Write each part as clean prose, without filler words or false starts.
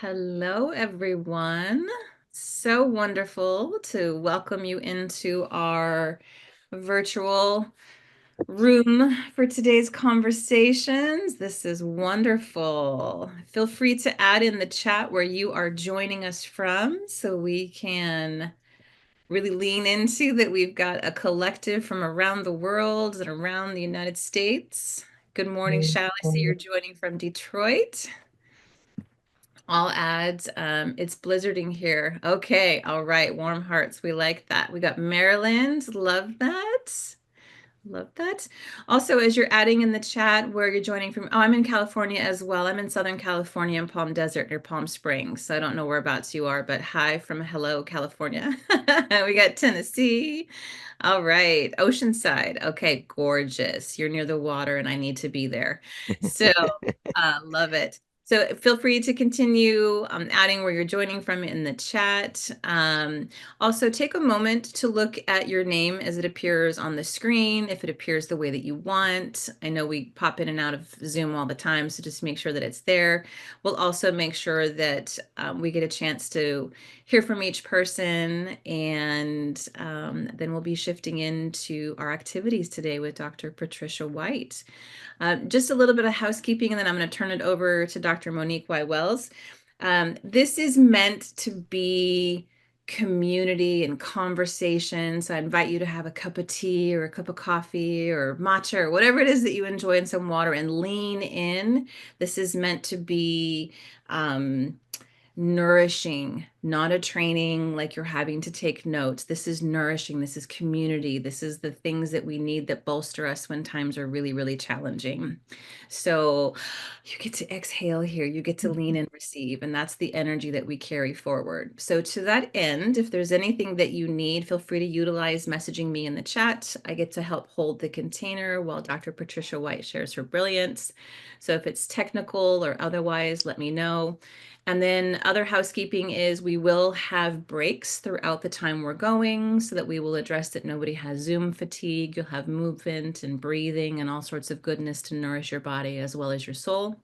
Hello, everyone. So wonderful to welcome you into our virtual room for today's conversations. This is wonderful. Feel free to add in the chat where you are joining us from so we can really lean into that we've got a collective from around the world and around the United States. Good morning, Shal. I see you're joining from Detroit. All ads. It's blizzarding here. Okay, all right. Warm hearts. We like that. We got Maryland. Love that. Love that. Also, as you're adding in the chat where you're joining from, I'm in California as well. I'm in Southern California in Palm Desert near Palm Springs. So I don't know whereabouts you are, but hi from hello, California. We got Tennessee. All right. Oceanside. Okay, gorgeous. You're near the water and I need to be there. So love it. So feel free to continue adding where you're joining from in the chat. Also, take a moment to look at your name as it appears on the screen, if it appears the way that you want. I know we pop in and out of Zoom all the time, so just make sure that it's there. We'll also make sure that we get a chance to hear from each person, and then we'll be shifting into our activities today with Dr. Patricia White. Just a little bit of housekeeping, and then I'm going to turn it over to Dr. Monique Y. Wells. This is meant to be community and conversation. So I invite you to have a cup of tea or a cup of coffee or matcha or whatever it is that you enjoy, and some water, and lean in. This is meant to be nourishing, not a training like you're having to take notes. This is nourishing. This is community. This is the things that we need that bolster us when times are really, really challenging. So you get to exhale here. You get to lean and receive. And that's the energy that we carry forward. So to that end, if there's anything that you need, feel free to utilize messaging me in the chat. I get to help hold the container while Dr. Patricia White shares her brilliance. So if it's technical or otherwise, let me know. And then other housekeeping is we will have breaks throughout the time we're going so that we will address that nobody has Zoom fatigue. You'll have movement and breathing and all sorts of goodness to nourish your body as well as your soul.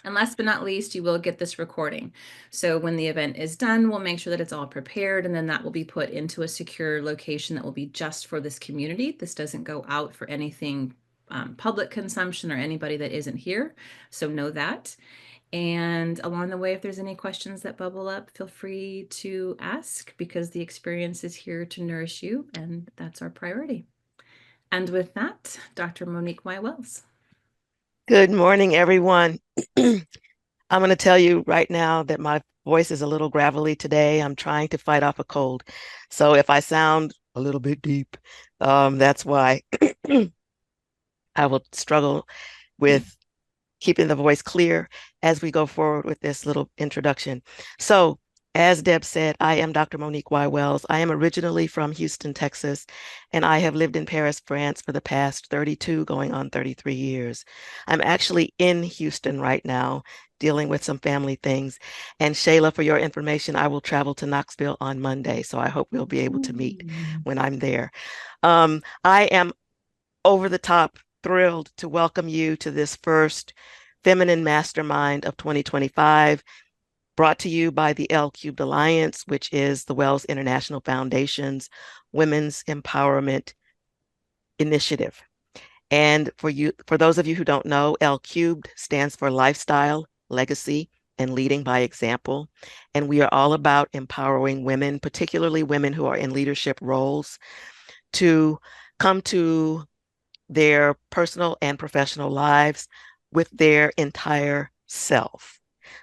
And last but not least, you will get this recording. So when the event is done, we'll make sure that it's all prepared, and then that will be put into a secure location that will be just for this community. This doesn't go out for anything public consumption or anybody that isn't here. So know that. And along the way, if there's any questions that bubble up, feel free to ask, because the experience is here to nourish you, and that's our priority. And with that, Dr. Monique Y. Wells. Good morning, everyone. I'm going to tell you right now that my voice is a little gravelly today. I'm trying to fight off a cold. So if I sound a little bit deep, that's why. I will struggle with keeping the voice clear as we go forward with this little introduction. So, as Deb said, I am Dr. Monique Y. Wells. I am originally from Houston, Texas, and I have lived in Paris, France for the past 32, going on 33 years. I'm actually in Houston right now, dealing with some family things. And Shayla, for your information, I will travel to Knoxville on Monday, so I hope we'll be able to meet when I'm there. I am over the top thrilled to welcome you to this first Feminine Mastermind of 2025, brought to you by the L Cubed Alliance, which is the Wells International Foundation's Women's Empowerment Initiative. And for those of you who don't know, L Cubed stands for Lifestyle, Legacy, and Leading by Example. And we are all about empowering women, particularly women who are in leadership roles, to come to their personal and professional lives with their entire self.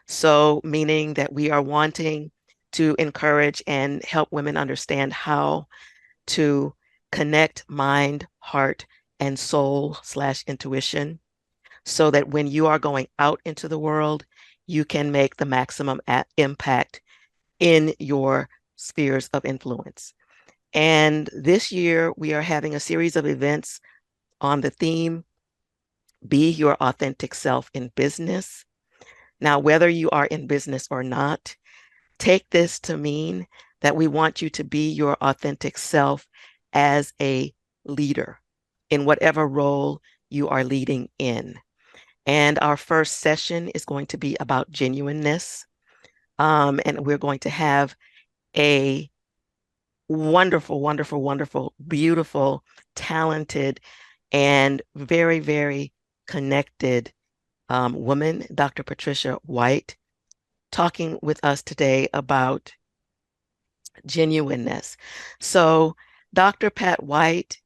So, meaning that we are wanting to encourage and help women understand how to connect mind, heart, and soul/intuition, so that when you are going out into the world, you can make the maximum impact in your spheres of influence. And this year, we are having a series of events on the theme, Be Your Authentic Self in Business. Now, whether you are in business or not, take this to mean that we want you to be your authentic self as a leader in whatever role you are leading in. And our first session is going to be about genuineness. And we're going to have a wonderful, wonderful, wonderful, beautiful, talented, and very, very connected woman, Dr. Patricia White, talking with us today about genuineness. So, Dr. Pat White,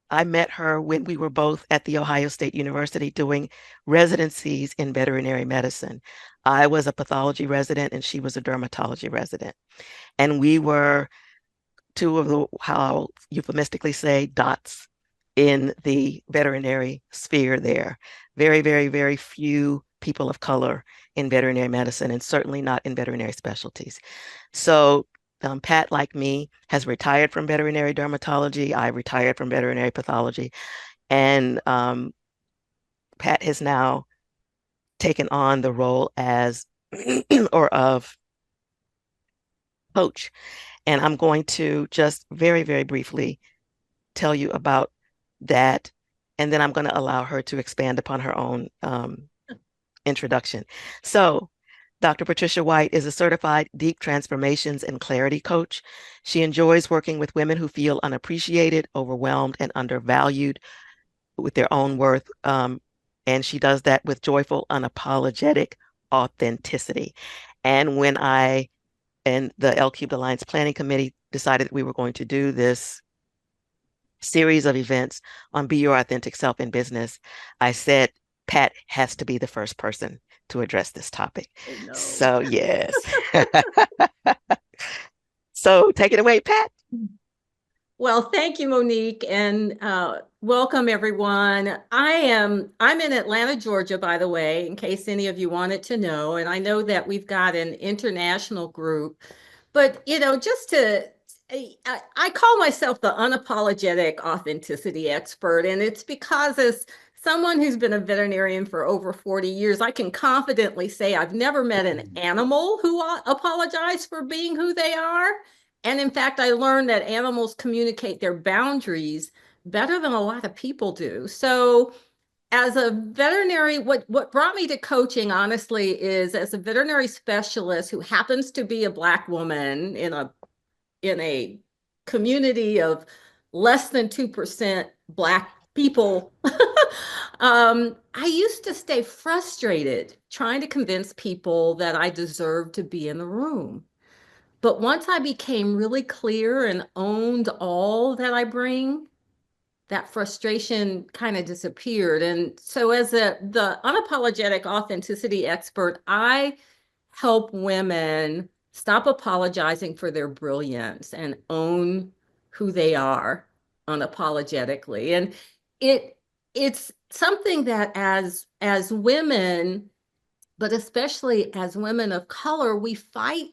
I met her when we were both at The Ohio State University doing residencies in veterinary medicine. I was a pathology resident and she was a dermatology resident. And we were two of the, how I'll euphemistically say, dots in the veterinary sphere there. Very, very, very few people of color in veterinary medicine, and certainly not in veterinary specialties. So Pat, like me, has retired from veterinary dermatology. I retired from veterinary pathology. And Pat has now taken on the role as or of coach. And I'm going to just very, very briefly tell you about that. And then I'm going to allow her to expand upon her own introduction. So, Dr. Patricia White is a certified deep transformations and clarity coach. She enjoys working with women who feel unappreciated, overwhelmed, and undervalued with their own worth. And she does that with joyful, unapologetic authenticity. And when I and the L Cubed Alliance Planning Committee decided that we were going to do this series of events on Be Your Authentic Self in Business, I said, Pat has to be the first person to address this topic. Oh no. So, yes. So, take it away, Pat. Well, thank you, Monique, and welcome everyone. I'm in Atlanta, Georgia, by the way, in case any of you wanted to know. And I know that we've got an international group, but just I call myself the unapologetic authenticity expert, and it's because as someone who's been a veterinarian for over 40 years, I can confidently say I've never met an animal who apologized for being who they are. And in fact, I learned that animals communicate their boundaries better than a lot of people do. So, as a veterinary, what brought me to coaching, honestly, is as a veterinary specialist who happens to be a Black woman in a community of less than 2% Black people. I used to stay frustrated trying to convince people that I deserved to be in the room. But once I became really clear and owned all that I bring, that frustration kind of disappeared. And so as the unapologetic authenticity expert, I help women stop apologizing for their brilliance and own who they are unapologetically. And it it's something that as women, but especially as women of color, we fight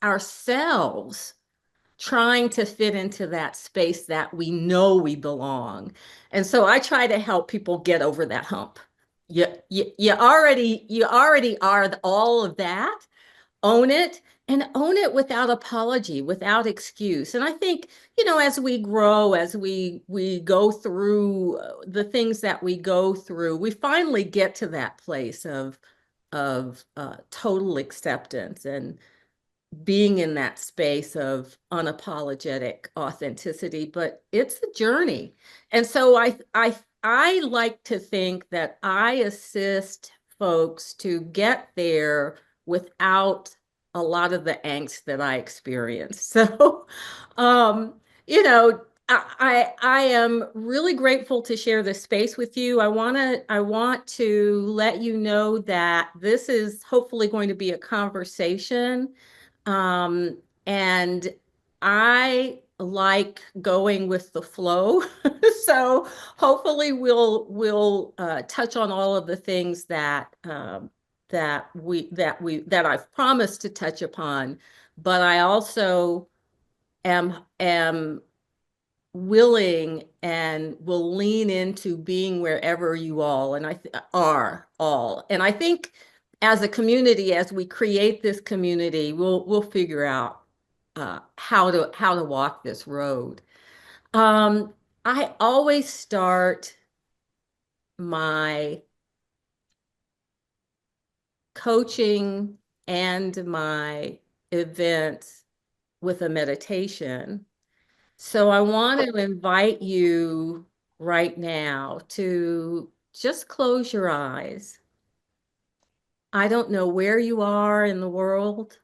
ourselves trying to fit into that space that we know we belong. And so I try to help people get over that hump. You already are all of that. Own it and own it without apology, without excuse. And I think, as we grow, as we go through the things that we go through, we finally get to that place of total acceptance and being in that space of unapologetic authenticity, but it's a journey. And so I like to think that I assist folks to get there without a lot of the angst that I experience. So um, you know, I am really grateful to share this space with you. I want to let you know that this is hopefully going to be a conversation, and I like going with the flow. So hopefully we'll touch on all of the things that I've promised to touch upon. But I also am willing and will lean into being wherever you all and are all. And I think as a community, as we create this community, we'll figure out how to walk this road. Um, I always start my coaching end my event with a meditation. So I want to invite you right now to just close your eyes. I don't know where you are in the world.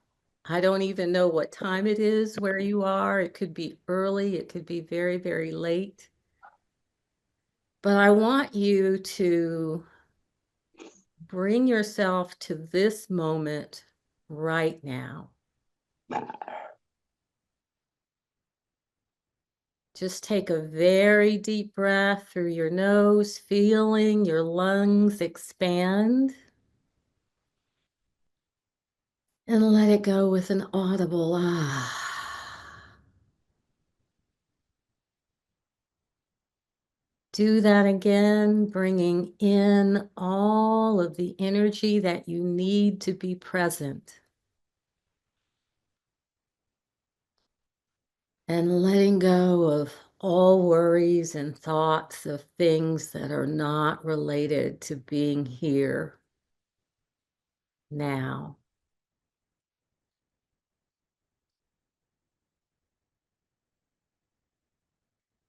I don't even know what time it is where you are. It could be early, it could be very, very late. But I want you to bring yourself to this moment right now. Just take a very deep breath through your nose, feeling your lungs expand. And let it go with an audible ah. Do that again, bringing in all of the energy that you need to be present. And letting go of all worries and thoughts of things that are not related to being here now.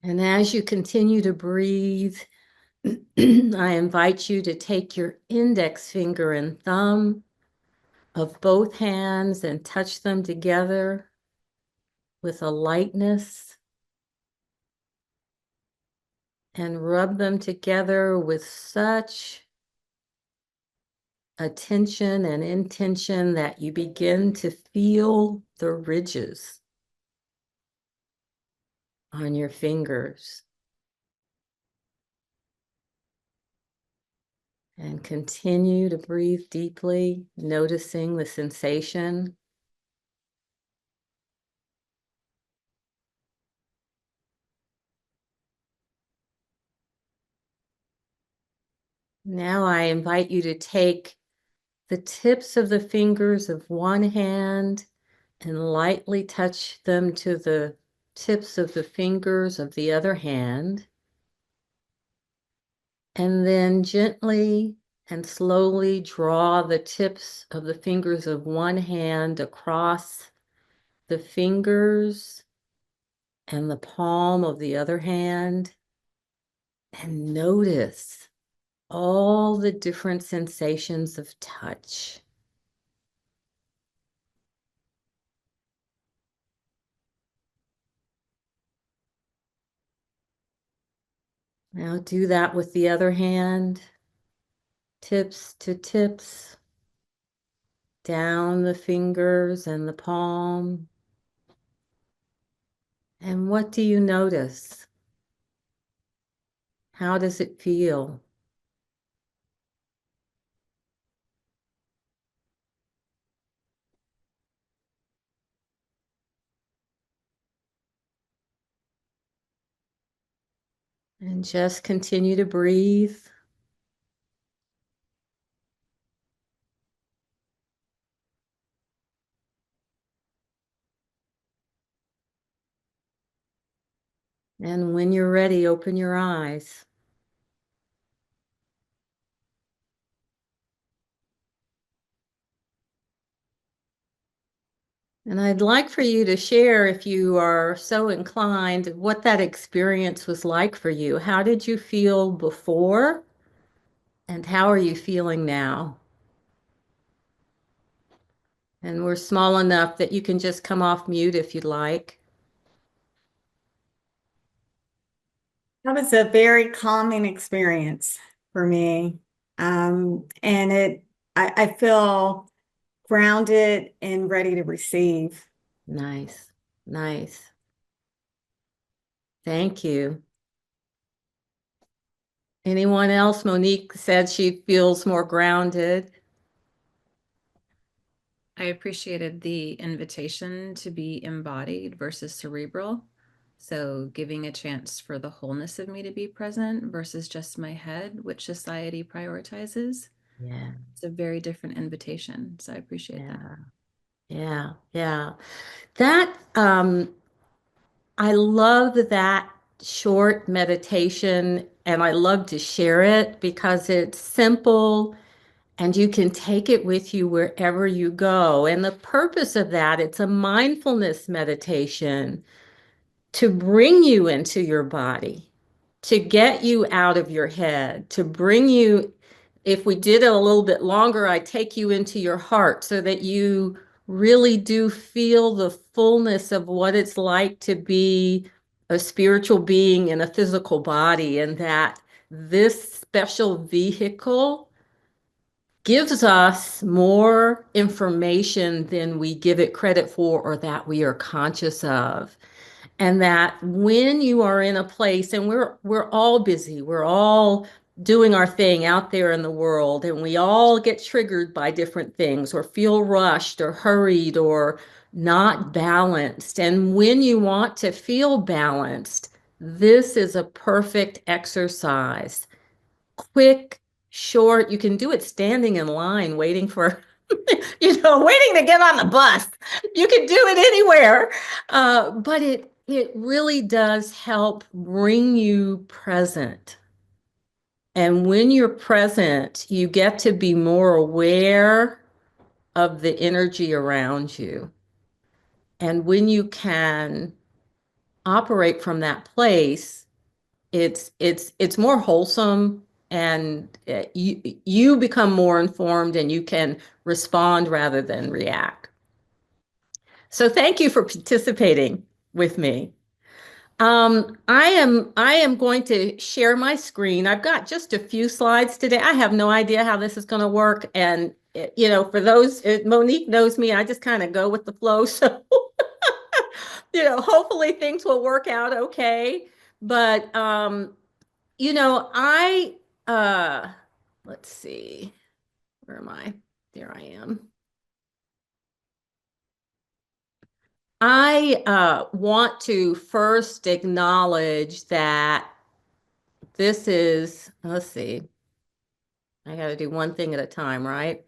And as you continue to breathe, I invite you to take your index finger and thumb of both hands and touch them together with a lightness and rub them together with such attention and intention that you begin to feel the ridges on your fingers. And continue to breathe deeply, noticing the sensation. Now I invite you to take the tips of the fingers of one hand and lightly touch them to the tips of the fingers of the other hand. And then gently and slowly draw the tips of the fingers of one hand across the fingers and the palm of the other hand. And notice all the different sensations of touch. Now do that with the other hand, tips to tips, down the fingers and the palm. And what do you notice? How does it feel? And just continue to breathe. And when you're ready, open your eyes. And I'd like for you to share, if you are so inclined, what that experience was like for you. How did you feel before? And how are you feeling now? And we're small enough that you can just come off mute if you'd like. That was a very calming experience for me. And I feel grounded and ready to receive. Nice, nice. Thank you. Anyone else? Monique said she feels more grounded. I appreciated the invitation to be embodied versus cerebral. So giving a chance for the wholeness of me to be present versus just my head, which society prioritizes. Yeah. It's a very different invitation. So I appreciate that. Yeah. Yeah. That, I love that short meditation and I love to share it because it's simple and you can take it with you wherever you go. And the purpose of that, it's a mindfulness meditation to bring you into your body, to get you out of your head, to bring you, if we did it a little bit longer, I take you into your heart so that you really do feel the fullness of what it's like to be a spiritual being in a physical body, and that this special vehicle gives us more information than we give it credit for or that we are conscious of. And that when you are in a place, and we're all busy, we're all doing our thing out there in the world, and we all get triggered by different things or feel rushed or hurried or not balanced. And when you want to feel balanced, this is a perfect exercise. Quick, short, you can do it standing in line waiting for waiting to get on the bus. You can do it anywhere. But it really does help bring you present. And when you're present, you get to be more aware of the energy around you. And when you can operate from that place, it's more wholesome, and you become more informed and you can respond rather than react. So thank you for participating with me. I am going to share my screen. I've got just a few slides today. I have no idea how this is going to work. And, for those, Monique knows me, I just kind of go with the flow. So, hopefully things will work out okay. But, let's see, where am I? There I am. I want to first acknowledge that this is, let's see, I got to do one thing at a time, right?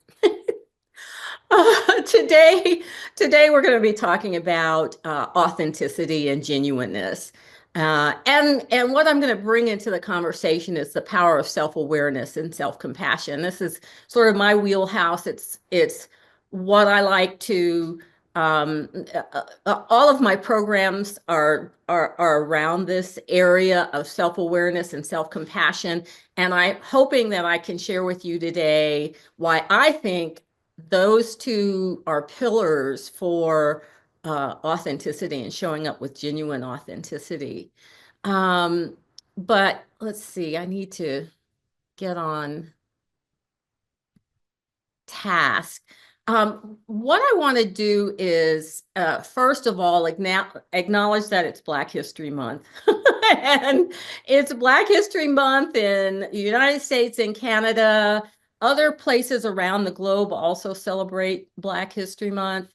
Today, we're going to be talking about authenticity and genuineness. And what I'm going to bring into the conversation is the power of self-awareness and self-compassion. This is sort of my wheelhouse. It's what I like to all of my programs are around this area of self-awareness and self-compassion. And I'm hoping that I can share with you today why I think those two are pillars for authenticity and showing up with genuine authenticity. But let's see, I need to get on task. What I want to do is, first of all, acknowledge that it's Black History Month. And it's Black History Month in the United States and Canada. Other places around the globe also celebrate Black History Month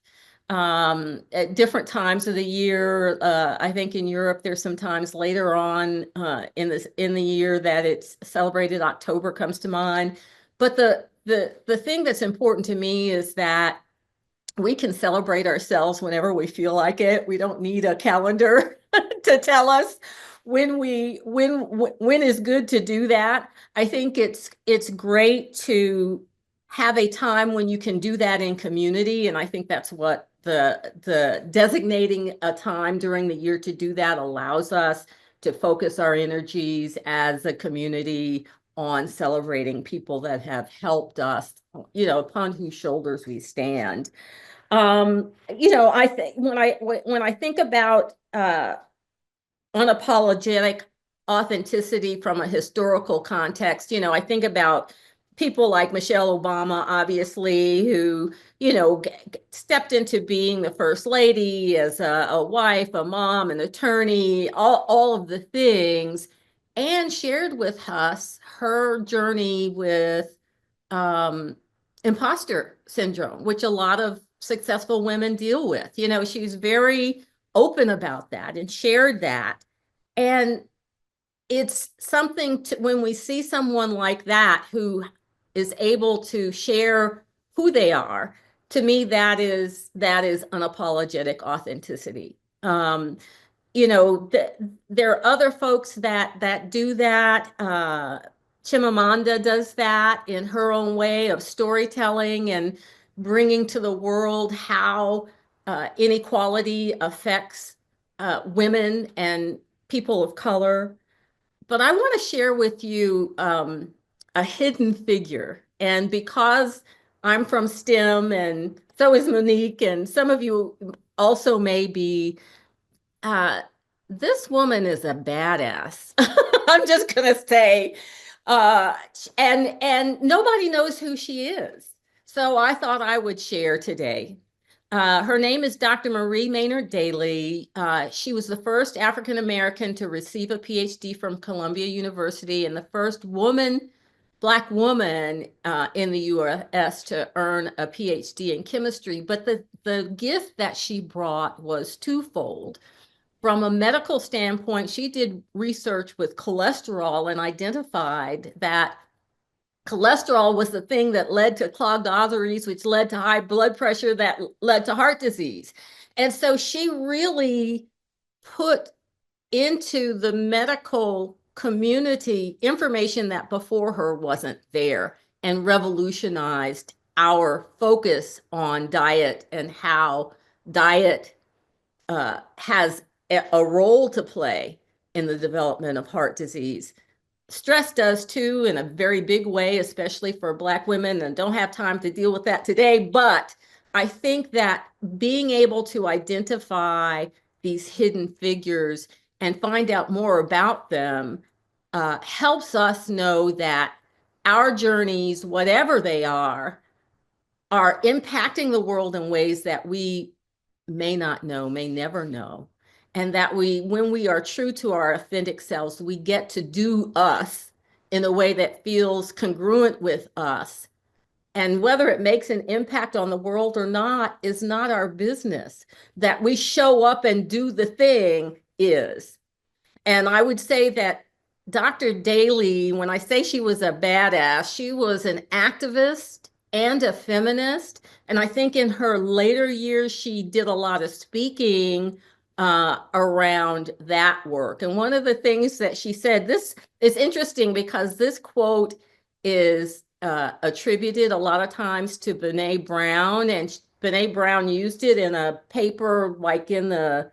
at different times of the year. I think in Europe, there's sometimes later on in the year that it's celebrated. October comes to mind. But the thing that's important to me is that we can celebrate ourselves whenever we feel like it. We don't need a calendar to tell us when is good to do that. I think it's great to have a time when you can do that in community, and I think that's what the designating a time during the year to do that allows us to focus our energies as a community on celebrating people that have helped us, upon whose shoulders we stand. I think when I think about unapologetic authenticity from a historical context, I think about people like Michelle Obama, obviously, who, stepped into being the first lady as a wife, a mom, an attorney, all of the things, and shared with us her journey with imposter syndrome, which a lot of successful women deal with. She's very open about that and shared that. And it's something when we see someone like that who is able to share who they are, to me, that is unapologetic authenticity. There are other folks that do that. Chimamanda does that in her own way of storytelling and bringing to the world how inequality affects women and people of color. But I want to share with you a hidden figure. And because I'm from STEM and so is Monique, and some of you also may be, uh, this woman is a badass. I'm just gonna say, uh, and nobody knows who she is. So I thought I would share today. Her name is Dr. Marie Maynard Daly. She was the first African American to receive a PhD from Columbia University and the first Black woman in the US to earn a PhD in chemistry. But the gift that she brought was twofold. From a medical standpoint, she did research with cholesterol and identified that cholesterol was the thing that led to clogged arteries, which led to high blood pressure, that led to heart disease. And so she really put into the medical community information that before her wasn't there and revolutionized our focus on diet and how diet has a role to play in the development of heart disease. Stress does too, in a very big way, especially for Black women, and don't have time to deal with that today. But I think that being able to identify these hidden figures and find out more about them helps us know that our journeys, whatever they are impacting the world in ways that we may not know, may never know. And that when we are true to our authentic selves, we get to do us in a way that feels congruent with us. And whether it makes an impact on the world or not is not our business. That we show up and do the thing is. And I would say that Dr. Daly, when I say she was a badass, she was an activist and a feminist. And I think in her later years, she did a lot of speaking around that work. And one of the things that she said, this is interesting because this quote is attributed a lot of times to Brene Brown, and Brene Brown used it in a paper like in the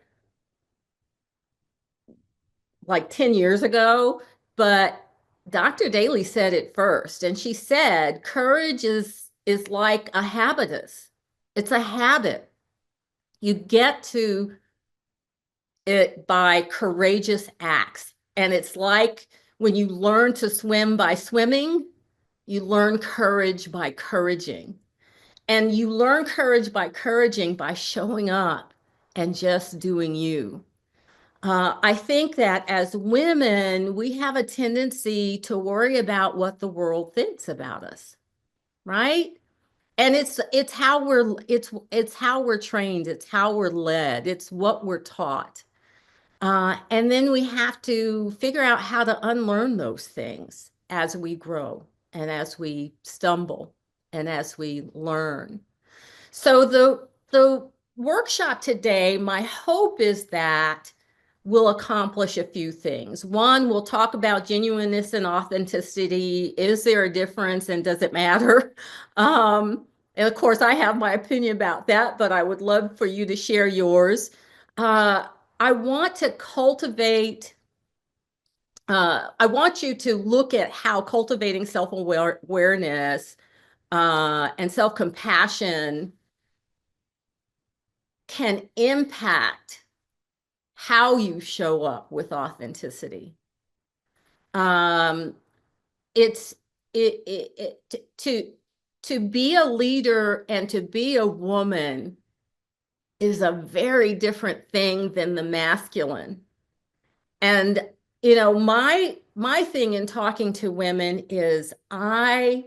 like 10 years ago, but Dr. Daly said it first, and she said courage is like a habitus. It's a habit. You get to it by courageous acts. And it's like when you learn to swim by swimming, you learn courage by couraging. And you learn courage by couraging by showing up and just doing you. I think that as women, we have a tendency to worry about what the world thinks about us, right? And it's how we're trained, it's how we're led, it's what we're taught. And then we have to figure out how to unlearn those things as we grow and as we stumble and as we learn. So the workshop today, my hope is that we'll accomplish a few things. One, we'll talk about genuineness and authenticity. Is there a difference and does it matter? And of course, I have my opinion about that, but I would love for you to share yours. I want to cultivate, I want you to look at how cultivating self-awareness and self-compassion can impact how you show up with authenticity. It's to be a leader and to be a woman is a very different thing than the masculine. And you know, my thing in talking to women is I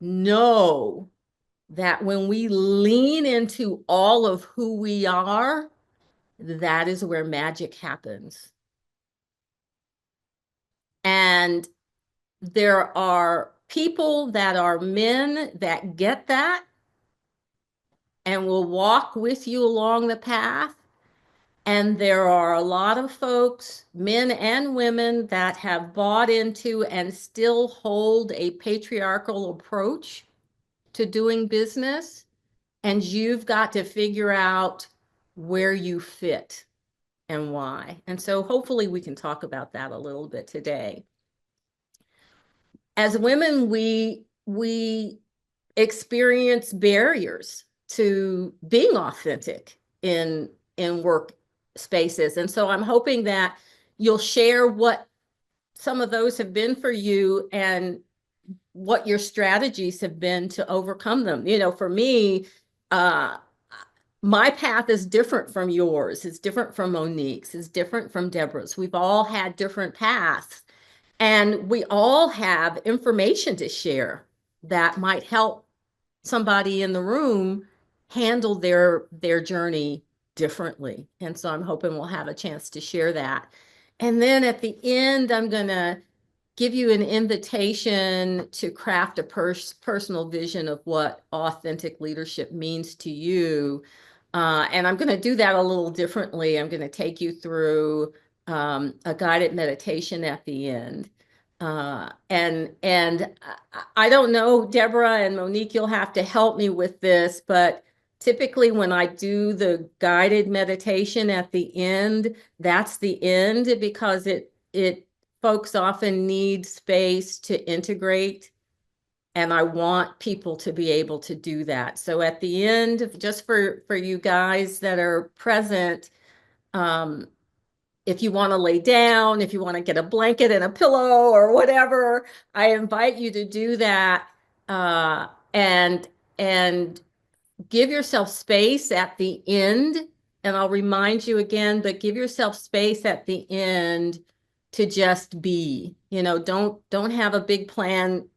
know that when we lean into all of who we are, that is where magic happens. And there are people that are men that get that and will walk with you along the path. And there are a lot of folks, men and women, that have bought into and still hold a patriarchal approach to doing business. And you've got to figure out where you fit and why. And so hopefully we can talk about that a little bit today. As women, we experience barriers to being authentic in work spaces. And so I'm hoping that you'll share what some of those have been for you and what your strategies have been to overcome them. You know, for me, my path is different from yours. It's different from Monique's. It's different from Deborah's. We've all had different paths, and we all have information to share that might help somebody in the room handle their journey differently. And so I'm hoping we'll have a chance to share that. And then at the end, I'm going to give you an invitation to craft a personal vision of what authentic leadership means to you. And I'm going to do that a little differently. I'm going to take you through a guided meditation at the end. And I don't know, Deborah and Monique, you'll have to help me with this, but typically when I do the guided meditation at the end, that's the end, because it folks often need space to integrate, and I want people to be able to do that. So at the end, just for you guys that are present, if you want to lay down, if you want to get a blanket and a pillow or whatever, I invite you to do that, and give yourself space at the end. And I'll remind you again, but give yourself space at the end to just be. You know, don't have a big plan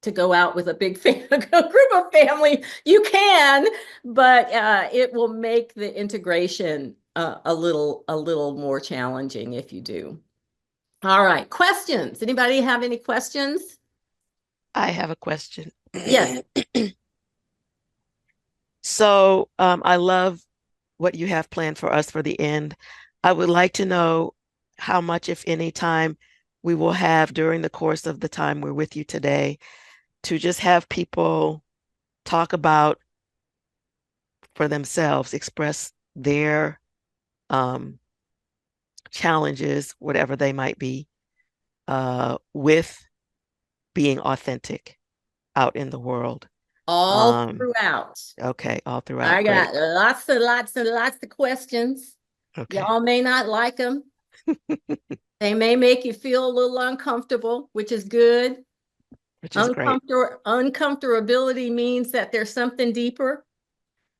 to go out with a big a group of family. You can, but it will make the integration a little more challenging if you do. All right, questions. Anybody have any questions? I have a question. Yes. So I love what you have planned for us for the end. I would like to know how much, if any, time we will have during the course of the time we're with you today to just have people talk about for themselves, express their challenges, whatever they might be, with being authentic out in the world. All throughout. Okay, all throughout. I got Great. lots and lots and lots of questions. Okay. Y'all may not like them. They may make you feel a little uncomfortable, which is good. Which is great. Uncomfortability means that there's something deeper.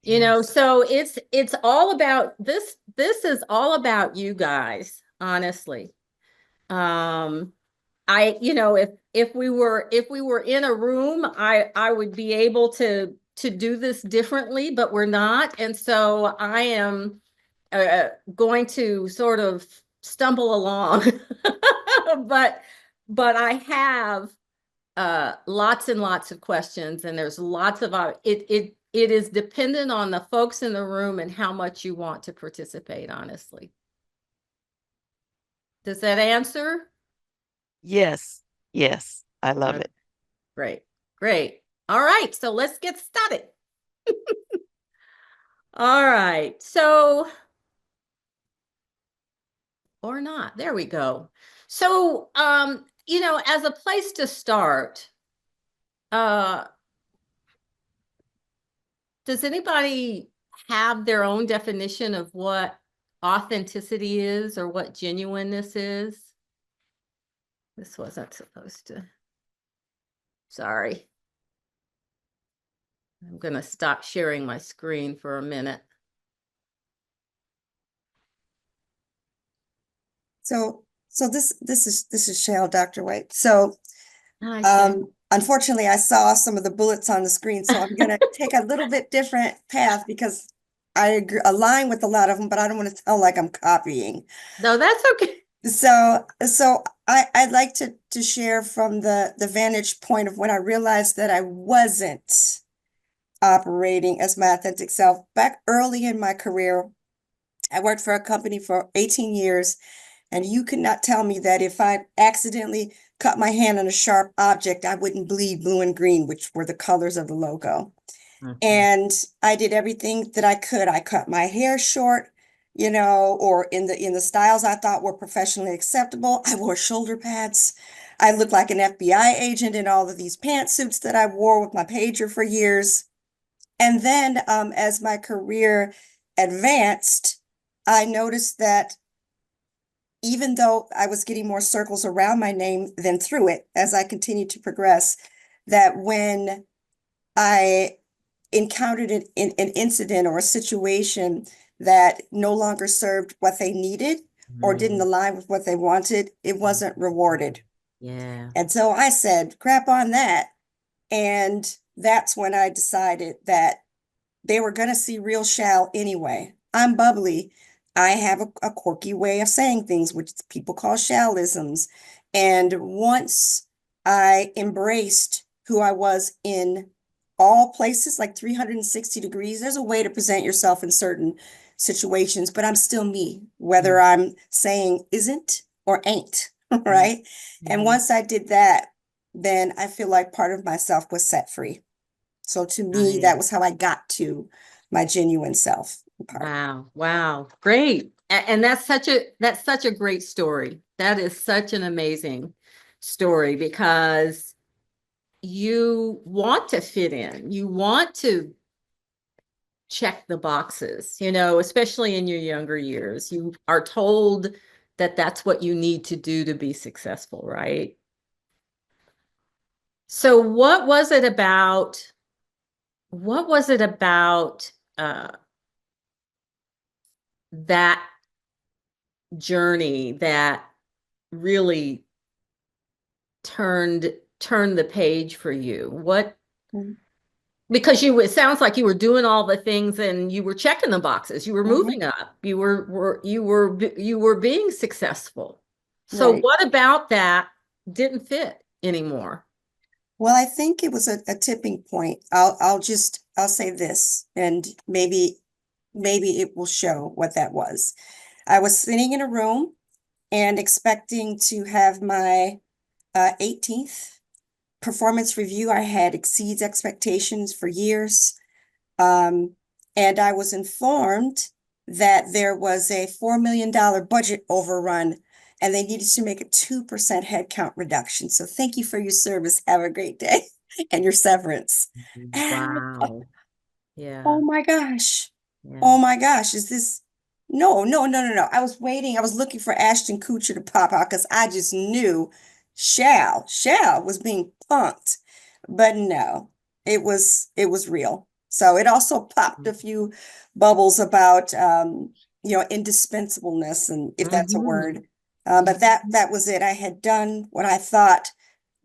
You know, Yes. so it's all about this. This is all about you guys, honestly. You know, if we were in a room, I would be able to do this differently, but we're not. And so I am going to sort of stumble along. But I have lots and lots of questions, and there's lots of it is dependent on the folks in the room and how much you want to participate, honestly. Does that answer? Yes. Yes. I love it. Great. Great. All right. So let's get started. All right. So, or not. There we go. So, you know, as a place to start, does anybody have their own definition of what authenticity is or what genuineness is? This wasn't supposed to. Sorry. I'm going to stop sharing my screen for a minute. So this is Shell, Dr. White. So Hi, unfortunately I saw some of the bullets on the screen, so I'm gonna take a little bit different path because I align with a lot of them, but I don't want to sound like I'm copying. No, that's okay. So I'd like to share from the vantage point of when I realized that I wasn't operating as my authentic self back early in my career. I worked for a company for 18 years, and you could not tell me that if I accidentally cut my hand on a sharp object, I wouldn't bleed blue and green, which were the colors of the logo. And I did everything that I could. I cut my hair short, or in the styles I thought were professionally acceptable. I wore shoulder pads. I looked like an FBI agent in all of these pantsuits that I wore with my pager for years. And then as my career advanced, I noticed that even though I was getting more circles around my name than through it as I continued to progress, that when I encountered an incident or a situation that no longer served what they needed or didn't align with what they wanted, it wasn't rewarded. Yeah. And so I said, crap on that. And that's when I decided that they were going to see real Shal anyway. I'm bubbly. I have a quirky way of saying things, which people call Shalisms. And once I embraced who I was in all places, like 360 degrees, there's a way to present yourself in certain situations, but I'm still me, whether I'm saying isn't or ain't, right? And once I did that, then I feel like part of myself was set free. So to me, that was how I got to my genuine self part. Wow. Wow. Great. And that's such a great story. That is such an amazing story because you want to fit in. You want to check the boxes, especially in your younger years. You are told that that's what you need to do to be successful, right? So what was it about that journey that really turned the page for you? Because it sounds like you were doing all the things and you were checking the boxes. You were moving up. You were being successful. So Right. what about that didn't fit anymore? Well, I think it was a tipping point. I'll say this, and maybe it will show what that was. I was sitting in a room and expecting to have my 18th performance review. I had exceeds expectations for years. And I was informed that there was a $4 million budget overrun and they needed to make a 2% headcount reduction. So thank you for your service. Have a great day and your severance. And I thought, Wow. Yeah. oh my gosh. Yeah. Oh my gosh. Is this? No. I was waiting. I was looking for Ashton Kutcher to pop out because I just knew Shal was being punked. But no, it was real. So it also popped a few bubbles about indispensableness, and if that's a word. But that was it. I had done what I thought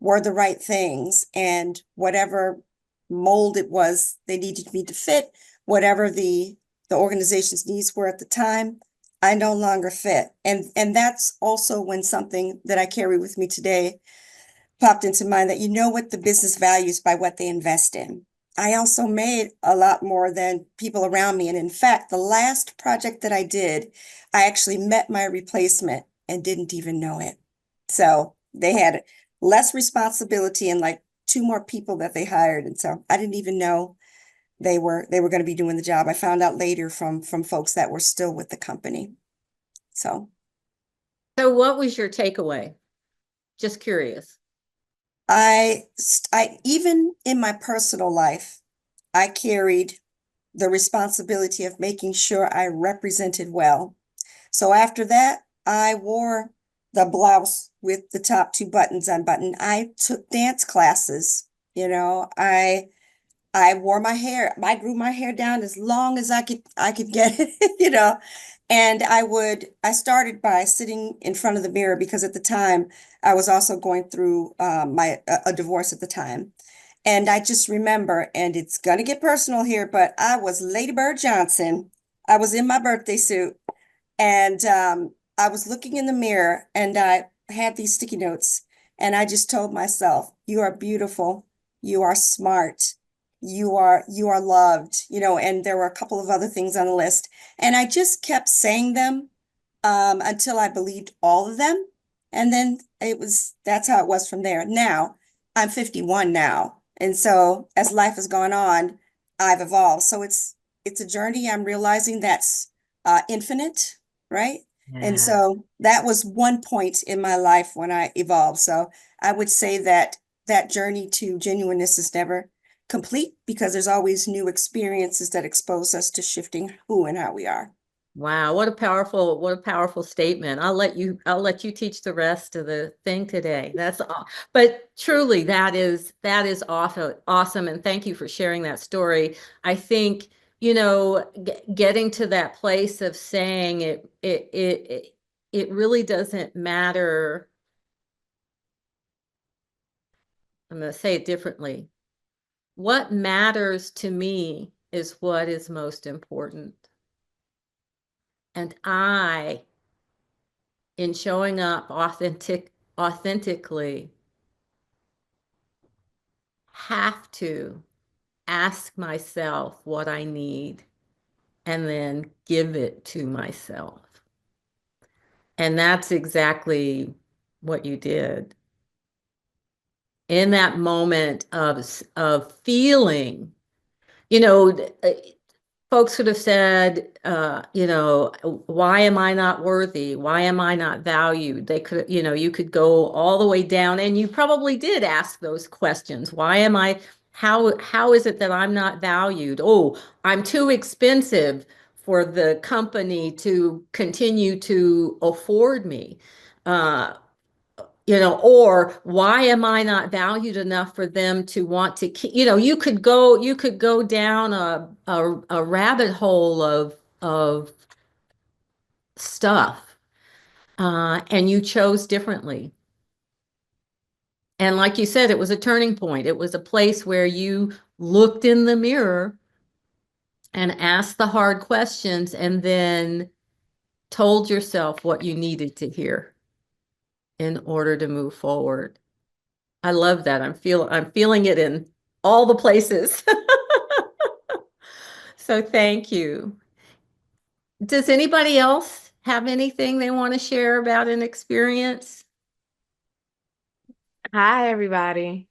were the right things, and whatever mold it was they needed me to fit, whatever the organization's needs were at the time, I no longer fit. And that's also when something that I carry with me today popped into mind, that what the business values by what they invest in. I also made a lot more than people around me. And in fact, the last project that I did, I actually met my replacement and didn't even know it. So they had less responsibility and like two more people that they hired. And so I didn't even know they were going to be doing the job. I found out later from folks that were still with the company. So what was your takeaway? Just curious. I even in my personal life, I carried the responsibility of making sure I represented well. So after that, I wore the blouse with the top two buttons unbuttoned. I took dance classes. I wore my hair. I grew my hair down as long as I could get it, And I started by sitting in front of the mirror because at the time I was also going through a divorce at the time. And I just remember, and it's gonna get personal here, but I was Lady Bird Johnson. I was in my birthday suit, and I was looking in the mirror, and I had these sticky notes, and I just told myself, "You are beautiful. You are smart. you are loved, and there were a couple of other things on the list. And I just kept saying them until I believed all of them. And then that's how it was from there. Now, I'm 51 now. And so as life has gone on, I've evolved. So it's a journey. I'm realizing that's infinite, right? And Yeah. so that was one point in my life when I evolved. So I would say that that journey to genuineness is never complete because there's always new experiences that expose us to shifting who and how we are. Wow, what a powerful statement. I'll let you teach the rest of the thing today. But truly that is awesome. And thank you for sharing that story. I think, getting to that place of saying it really doesn't matter. I'm going to say it differently. What matters to me is what is most important. And in showing up authentically, have to ask myself what I need and then give it to myself. And that's exactly what you did. In that moment of feeling, you know, folks could have said, why am I not worthy? Why am I not valued? They could, you could go all the way down, and you probably did ask those questions. Why am I, how is it that I'm not valued? Oh, I'm too expensive for the company to continue to afford me. Or why am I not valued enough for them to want to keep, you could go down a rabbit hole of stuff, and you chose differently. And like you said, it was a turning point. It was a place where you looked in the mirror and asked the hard questions and then told yourself what you needed to hear in order to move forward. I love that. I'm feeling it in all the places. So thank you. Does anybody else have anything they want to share about an experience? Hi, everybody.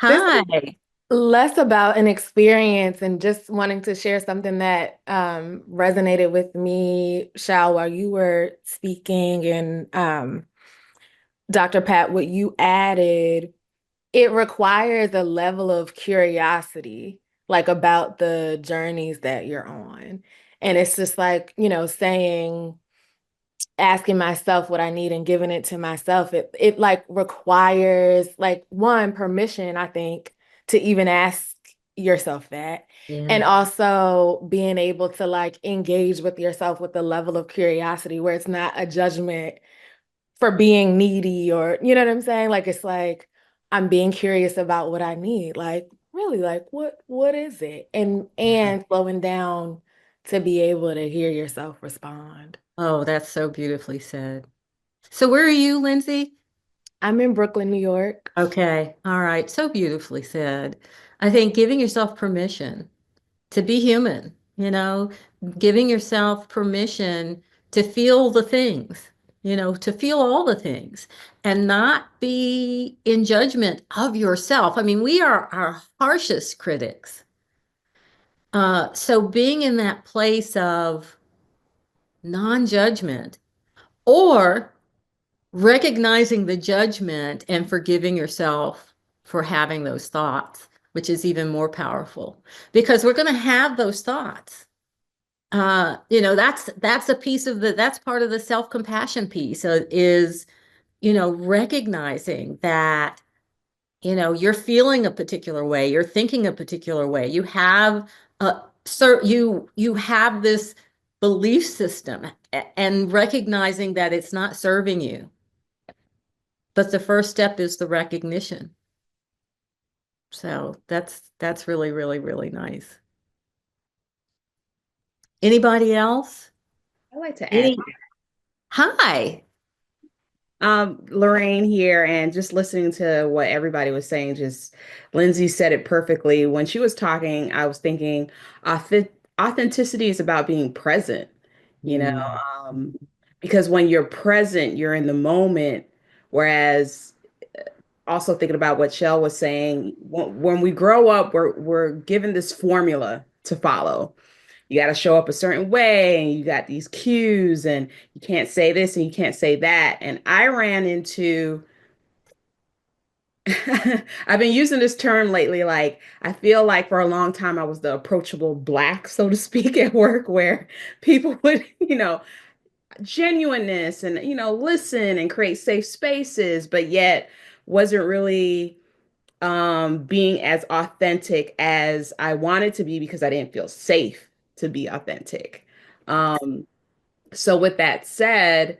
This Hi. is less about an experience and just wanting to share something that resonated with me, Shal, while you were speaking, and Dr. Pat, what you added, it requires a level of curiosity, like about the journeys that you're on. And it's just like, asking myself what I need and giving it to myself, it like requires like one permission, I think, to even ask yourself that. Yeah. And also being able to like engage with yourself with the level of curiosity where it's not a judgment for being needy, or you know what I'm saying? Like it's like I'm being curious about what I need. Like really, like what is it? And slowing down to be able to hear yourself respond. Oh, that's so beautifully said. So where are you, Lindsay? I'm in Brooklyn, New York. Okay. All right. So beautifully said. I think giving yourself permission to be human, giving yourself permission to feel the things, to feel all the things and not be in judgment of yourself. I mean, we are our harshest critics. So being in that place of non-judgment or recognizing the judgment and forgiving yourself for having those thoughts, which is even more powerful because we're going to have those thoughts. That's a piece of that's part of the self-compassion piece is, recognizing that, you're feeling a particular way, you're thinking a particular way, you have you have this belief system and recognizing that it's not serving you. But the first step is the recognition. So that's really, really, really nice. Anybody else? I like to add. Any? Hi. Lorraine here, and just listening to what everybody was saying, just Lindsay said it perfectly. When she was talking, I was thinking authenticity is about being present, you know, Mm. um, because when you're present, you're in the moment. Whereas also thinking about what Shell was saying, when we grow up, we're given this formula to follow. You got to show up a certain way, and you got these cues, and you can't say this and you can't say that. And I ran into, I've been using this term lately. Like, I feel like for a long time, I was the approachable black, so to speak, at work, where people would, genuineness and, listen and create safe spaces, but yet wasn't really being as authentic as I wanted to be because I didn't feel safe to be authentic. Um, so with that said,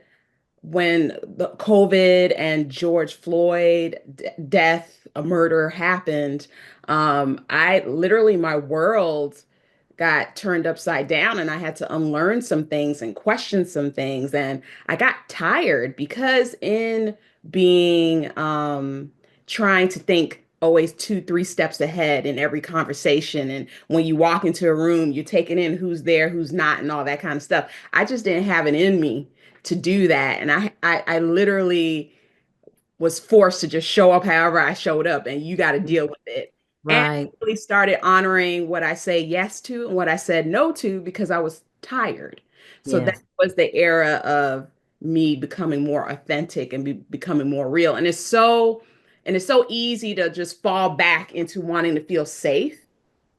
when the COVID and George Floyd death, a murder happened, I literally, my world got turned upside down and I had to unlearn some things and question some things. And I got tired because in being, trying to think always 2, 3 steps ahead in every conversation. And when you walk into a room, you're taking in who's there, who's not, and all that kind of stuff. I just didn't have it in me to do that. And I literally was forced to just show up however I showed up, and you got to deal with it. And I Right. really started honoring what I say yes to and what I said no to because I was tired. So that Yes. was the era of me becoming more authentic and becoming more real. And it's so easy to just fall back into wanting to feel safe,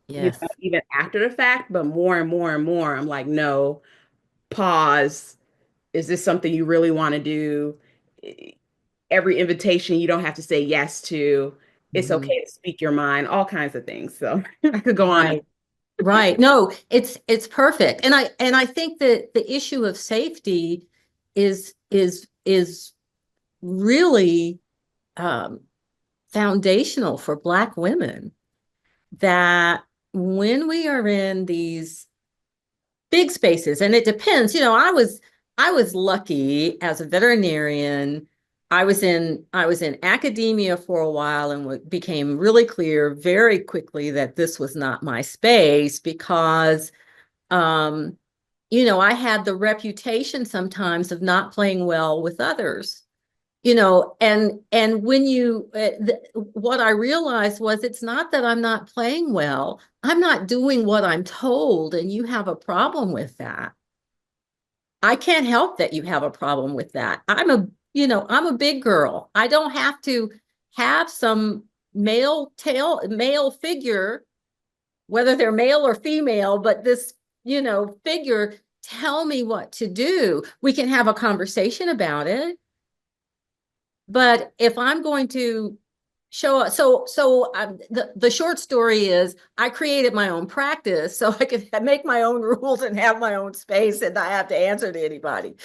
Yes. even after the fact. But more and more and more, I'm like, no, pause. Is this something you really want to do? Every invitation you don't have to say yes to. It's Mhm. okay to speak your mind, all kinds of things. So I could go on. Right. Right. No, it's perfect. And I think that the issue of safety is really um, foundational for Black women, that when we are in these big spaces, and it depends, I was lucky as a veterinarian. I was in academia for a while, and became really clear very quickly that this was not my space, because um I had the reputation sometimes of not playing well with others. And when what I realized was, it's not that I'm not playing well. I'm not doing what I'm told, and you have a problem with that. I can't help that you have a problem with that. I'm a big girl. I don't have to have some male figure, whether they're male or female, but this, figure tell me what to do. We can have a conversation about it. But if I'm going to show up, the short story is, I created my own practice so I could make my own rules and have my own space and not have to answer to anybody.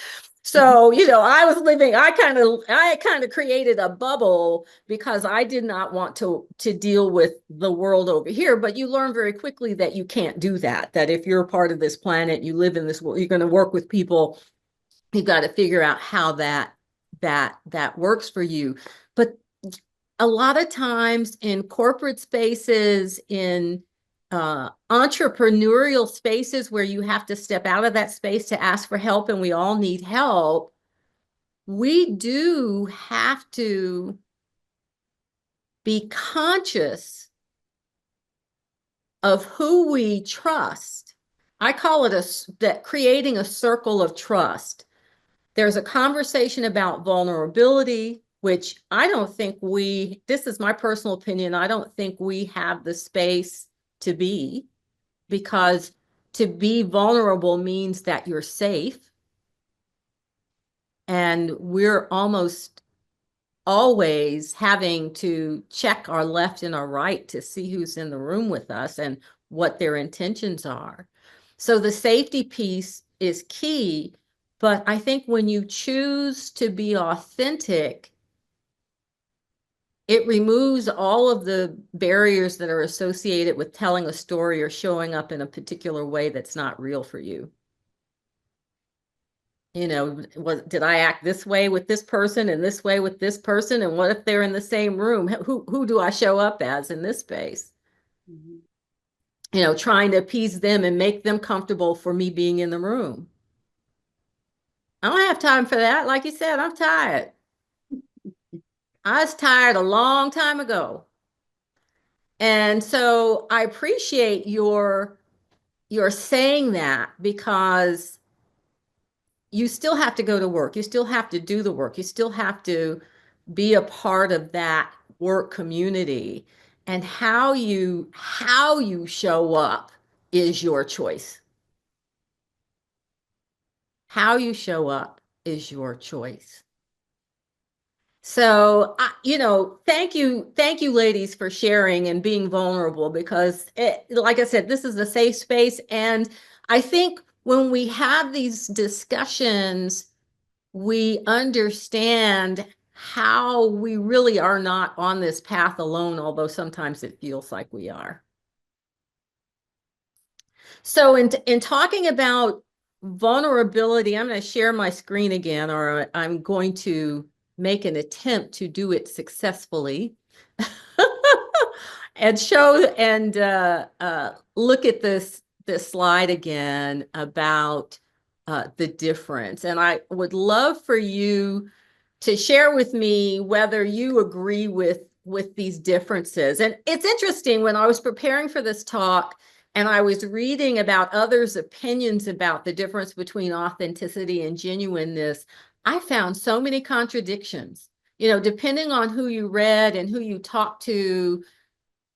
So, I kind of created a bubble because I did not want to deal with the world over here. But you learn very quickly that you can't do that. That if you're a part of this planet, you live in this world, you're going to work with people. You've got to figure out how that works for you. But a lot of times in corporate spaces, in entrepreneurial spaces where you have to step out of that space to ask for help, and we all need help, we do have to be conscious of who we trust. I call it that creating a circle of trust. There's a conversation about vulnerability, which I don't think this is my personal opinion, I don't think we have the space to be, because to be vulnerable means that you're safe. And we're almost always having to check our left and our right to see who's in the room with us and what their intentions are. So the safety piece is key. But I think when you choose to be authentic, it removes all of the barriers that are associated with telling a story or showing up in a particular way that's not real for you. did I act this way with this person and this way with this person? And what if they're in the same room? Who do I show up as in this space? Trying to appease them and make them comfortable for me being in the room. I don't have time for that. Like you said, I'm tired. I was tired a long time ago. And so I appreciate your saying that, because you still have to go to work. You still have to do the work. You still have to be a part of that work community. And how you show up is your choice. How you show up is your choice. So, thank you, ladies, for sharing and being vulnerable, because like I said, this is a safe space. And I think when we have these discussions, we understand how we really are not on this path alone, although sometimes it feels like we are. So in talking about vulnerability, I'm going to share my screen again, or I'm going to make an attempt to do it successfully. And show and look at this slide again about the difference. And I would love for you to share with me whether you agree with these differences. And it's interesting, when I was preparing for this talk and I was reading about others' opinions about the difference between authenticity and genuineness, I found so many contradictions. Depending on who you read and who you talked to,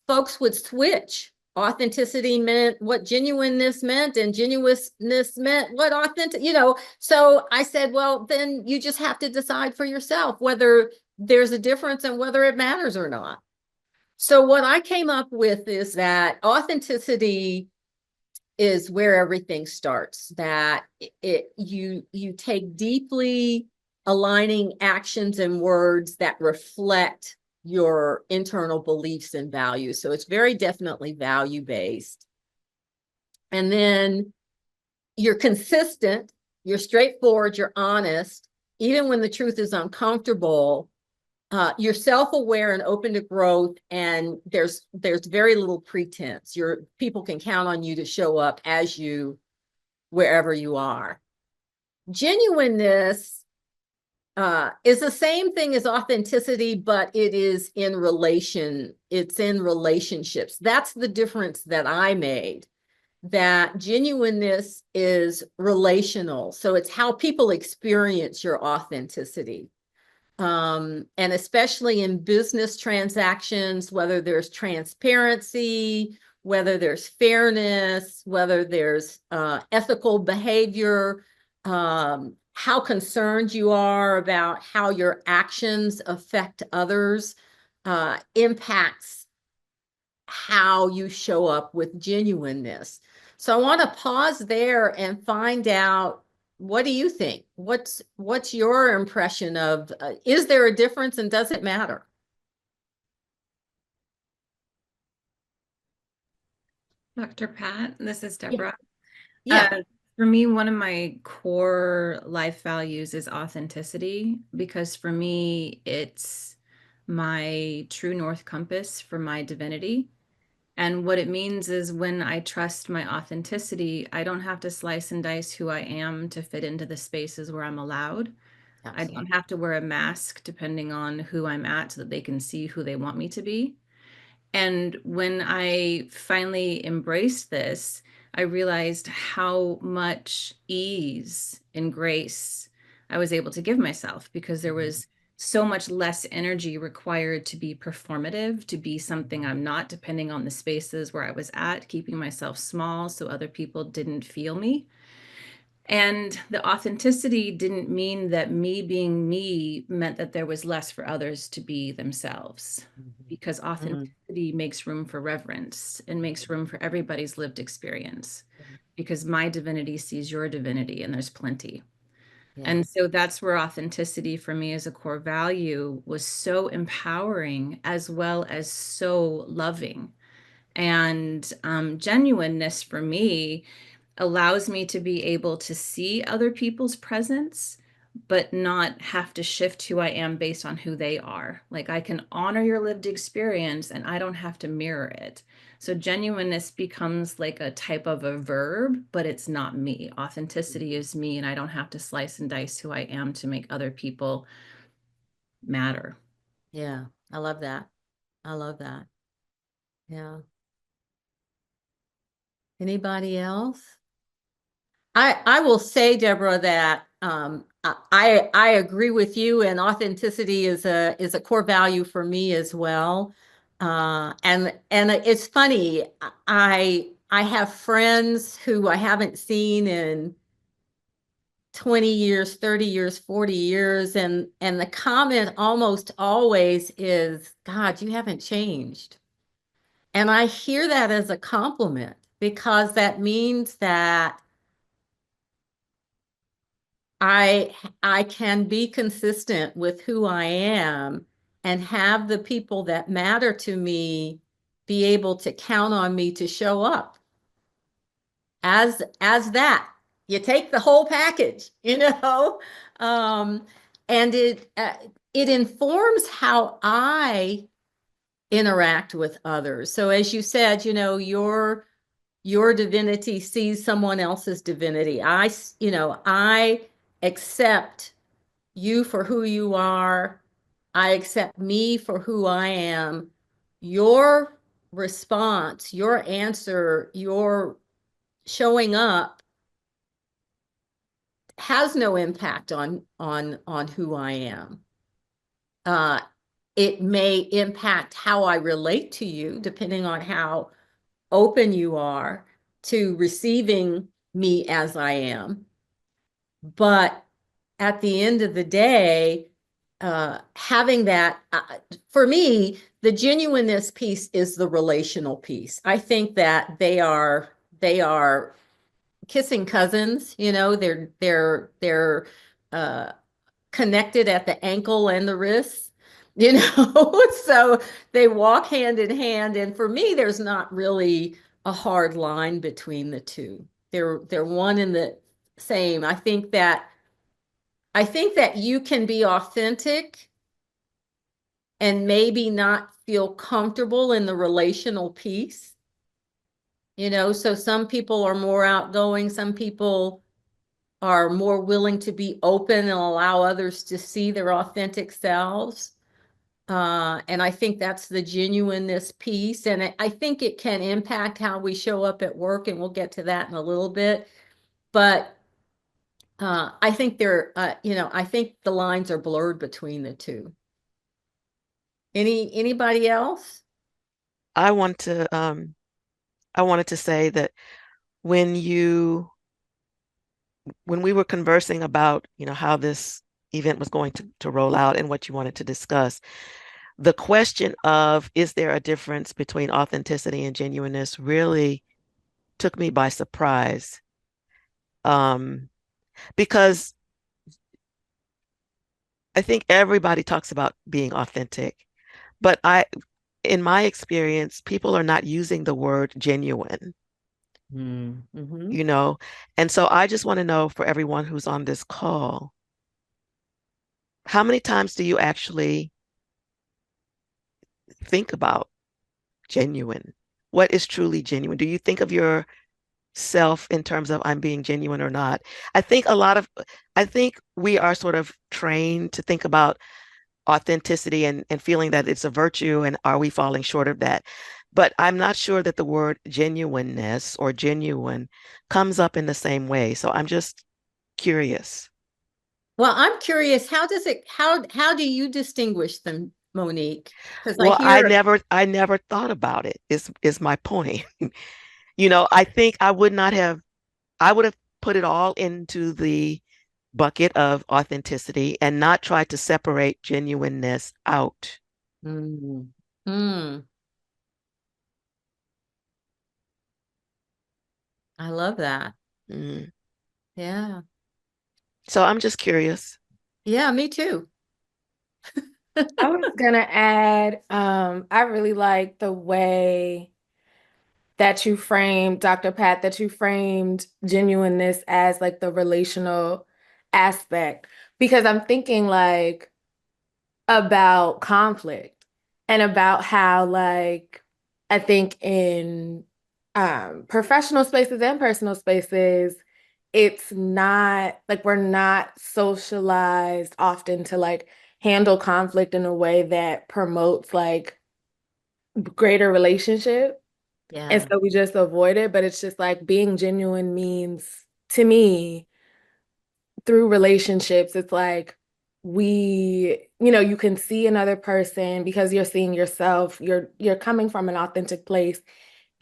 folks would switch. Authenticity meant what genuineness meant, and genuineness meant what authentic, So I said, well, then you just have to decide for yourself whether there's a difference and whether it matters or not. So what I came up with is that authenticity is where everything starts, that you take deeply aligning actions and words that reflect your internal beliefs and values. So it's very definitely value-based. And then you're consistent, you're straightforward, you're honest, even when the truth is uncomfortable. You're self-aware and open to growth, and there's very little pretense. People can count on you to show up as you, wherever you are. Genuineness is the same thing as authenticity, but it's in relationships. That's the difference that I made, that genuineness is relational. So it's how people experience your authenticity. And especially in business transactions, whether there's transparency, whether there's fairness, whether there's ethical behavior, how concerned you are about how your actions affect others, impacts how you show up with genuineness. So I want to pause there and find out, what do you think? What's your impression of, is there a difference, and does it matter? Dr. Pat, this is Deborah. Yeah. For me, one of my core life values is authenticity, because for me, it's my true north compass for my divinity. And what it means is, when I trust my authenticity, I don't have to slice and dice who I am to fit into the spaces where I'm allowed. Absolutely. I don't have to wear a mask depending on who I'm at, so that they can see who they want me to be. And when I finally embraced this, I realized how much ease and grace I was able to give myself, because there was so much less energy required to be performative, to be something I'm not, depending on the spaces where I was at, keeping myself small so other people didn't feel me. And the authenticity didn't mean that me being me meant that there was less for others to be themselves, because authenticity makes room for reverence and makes room for everybody's lived experience, because my divinity sees your divinity, and there's plenty. Yeah. And so that's where authenticity for me as a core value was so empowering, as well as so loving. And genuineness for me allows me to be able to see other people's presence, but not have to shift who I am based on who they are. Like I can honor your lived experience and I don't have to mirror it. So genuineness becomes like a type of a verb, but it's not me. Authenticity is me, and I don't have to slice and dice who I am to make other people matter. Yeah, I love that. I love that. Yeah. Anybody else? I will say, Deborah, that I agree with you, and authenticity is a core value for me as well. And it's funny, I have friends who I haven't seen in 20 years, 30 years, 40 years, and the comment almost always is, God, you haven't changed. And I hear that as a compliment because that means that I can be consistent with who I am and have the people that matter to me be able to count on me to show up as that. You take the whole package, you know? Um, and it informs how I interact with others. So as you said, you know, your divinity sees someone else's divinity. I accept you for who you are. I accept me for who I am. Your response, your answer, your showing up has no impact on who I am. It may impact how I relate to you, depending on how open you are to receiving me as I am. But at the end of the day, having that, for me, the genuineness piece is the relational piece. I think that they are kissing cousins, you know, they're connected at the ankle and the wrist, you know, so they walk hand in hand. And for me, there's not really a hard line between the two. They're one and the same. I think that you can be authentic and maybe not feel comfortable in the relational piece. You know, so some people are more outgoing, some people are more willing to be open and allow others to see their authentic selves. And I think that's the genuineness piece. And I think it can impact how we show up at work, and we'll get to that in a little bit. But I think I think the lines are blurred between the two. Anybody else? I want to I wanted to say that when you when we were conversing about, how this event was going to roll out and what you wanted to discuss, the question of is there a difference between authenticity and genuineness really took me by surprise. Because I think everybody talks about being authentic, but in my experience, people are not using the word genuine, Mm-hmm. you know? And so I just want to know, for everyone who's on this call, how many times do you actually think about genuine? What is truly genuine? Do you think of yourself in terms of I'm being genuine or not? I think we are sort of trained to think about authenticity and feeling that it's a virtue, and are we falling short of that? But I'm not sure that the word genuineness or genuine comes up in the same way. So I'm just curious. Well, I'm curious, how do you distinguish them, Monique? Because I Well, hear I never thought about it, is my point. I think I would have put it all into the bucket of authenticity and not try to separate genuineness out. mm, mm, I love that. Mm. Yeah. So I'm just curious. Yeah, me too. I was gonna add, I really like the way that you framed, Dr. Pat, that you framed genuineness as like the relational aspect, because I'm thinking like about conflict and about how like I think in professional spaces and personal spaces, it's not like we're not socialized often to like handle conflict in a way that promotes like greater relationship. And Yeah. so we just avoid it. But it's just like being genuine means to me through relationships, it's like you can see another person because you're seeing yourself, you're coming from an authentic place,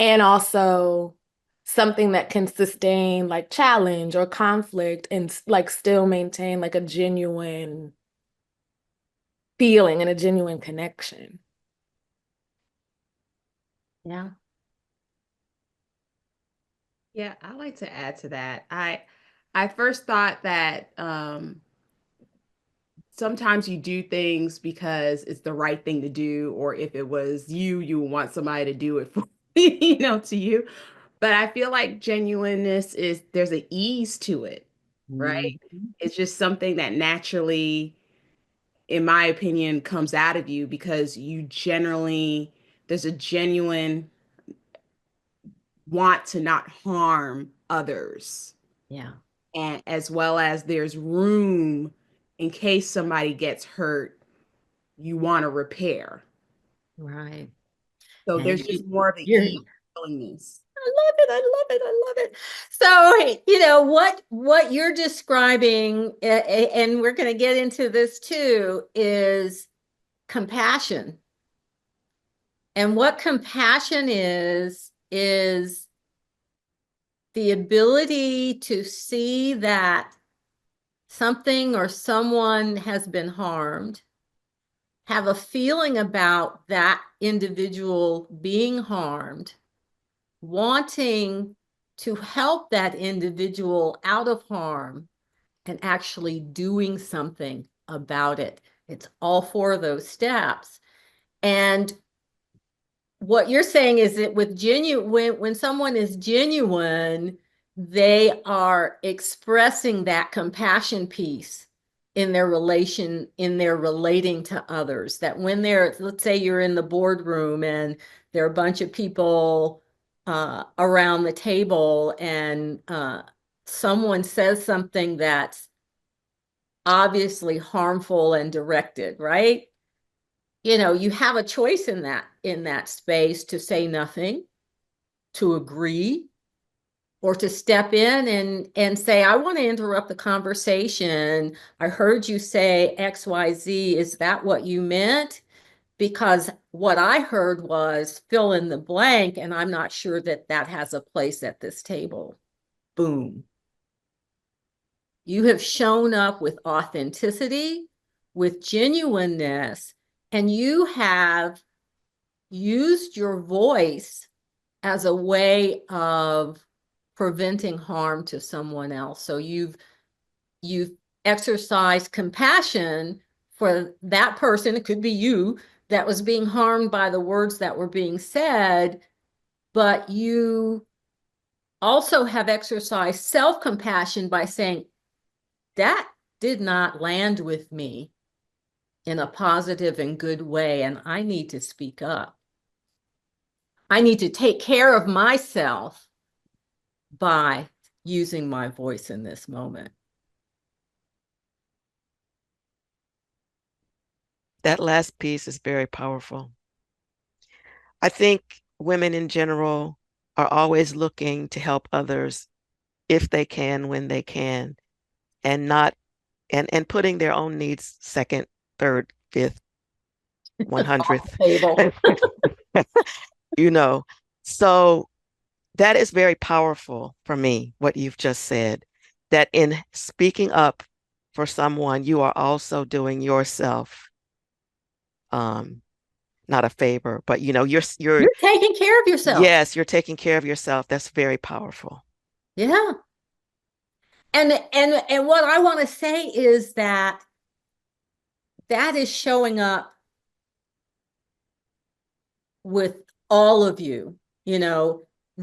and also something that can sustain like challenge or conflict and like still maintain like a genuine feeling and a genuine connection. Yeah. Yeah, I like to add to that. I first thought that sometimes you do things because it's the right thing to do, or if it was you, you would want somebody to do it for to you. But I feel like genuineness is there's an ease to it, right? Mhm. It's just something that naturally, in my opinion, comes out of you because you generally there's a genuine want to not harm others. Yeah. And as well as there's room in case somebody gets hurt, you want to repair. Right. So And there's just more of the you're ease willingness. I love it. I love it. I love it. So, what you're describing, and we're going to get into this too, is compassion. And what compassion is the ability to see that something or someone has been harmed, have a feeling about that individual being harmed, wanting to help that individual out of harm, and actually doing something about it. It's all four of those steps. And what you're saying is that with genuine, when someone is genuine, they are expressing that compassion piece in their relating to others. That when let's say you're in the boardroom and there are a bunch of people around the table, and someone says something that's obviously harmful and directed, right? You have a choice in that space to say nothing, to agree, or to step in and say, I want to interrupt the conversation. I heard you say XYZ. Is that what you meant? Because what I heard was fill in the blank, and I'm not sure that that has a place at this table. Boom. You have shown up with authenticity, with genuineness, and you have used your voice as a way of preventing harm to someone else. So you've exercised compassion for that person. It could be you that was being harmed by the words that were being said, but you also have exercised self-compassion by saying, that did not land with me in a positive and good way, and I need to speak up. I need to take care of myself by using my voice in this moment. That last piece is very powerful. I think women in general are always looking to help others if they can, when they can, and not and putting their own needs second, third, fifth, 100th. Table. you know. So that is very powerful for me, what you've just said, that in speaking up for someone, you are also doing yourself um not a favor, but you're You're taking care of yourself. yes, you're taking care of yourself. That's very powerful. Yeah. And what I want to say is that is showing up with all of you,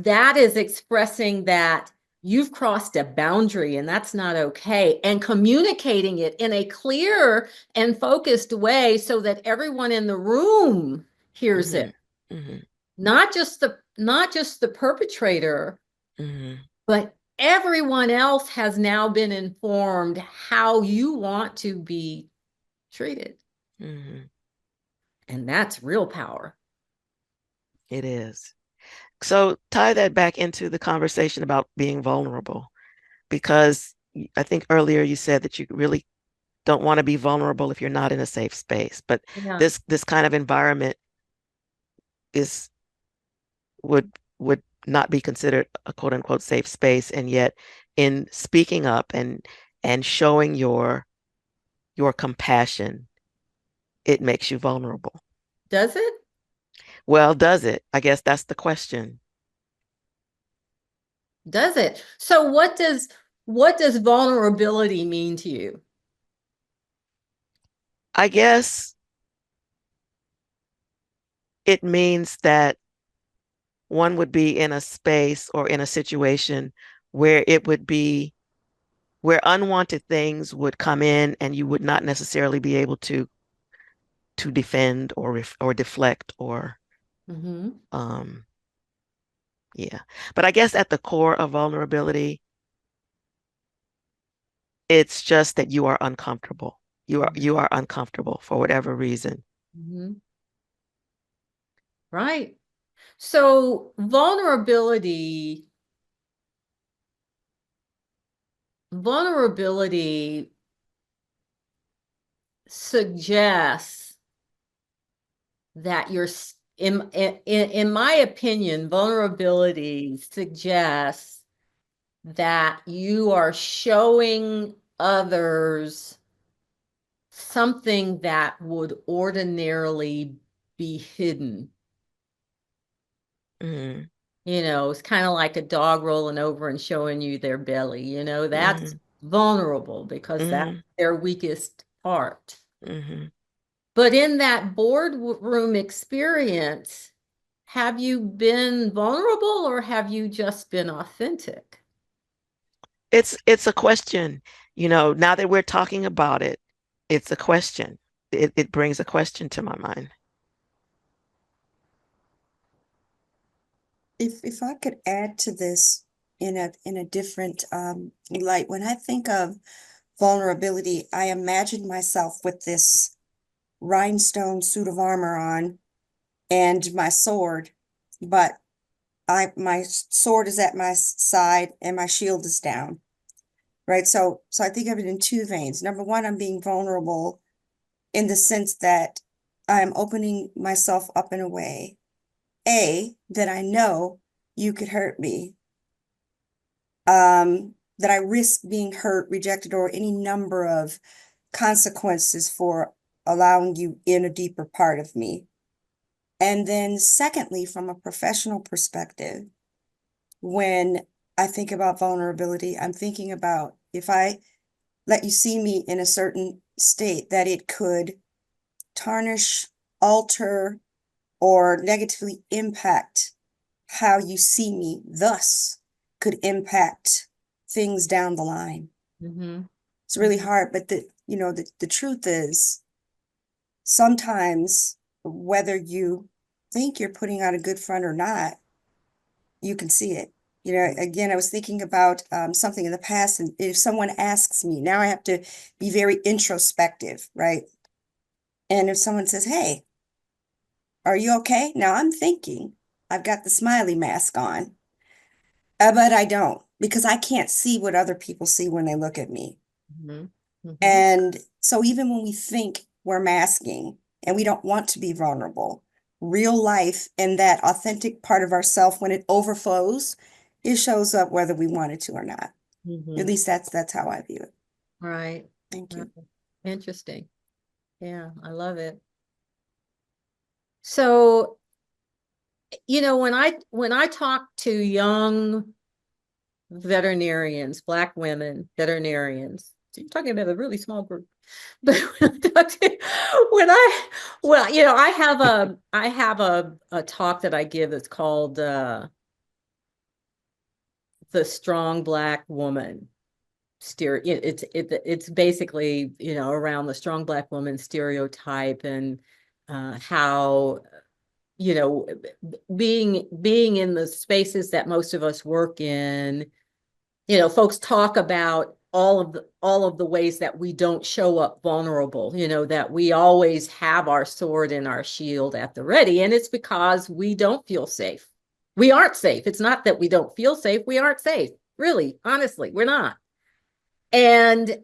that is expressing that you've crossed a boundary and that's not okay, and communicating it in a clear and focused way so that everyone in the room hears it. Mm-hmm. Not just the perpetrator, Mm-hmm. but everyone else has now been informed how you want to be treated. Mm-hmm. And that's real power. It is. So tie that back into the conversation about being vulnerable, because I think earlier you said that you really don't want to be vulnerable if you're not in a safe space. But Yeah. this kind of environment is would not be considered a quote unquote safe space. And yet in speaking up and showing your compassion, it makes you vulnerable. Does it? Well, does it? I guess that's the question. Does it? So what does vulnerability mean to you? I guess it means that one would be in a space or in a situation where it would be where unwanted things would come in and you would not necessarily be able to defend or deflect or Mm-hmm. yeah. But I guess at the core of vulnerability, it's just that you are uncomfortable. You are uncomfortable for whatever reason. Mm-hmm. Right. So vulnerability suggests that in my opinion, vulnerability suggests that you are showing others something that would ordinarily be hidden. Mm-hmm. You know, it's kind of like a dog rolling over and showing you their belly. You know, that's Mm-hmm. vulnerable because that's Mm-hmm. their weakest part. Mm-hmm. But in that boardroom experience, have you been vulnerable or have you just been authentic? It's a question. Now that we're talking about it, it's a question. It brings a question to my mind. If I could add to this in a different light, when I think of vulnerability, I imagine myself with this rhinestone suit of armor on and my sword, but my sword is at my side and my shield is down. Right. So I think of it in two veins. Number one, I'm being vulnerable in the sense that I'm opening myself up in a way, that I know you could hurt me, that I risk being hurt, rejected, or any number of consequences for allowing you in a deeper part of me. And then secondly, from a professional perspective, when I think about vulnerability, I'm thinking about if I let you see me in a certain state, that it could tarnish, alter, or negatively impact how you see me, thus could impact things down the line. Mm-hmm. It's really hard, but the truth is sometimes whether you think you're putting out a good front or not, you can see it. Again, I was thinking about something in the past, and if someone asks me, now I have to be very introspective, right? And if someone says, "Hey, are you okay?" Now I'm thinking, I've got the smiley mask on, but I don't, because I can't see what other people see when they look at me. Mm-hmm. Mm-hmm. And so even when we think we're masking and we don't want to be vulnerable, real life and that authentic part of ourself, when it overflows, it shows up whether we want it to or not. Mm-hmm. At least that's how I view it. Right. Thank you. Interesting. Yeah, I love it. So, when I talk to young veterinarians, Black women veterinarians, so you're talking about a really small group. But I have a talk that I give that's called the strong Black woman. It's basically, around the strong Black woman stereotype, and how, being in the spaces that most of us work in, folks talk about all of the ways that we don't show up vulnerable, that we always have our sword and our shield at the ready. And it's because we don't feel safe. We aren't safe. It's not that we don't feel safe. We aren't safe. Really, honestly, we're not. And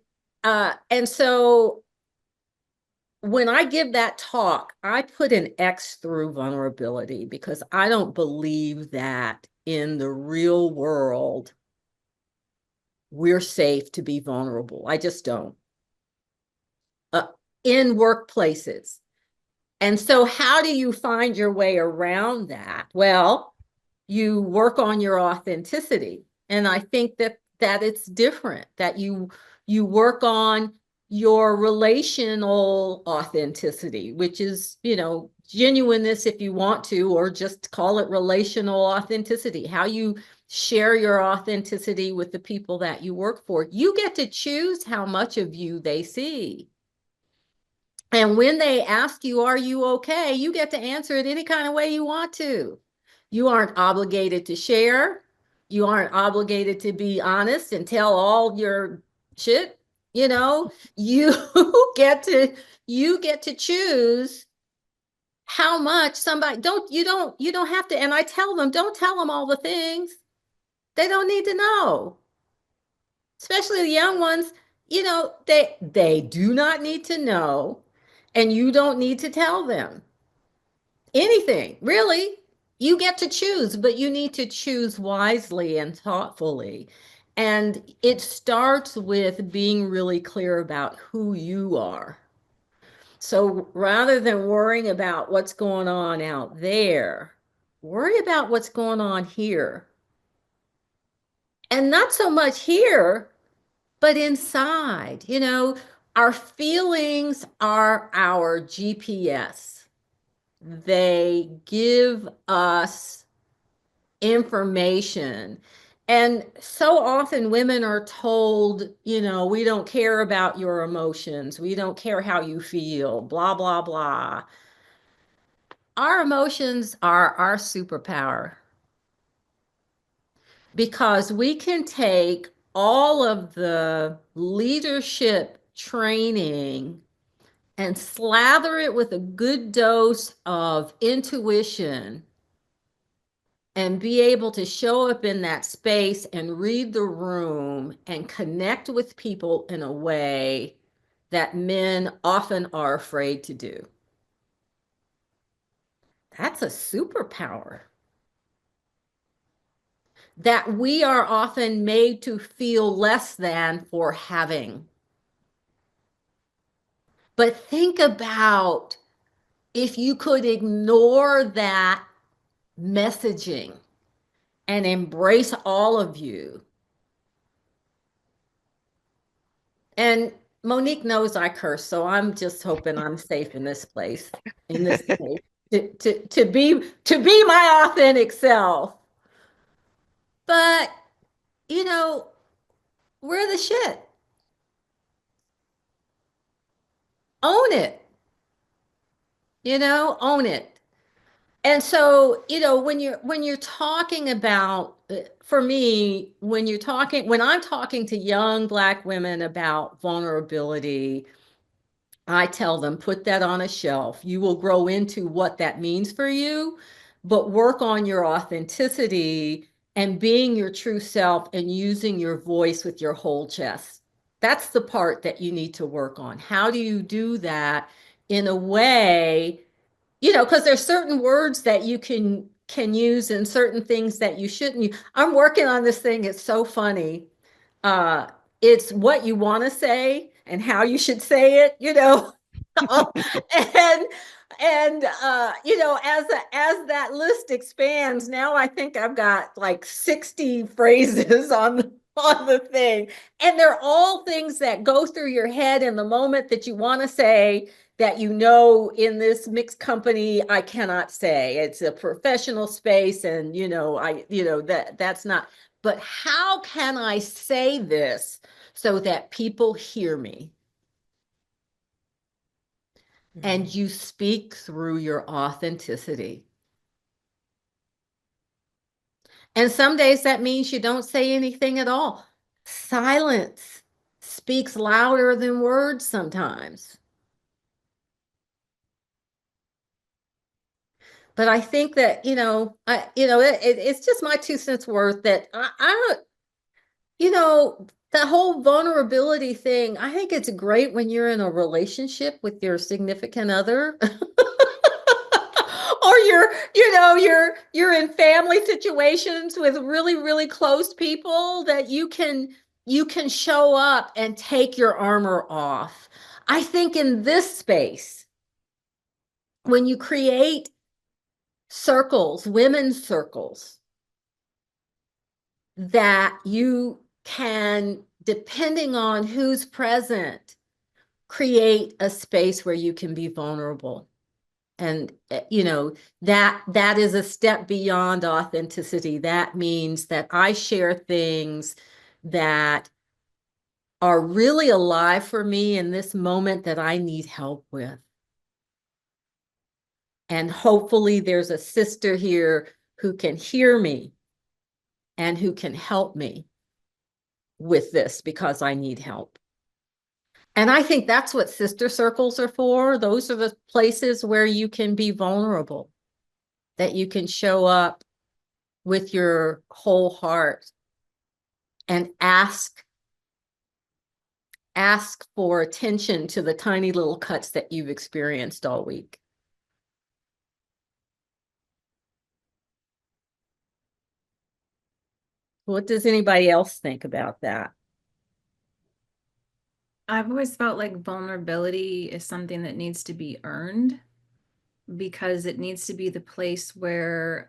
so when I give that talk, I put an X through vulnerability, because I don't believe that in the real world we're safe to be vulnerable. I just don't. In workplaces. And so how do you find your way around that? Well, you work on your authenticity. And I think that it's different, that you work on your relational authenticity, which is, genuineness if you want to, or just call it relational authenticity, how you share your authenticity with the people that you work for. You get to choose how much of you they see. And when they ask you, are you okay? You get to answer it any kind of way you want to. You aren't obligated to share. You aren't obligated to be honest and tell all your shit. You you get to choose how much somebody you don't have to. And I tell them, don't tell them all the things. They don't need to know. Especially the young ones, they do not need to know, and you don't need to tell them anything, really. You get to choose, but you need to choose wisely and thoughtfully. And it starts with being really clear about who you are. So rather than worrying about what's going on out there, worry about what's going on here. And not so much here, but inside. Our feelings are our GPS. They give us information. And so often women are told, we don't care about your emotions. We don't care how you feel, blah, blah, blah. Our emotions are our superpower, because we can take all of the leadership training and slather it with a good dose of intuition, and be able to show up in that space and read the room and connect with people in a way that men often are afraid to do. That's a superpower that we are often made to feel less than for having. But think about if you could ignore that messaging and embrace all of you. And Monique knows I curse, so I'm just hoping I'm safe in this place, in this place, to be my authentic self. But we're the shit. Own it. Own it. And so, when you're talking about, for me, when I'm talking to young Black women about vulnerability, I tell them, put that on a shelf. You will grow into what that means for you, but work on your authenticity and being your true self and using your voice with your whole chest. That's the part that you need to work on. How do you do that in a way, because there's certain words that you can use and certain things that you shouldn't use. I'm working on this thing. It's so funny. Uh, it's what you want to say and how you should say it, and as that list expands, now I think I've got like 60 phrases on the thing, and they're all things that go through your head in the moment that you want to say, that in this mixed company I cannot say. It's a professional space, and that's not. but how can I say this so that people hear me? And you speak through your authenticity. And some days that means you don't say anything at all. Silence speaks louder than words sometimes. But I think that, it's just my 2 cents worth that I don't, that whole vulnerability thing, I think it's great when you're in a relationship with your significant other. Or you're in family situations with really, really close people that you can show up and take your armor off. I think in this space, when you create circles, women's circles, that you can, depending on who's present, create a space where you can be vulnerable. And that is a step beyond authenticity. That means that I share things that are really alive for me in this moment that I need help with. And hopefully there's a sister here who can hear me and who can help me with this because I need help. And I think that's what sister circles are for. Those are the places where you can be vulnerable, that you can show up with your whole heart and ask for attention to the tiny little cuts that you've experienced all week. What does anybody else think about that? I've always felt like vulnerability is something that needs to be earned, because it needs to be the place where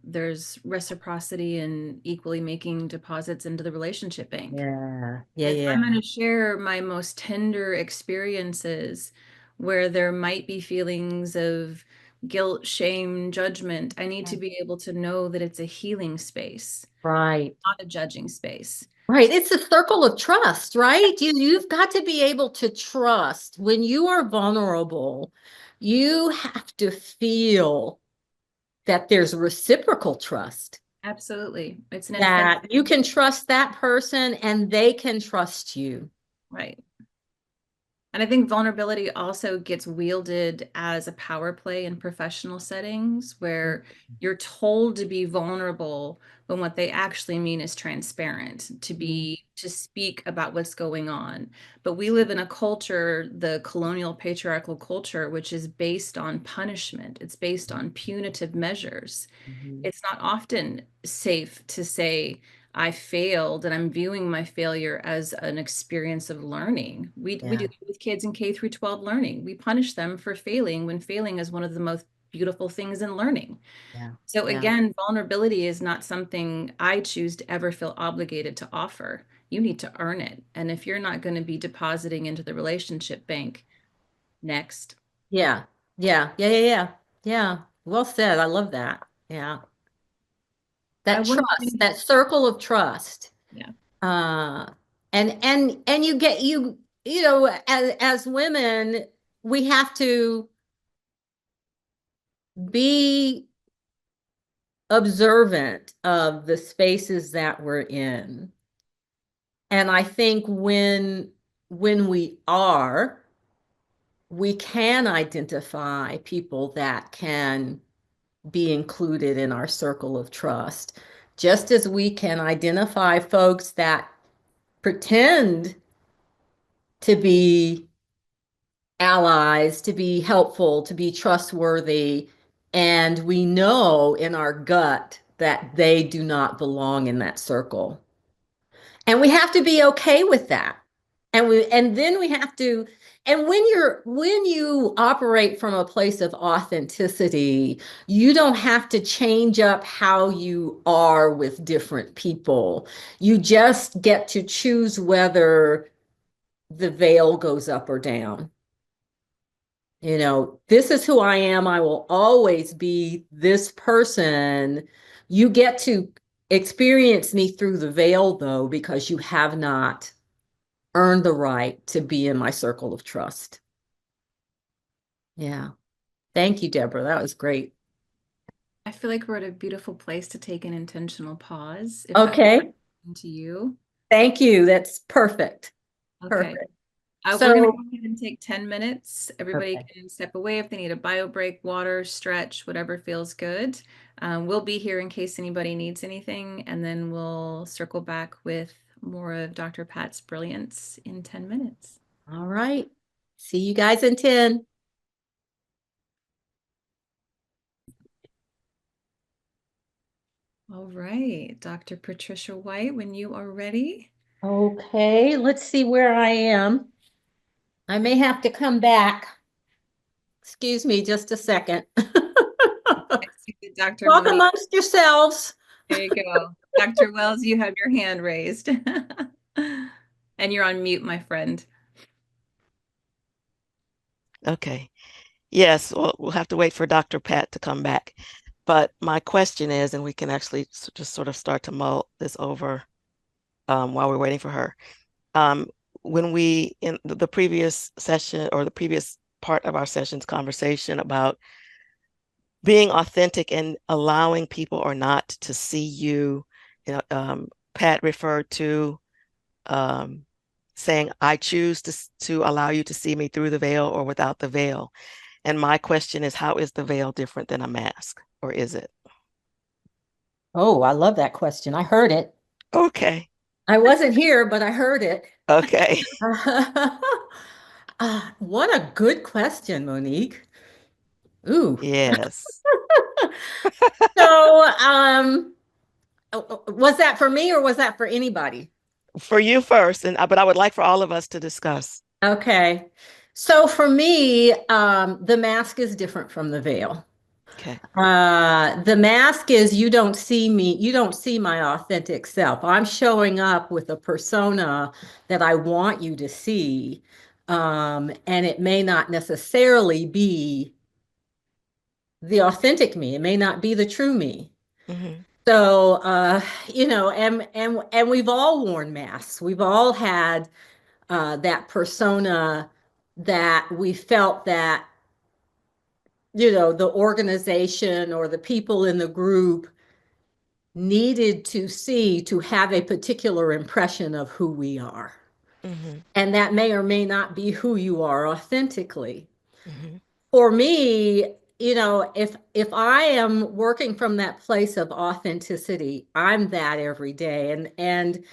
there's reciprocity and equally making deposits into the relationship bank. Yeah. If I'm going to share my most tender experiences where there might be feelings of guilt, shame, judgment, I need to be able to know that it's a healing space, Right. not a judging space. Right. It's a circle of trust, right? You've got to be able to trust. When you are vulnerable, you have to feel that there's reciprocal trust. Absolutely. It's an That you can trust that person and they can trust you. Right. And I think vulnerability also gets wielded as a power play in professional settings where you're told to be vulnerable, but what they actually mean is transparent, to speak about what's going on. But we live in a culture, the colonial patriarchal culture, which is based on punishment. It's based on punitive measures. It's not often safe to say, I failed and I'm viewing my failure as an experience of learning. We do that with kids in K through 12 learning. We punish them for failing when failing is one of the most beautiful things in learning. So again, vulnerability is not something I choose to ever feel obligated to offer. You need to earn it. And if you're not going to be depositing into the relationship bank, next. Yeah. Well said. I love that. Yeah. That trust, that circle of trust. Yeah. And you get as women, we have to be observant of the spaces that we're in. And I think when we are, we can identify people that can be included in our circle of trust, just as we can identify folks that pretend to be allies, to be helpful, to be trustworthy, and we know in our gut that they do not belong in that circle. And we have to be okay with that. And then we have to, and when you operate from a place of authenticity, you don't have to change up how you are with different people. You just get to choose whether the veil goes up or down. This is who I am. I will always be this person. You get to experience me through the veil, though, because you have not earned the right to be in my circle of trust. Yeah. Thank you, Deborah. That was great. I feel like we're at a beautiful place to take an intentional pause. If that's Okay. to you. Thank you. That's perfect. Okay. Perfect. We're going to So, go ahead and take 10 minutes. Everybody okay. can step away if they need a bio break, water, stretch, whatever feels good. We'll be here in case anybody needs anything, and then we'll circle back with more of Dr. Pat's brilliance in 10 minutes. All right. See you guys in 10. All right, Dr. Patricia White, when you are ready. Okay, let's see where I am. I may have to come back. Excuse me just a second. I see that Dr. Talk Monique. amongst yourselves. There you go. Dr. Wells, you have your hand raised. And you're on mute, my friend. Okay. Yes, we'll have to wait for Dr. Pat to come back. But my question is, and we can actually just sort of start to mull this over while we're waiting for her. When we, in the previous session or the previous part of our session's conversation about being authentic and allowing people or not to see you, Pat referred to saying, I choose to allow you to see me through the veil or without the veil. And my question is, how is the veil different than a mask, or is it? Oh, I love that question. I heard it. Okay. I wasn't here, but I heard it. Okay. What a good question, Monique. Ooh. Yes. So, was that for me or was that for anybody? For you first, but I would like for all of us to discuss. Okay. So for me, the mask is different from the veil. Okay. The mask is you don't see me, you don't see my authentic self. I'm showing up with a persona that I want you to see. And it may not necessarily be the authentic me. It may not be the true me. Mm-hmm. So, and we've all worn masks. We've all had that persona that we felt that, the organization or the people in the group needed to see to have a particular impression of who we are. Mm-hmm. And that may or may not be who you are authentically. Mm-hmm. For me, if I am working from that place of authenticity, I'm that every day. And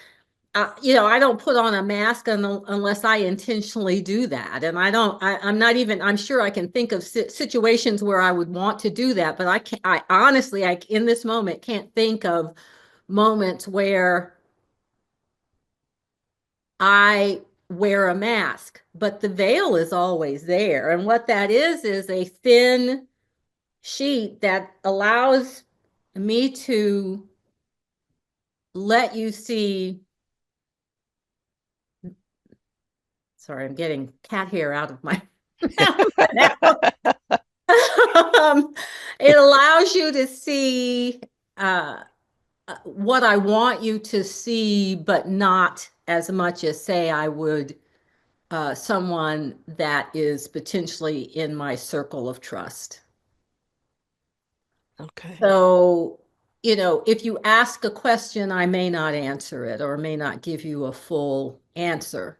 I don't put on a mask unless I intentionally do that. And I'm not even, I'm sure I can think of situations where I would want to do that, but I honestly, in this moment, can't think of moments where I wear a mask, but the veil is always there. And what that is a thin sheet that allows me to let you see. Sorry, I'm getting cat hair out of my mouth now. It allows you to see what I want you to see, but not as much as, say, I would someone that is potentially in my circle of trust. Okay. So, if you ask a question, I may not answer it or may not give you a full answer.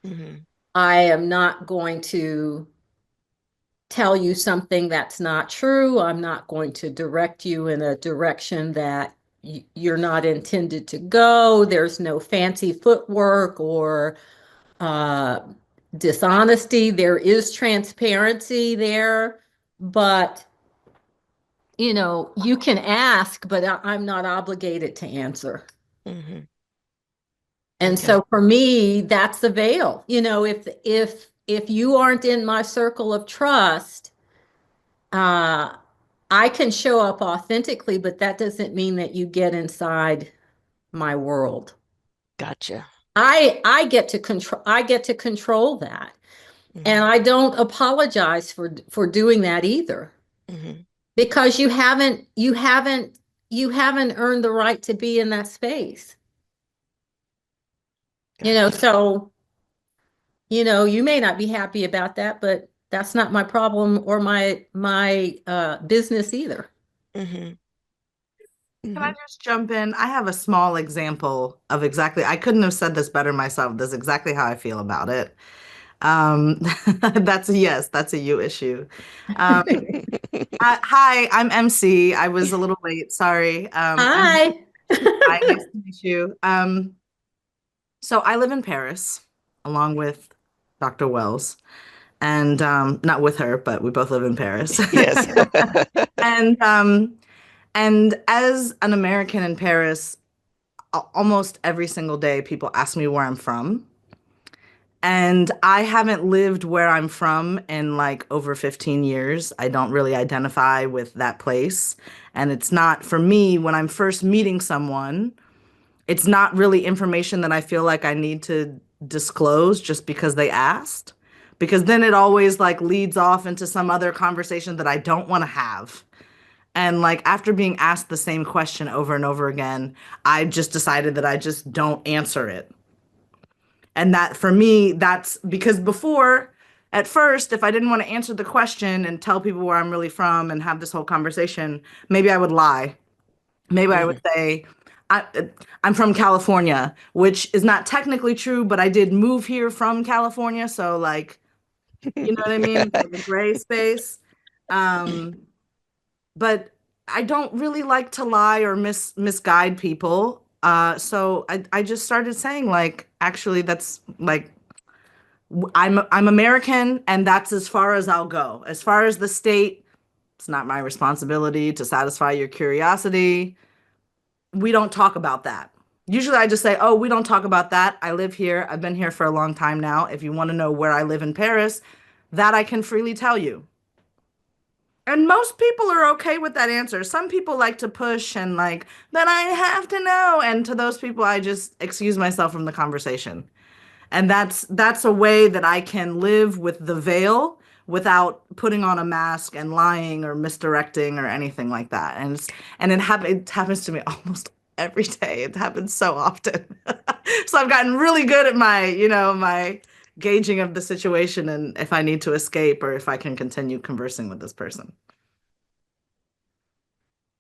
Mm-hmm. I am not going to tell you something that's not true. I'm not going to direct you in a direction that you're not intended to go. There's no fancy footwork or uh, dishonesty. There is transparency there, but you can ask, but I'm not obligated to answer. Mm-hmm. And Okay. so for me, that's the veil. If you aren't in my circle of trust, I can show up authentically, but that doesn't mean that you get inside my world. Gotcha. I get to control that. And Mm-hmm. I don't apologize for doing that either. Mm-hmm. Because you haven't you haven't earned the right to be in that space. Gotcha. So, you may not be happy about that, but that's not my problem or my business either. Mm-hmm. Can Mm-hmm. I just jump in? I have a small example of exactly, I couldn't have said this better myself. This is exactly how I feel about it. Um, yes, that's a you issue. Um, hi, I'm MC. I was a little late, sorry. Hi. Hi, nice to meet you. So I live in Paris along with Dr. Wells, and not with her, but we both live in Paris. Yes. And and as an American in Paris, almost every single day people ask me where I'm from. And I haven't lived where I'm from in like over 15 years. I don't really identify with that place. And it's not for me when I'm first meeting someone, it's not really information that I feel like I need to disclose just because they asked. Because then it always like leads off into some other conversation that I don't want to have. And like after being asked the same question over and over again, I just decided that I just don't answer it. And that for me, that's because before, at first, if I didn't want to answer the question and tell people where I'm really from and have this whole conversation, maybe I would lie. Maybe I would Mm. say, I, I'm from California, which is not technically true, but I did move here from California. So, like, you know what I mean? So the gray space. Um, but I don't really like to lie or misguide people. So I just started saying like, actually, that's like I'm American, and that's as far as I'll go. As far as the state, it's not my responsibility to satisfy your curiosity. We don't talk about that. Usually I just say, oh, we don't talk about that. I live here. I've been here for a long time now. If you want to know where I live in Paris, that I can freely tell you. And most people are okay with that answer. Some people like to push and like, then I have to know. And to those people, I just excuse myself from the conversation. And that's a way that I can live with the veil without putting on a mask and lying or misdirecting or anything like that. It happens to me almost every day. It happens so often. So I've gotten really good at my gauging of the situation and if I need to escape or if I can continue conversing with this person.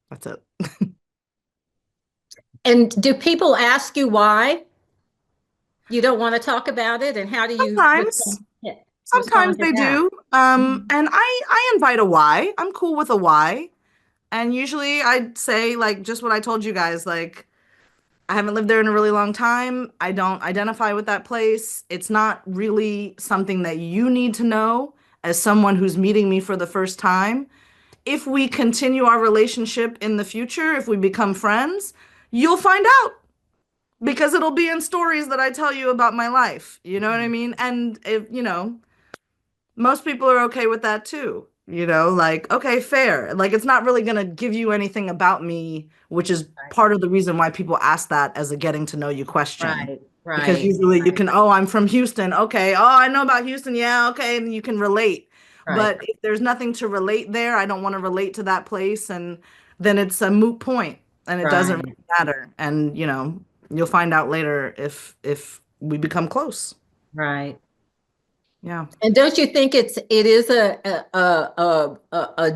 That's it. And do people ask you why you don't want to talk about it? And how do you Sometimes. Sometimes respond to they that? do. And I invite a why. I'm cool with a why. And usually I'd say like just what I told you guys, like I haven't lived there in a really long time. I don't identify with that place. It's not really something that you need to know as someone who's meeting me for the first time. If we continue our relationship in the future, if we become friends, you'll find out because it'll be in stories that I tell you about my life. You know what I mean? And if, most people are okay with that too. Like, okay, fair. Like, it's not really going to give you anything about me, which is part of the reason why people ask that as a getting to know you question. Right, Because right, usually you can, oh, I'm from Houston. Okay. Oh, I know about Houston. Yeah. Okay. And you can relate. right, But if there's nothing to relate there, I don't want to relate to that place. And then it's a moot point and it doesn't right, really matter. And, you'll find out later if we become close. right. Yeah. And don't you think it is a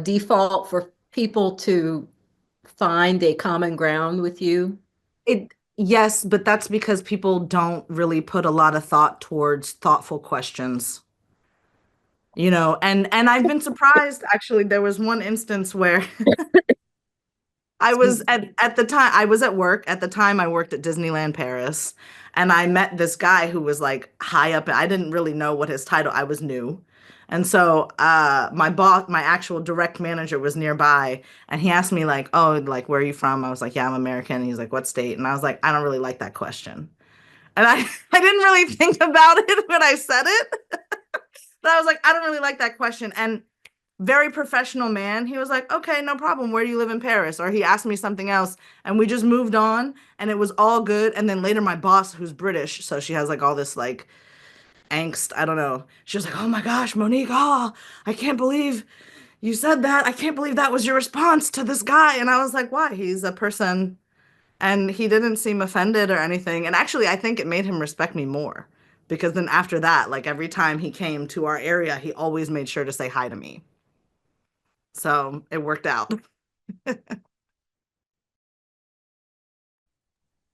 default for people to find a common ground with you? Yes, but that's because people don't really put a lot of thought towards thoughtful questions. And I've been surprised actually. There was one instance where I was at the time I was at work. At the time I worked at Disneyland Paris and I met this guy who was like high up. I didn't really know what his title. I was new. And so my boss, my actual direct manager was nearby and he asked me like, "Oh, like where are you from?" I was like, "Yeah, I'm American." And he's like, "What state?" And I was like, "I don't really like that question." And I didn't really think about it when I said it. But I was like, "I don't really like that question." And very professional man. He was like, okay, no problem. Where do you live in Paris? Or he asked me something else and we just moved on and it was all good. And then later my boss, who's British, so she has like all this like angst, I don't know. She was like, oh my gosh, Monique, oh, I can't believe you said that. I can't believe that was your response to this guy. And I was like, why? He's a person. And he didn't seem offended or anything. And actually, I think it made him respect me more because then after that, like every time he came to our area, he always made sure to say hi to me. So it worked out.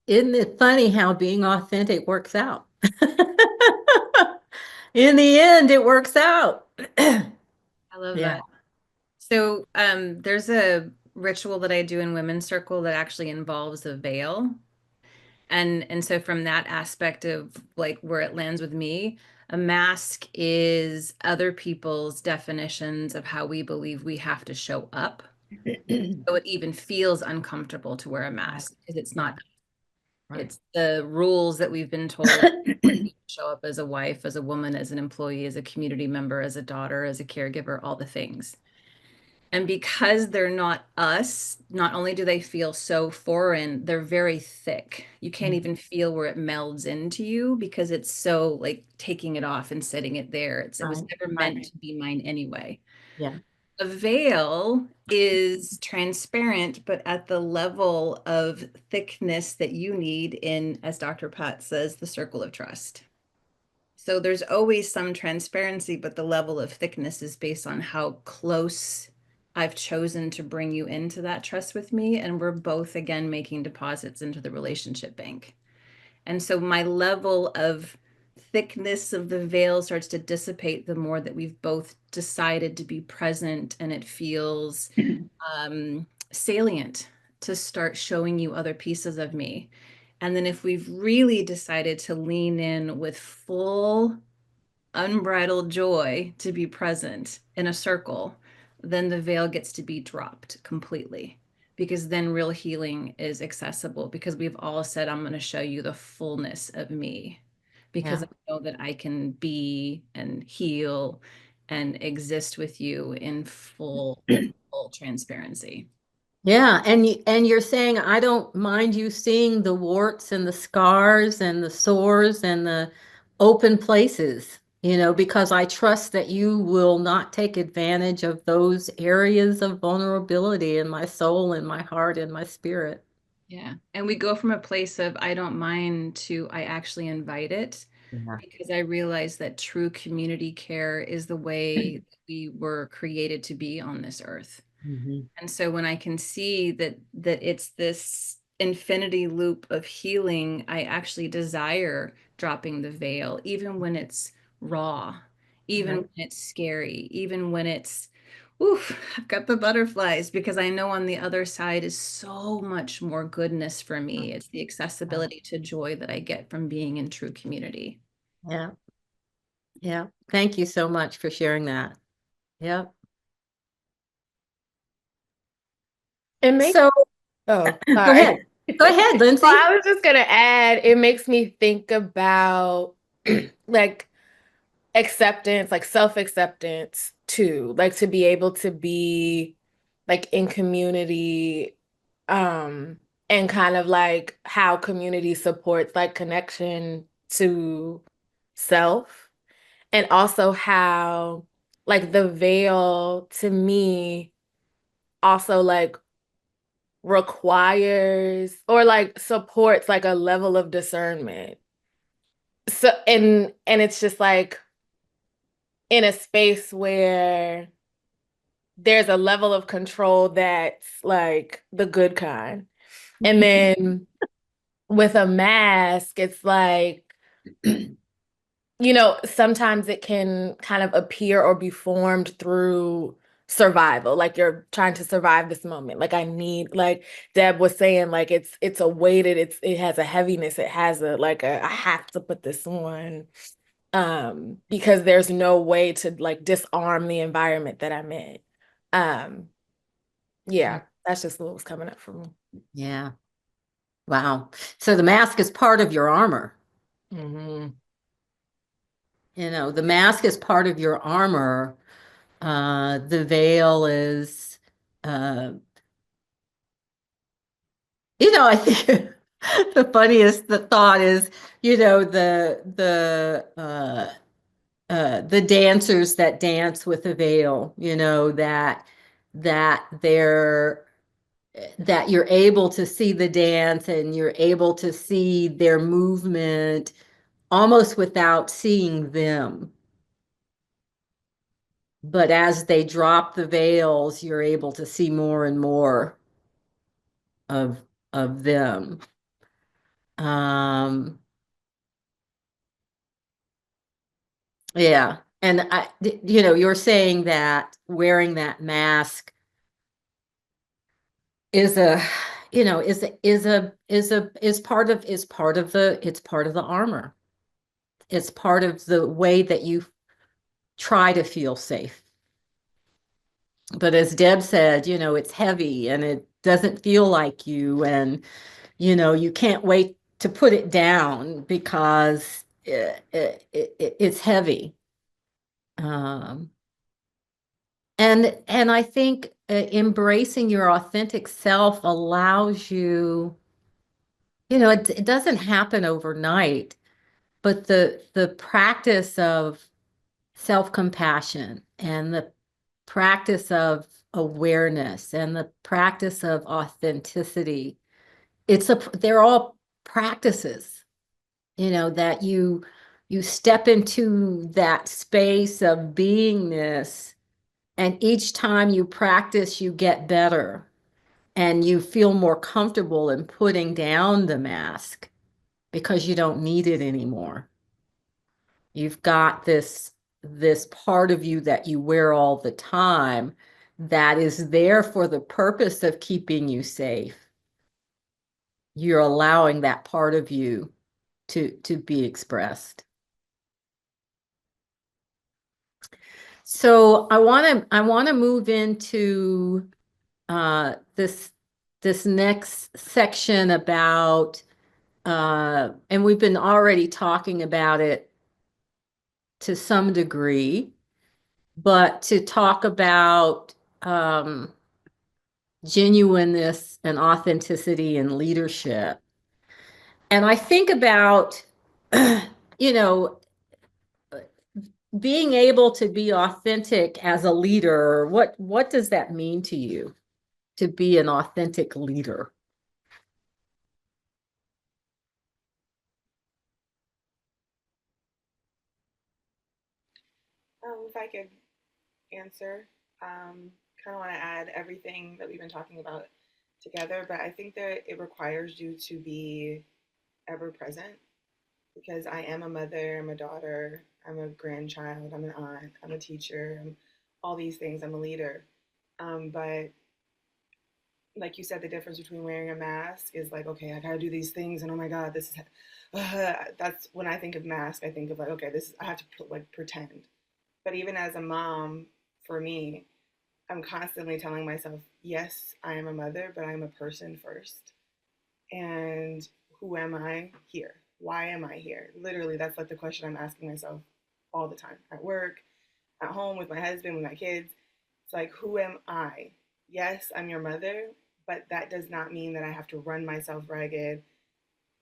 Isn't it funny how being authentic works out? In the end, it works out. I love Yeah. that. So there's a ritual that I do in Women's Circle that actually involves a veil. And so from that aspect of like where it lands with me, a mask is other people's definitions of how we believe we have to show up. So it even feels uncomfortable to wear a mask because it's not, it's the rules that we've been told to show up as a wife, as a woman, as an employee, as a community member, as a daughter, as a caregiver, all the things. And because they're not us, not only do they feel so foreign, they're very thick. You can't even feel where it melds into you because it's so like taking it off and setting it there. It was never meant to be mine anyway. Yeah. A veil is transparent, but at the level of thickness that you need in, as Dr. Pat says, the circle of trust. So there's always some transparency, but the level of thickness is based on how close I've chosen to bring you into that trust with me. And we're both, again, making deposits into the relationship bank. And so my level of thickness of the veil starts to dissipate the more that we've both decided to be present and it feels salient to start showing you other pieces of me. And then if we've really decided to lean in with full unbridled joy to be present in a circle, then the veil gets to be dropped completely because then real healing is accessible because we've all said, I'm going to show you the fullness of me because Yeah. I know that I can be and heal and exist with you in full transparency. Yeah, and you're saying I don't mind you seeing the warts and the scars and the sores and the open places, because I trust that you will not take advantage of those areas of vulnerability in my soul and my heart and my spirit. Yeah. And we go from a place of I don't mind to I actually invite it Yeah. because I realize that true community care is the way that we were created to be on this earth. Mhm. And so when I can see that it's this infinity loop of healing, I actually desire dropping the veil, even when it's raw, even when it's scary, even when it's, oof, I've got the butterflies because I know on the other side is so much more goodness for me. It's the accessibility to joy that I get from being in true community. Yeah. Yeah. Thank you so much for sharing that. Yep. It makes, So oh, go sorry. ahead. Go ahead, Lindsay. Well, I was just gonna add, it makes me think about like acceptance, like self-acceptance too, like to be able to be like in community, and kind of like how community supports like connection to self, and also how like the veil to me also like requires or like supports like a level of discernment. So and it's just like in a space where there's a level of control that's like the good kind. And then with a mask, it's like, sometimes it can kind of appear or be formed through survival. Like you're trying to survive this moment. Like I need, like Deb was saying, like it's a weighted, it has a heaviness, it has I have to put this on. Because there's no way to like disarm the environment that I'm in. Um, yeah, that's just what was coming up for me. Yeah. Wow. So the mask is part of your armor. Mm-hmm. The mask is part of your armor. The veil is, uh, I think the thought is, the dancers that dance with a veil, you know, that they're that you're able to see the dance and you're able to see their movement almost without seeing them. But as they drop the veils, you're able to see more and more of them. Yeah. And you're saying that wearing that mask is part of the armor. It's part of the way that you try to feel safe. But as Deb said, it's heavy and it doesn't feel like you, and you can't wait to put it down because it's heavy. And I think embracing your authentic self allows you, it doesn't happen overnight, but the practice of self-compassion and the practice of awareness and the practice of authenticity, they're all practices, that you step into that space of beingness, and each time you practice, you get better and you feel more comfortable in putting down the mask because you don't need it anymore. You've got this part of you that you wear all the time that is there for the purpose of keeping you safe. You're allowing that part of you to be expressed. So I want to move into this next section about and we've been already talking about it to some degree, but to talk about genuineness and authenticity in leadership. And I think about, being able to be authentic as a leader. What does that mean to you, to be an authentic leader? If I could answer, kind of want to add everything that we've been talking about together, but I think that it requires you to be ever present, because I am a mother, I'm a daughter, I'm a grandchild, I'm an aunt, I'm a teacher, I'm all these things, I'm a leader. But like you said, the difference between wearing a mask is like, okay, I gotta do these things, and oh my God, this is, that's when I think of mask, I think of like, okay, I have to pretend. But even as a mom, for me, I'm constantly telling myself, yes, I am a mother, but I'm a person first. And who am I here? Why am I here? Literally, that's like the question I'm asking myself all the time, at work, at home, with my husband, with my kids. It's like, who am I? Yes, I'm your mother, but that does not mean that I have to run myself ragged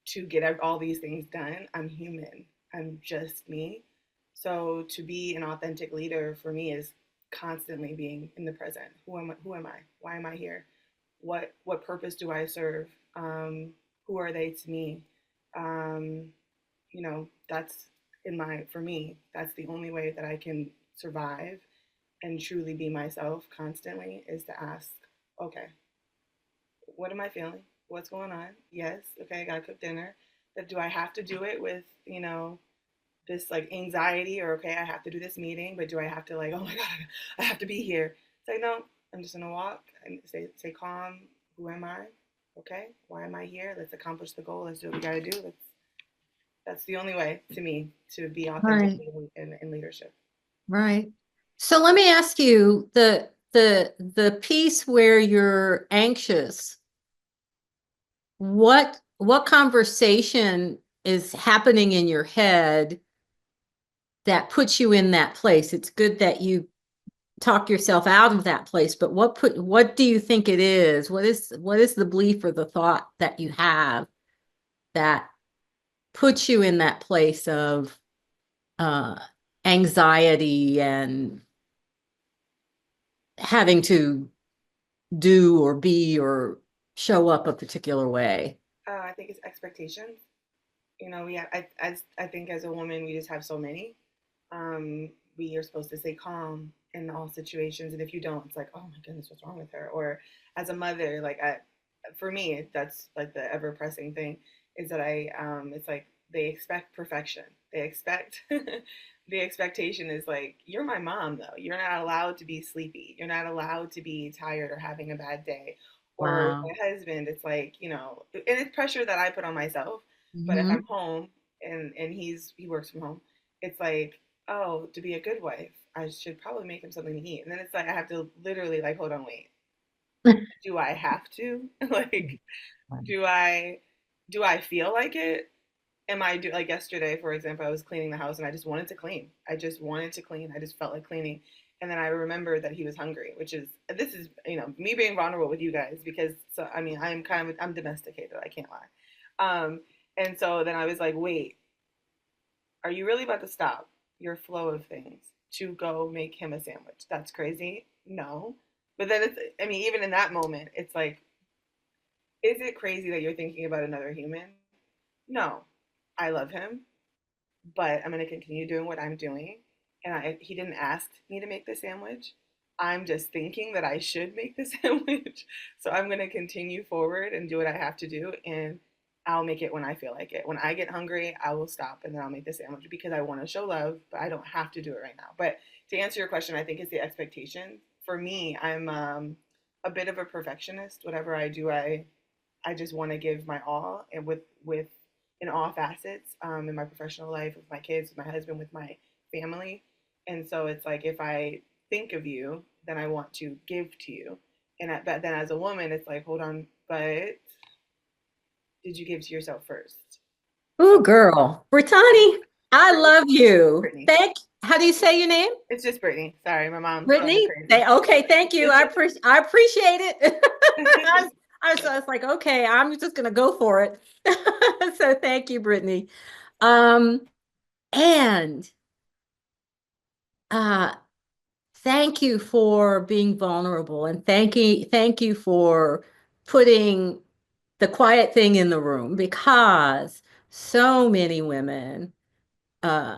to get all these things done. I'm human. I'm just me. So to be an authentic leader for me is constantly being in the present. Who am I? Why am I here? What purpose do I serve? Who are they to me? That's for me, that's the only way that I can survive and truly be myself constantly, is to ask, okay, what am I feeling? What's going on? Yes, okay, I gotta cook dinner. But do I have to do it with, this like anxiety, or okay, I have to do this meeting, but do I have to like, oh my God, I have to be here? It's like, no, I'm just gonna walk and stay calm. Who am I? Okay, why am I here? Let's accomplish the goal. Let's do what we gotta do. That's the only way to me to be authentic in leadership. Right. So let me ask you, the piece where you're anxious, what conversation is happening in your head that puts you in that place? It's good that you talk yourself out of that place, but what do you think it is? What is the belief or the thought that you have that puts you in that place of anxiety and having to do or be or show up a particular way? I think it's expectations. You know, I think as a woman, we just have so many. We are supposed to stay calm in all situations, and if you don't, it's like, oh my goodness, what's wrong with her? Or as a mother, like for me, that's like the ever pressing thing is that it's like they expect perfection. They expect the expectation is like, you're my mom though. You're not allowed to be sleepy. You're not allowed to be tired or having a bad day. Or with Wow. my husband, it's like, you know, and it's pressure that I put on myself. But if Mm-hmm. I'm home and he works from home, it's like, oh, to be a good wife, I should probably make him something to eat. And then it's like I have to literally like, hold on, wait. Do I have to? Like, do I feel like it? Am I like yesterday, for example, I was cleaning the house and I just wanted to clean. I just wanted to clean. I just felt like cleaning. And then I remembered that he was hungry, which is this is, you know, me being vulnerable with you guys because so I mean I'm domesticated, I can't lie. And so then I was like, wait, are you really about to stop your flow of things to go make him a sandwich? That's crazy. No. But then it's, I mean, even in that moment, it's like, is it crazy that you're thinking about another human? No. I love him, but I'm going to continue doing what I'm doing. And he didn't ask me to make the sandwich. I'm just thinking that I should make the sandwich. So I'm going to continue forward and do what I have to do. And I'll make it when I feel like it. When I get hungry, I will stop and then I'll make the sandwich because I want to show love, but I don't have to do it right now. But to answer your question, I think it's the expectation. For me, I'm a bit of a perfectionist. Whatever I do, I just want to give my all, and with in all facets, in my professional life, with my kids, with my husband, with my family. And so it's like if I think of you, then I want to give to you. But then as a woman, it's like, hold on, but did you give to yourself first? Ooh, So girl. Brittany, I Brittany, love you. Brittany. How do you say your name? It's just Brittany. Sorry, my mom's calling me Brittany? crazy. Okay, thank you. I appreciate it. I was like, okay, I'm just gonna go for it. So thank you, Brittany. Um, and uh thank you for being vulnerable and thank you for putting the quiet thing in the room because so many women uh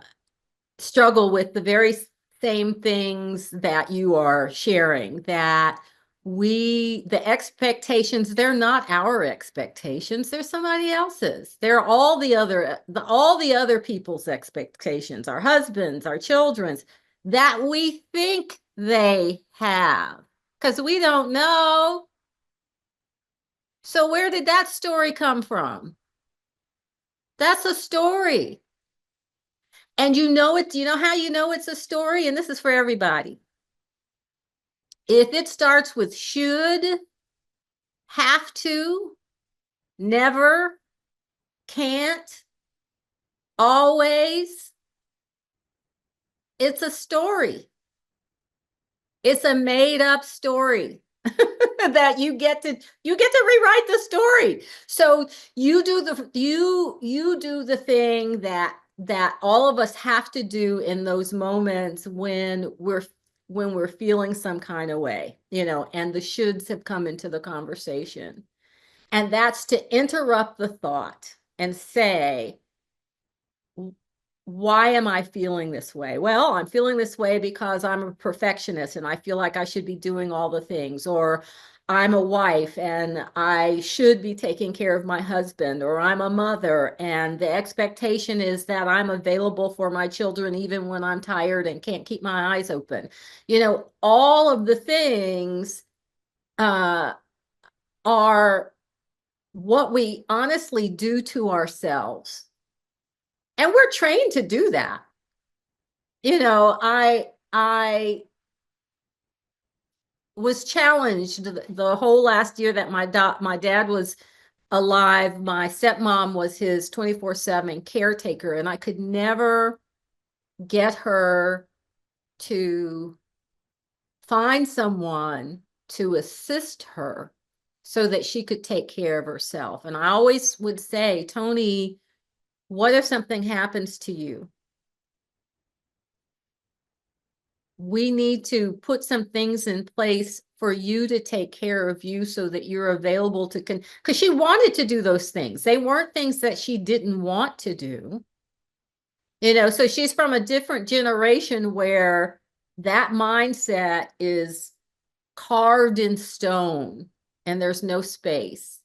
struggle with the very same things that you are sharing, that the expectations, they're not our expectations, they're somebody else's. They're all the other people's expectations, our husbands, our children's, that we think they have, because we don't know. So where did that story come from? That's a story. And you know it, you know how you know it's a story? And this is for everybody. If it starts with should, have to, never, can't, always, it's a story. It's a made up story that you get to rewrite the story. So you do the thing that all of us have to do in those moments when we're feeling some kind of way, you know, and the shoulds have come into the conversation. And that's to interrupt the thought and say, why am I feeling this way? Well, I'm feeling this way because I'm a perfectionist and I feel like I should be doing all the things, or I'm a wife and I should be taking care of my husband, or I'm a mother and the expectation is that I'm available for my children even when I'm tired and can't keep my eyes open. You know, all of the things are what we honestly do to ourselves. And we're trained to do that. You know, I was challenged the whole last year that my dad was alive. My stepmom was his 24/7 caretaker, and I could never get her to find someone to assist her so that she could take care of herself. And I always would say, Tony, what if something happens to you? we need to put some things in place for you to take care of you so that you're available to because she wanted to do those things. They weren't things that she didn't want to do. So she's from a different generation where that mindset is carved in stone and there's no space.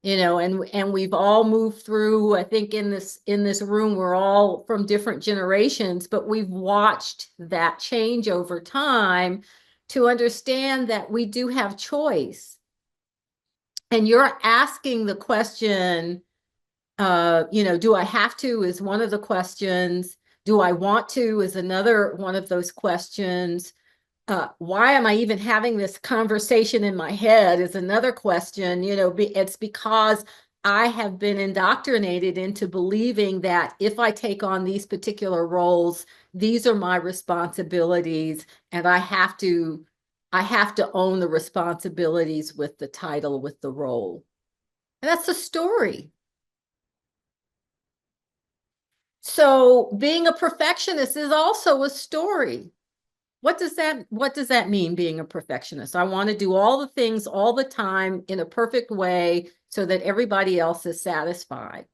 And we've all moved through, I think in this room, we're all from different generations, but we've watched that change over time to understand that we do have choice. And you're asking the question, do I have to is one of the questions. Do I want to is another one of those questions. Why am I even having this conversation in my head is another question. It's because I have been indoctrinated into believing that if I take on these particular roles, these are my responsibilities, and I have to own the responsibilities with the title, with the role. And that's the story. So being a perfectionist is also a story. What does that mean, being a perfectionist? I want to do all the things all the time in a perfect way so that everybody else is satisfied.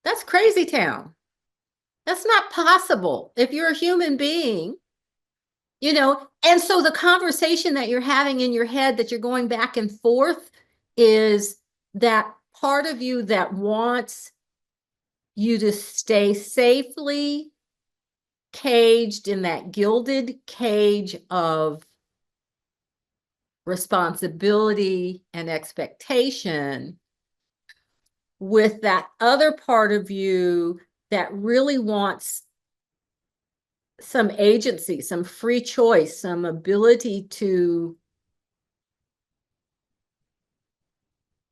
That's crazy town. That's not possible if you're a human being, and so the conversation that you're having in your head that you're going back and forth is that part of you that wants you to stay safely caged in that gilded cage of responsibility and expectation, with that other part of you that really wants some agency, some free choice, some ability to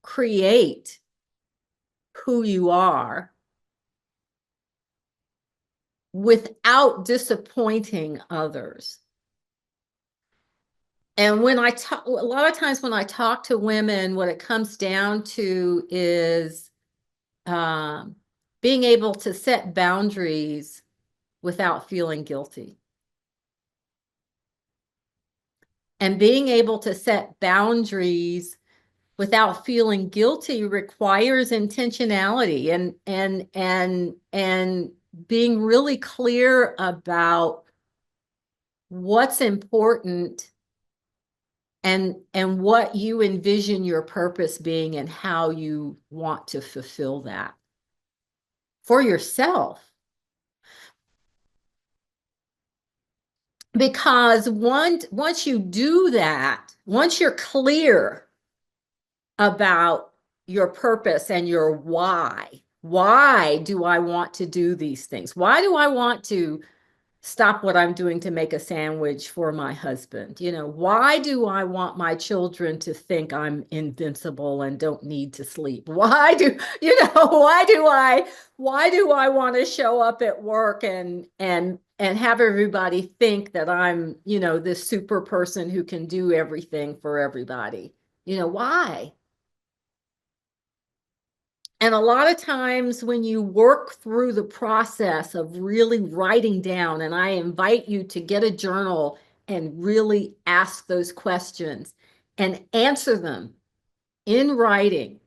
create who you are without disappointing others. And when I talk, a lot of times when I talk to women, what it comes down to is being able to set boundaries without feeling guilty. And being able to set boundaries without feeling guilty requires intentionality and being really clear about what's important and what you envision your purpose being and how you want to fulfill that for yourself. Because once you do that, once you're clear about your purpose and your why do I want to do these things? Why do I want to stop what I'm doing to make a sandwich for my husband? Why do I want my children to think I'm invincible and don't need to sleep? Why do I want to show up at work and have everybody think that I'm, this super person who can do everything for everybody? Why? And a lot of times when you work through the process of really writing down, and I invite you to get a journal and really ask those questions and answer them in writing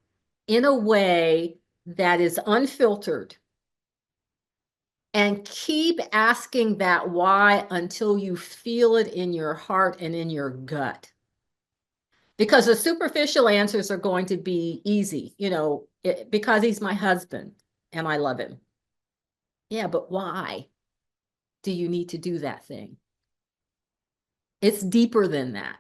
in a way that is unfiltered, and keep asking that why until you feel it in your heart and in your gut. Because the superficial answers are going to be easy, because he's my husband and I love him. Yeah, but why do you need to do that thing? It's deeper than that.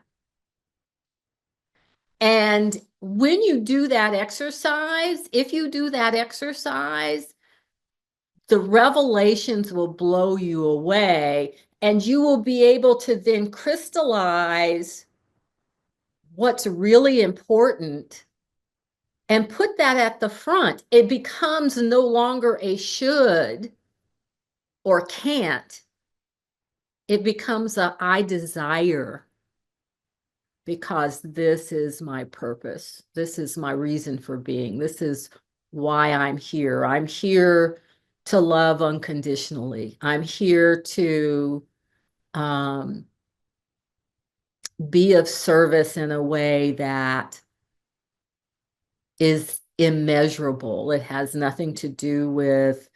And when you do that exercise, if you do that exercise, the revelations will blow you away, and you will be able to then crystallize what's really important and put that at the front. It becomes no longer a should or can't. It becomes a I desire, because this is my purpose. This is my reason for being. This is why I'm here. I'm here to love unconditionally. I'm here to be of service in a way that is immeasurable. It has nothing to do with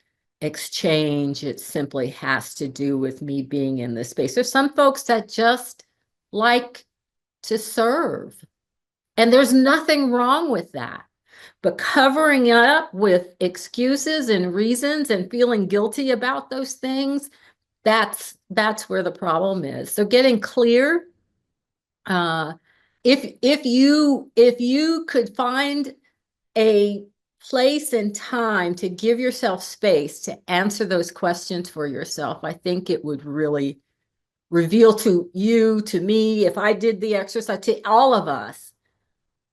exchange. It simply has to do with me being in this space. There's some folks that just like to serve, and there's nothing wrong with that. But covering it up with excuses and reasons and feeling guilty about those things, that's where the problem is. So getting clear, if you could find a place and time to give yourself space to answer those questions for yourself, I think it would really reveal to you, to me, if I did the exercise, to all of us,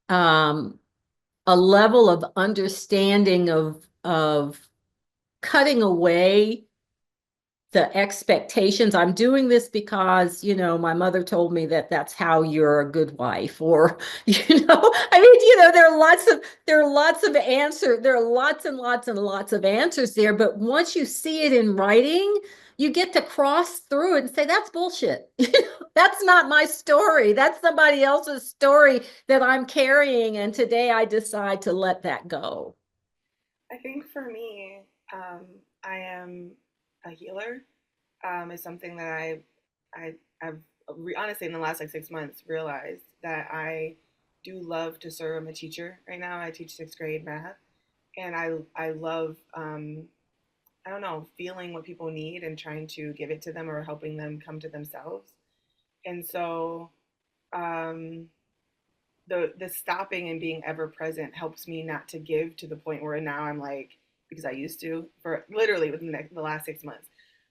a level of understanding of cutting away the expectations. I'm doing this because, my mother told me that that's how you're a good wife, or, I mean, there are lots of answers. There are lots and lots and lots of answers there. But once you see it in writing, you get to cross through it and say, that's bullshit. That's not my story. That's somebody else's story that I'm carrying. And today I decide to let that go. I think for me, I am a healer. Is something that honestly in the last like 6 months realized that I do love to serve. I'm a teacher right now. I teach sixth grade math, and I love I don't know, feeling what people need and trying to give it to them or helping them come to themselves. And so um, the stopping and being ever present helps me not to give to the point where now I'm like, because I used to, for literally within the last 6 months,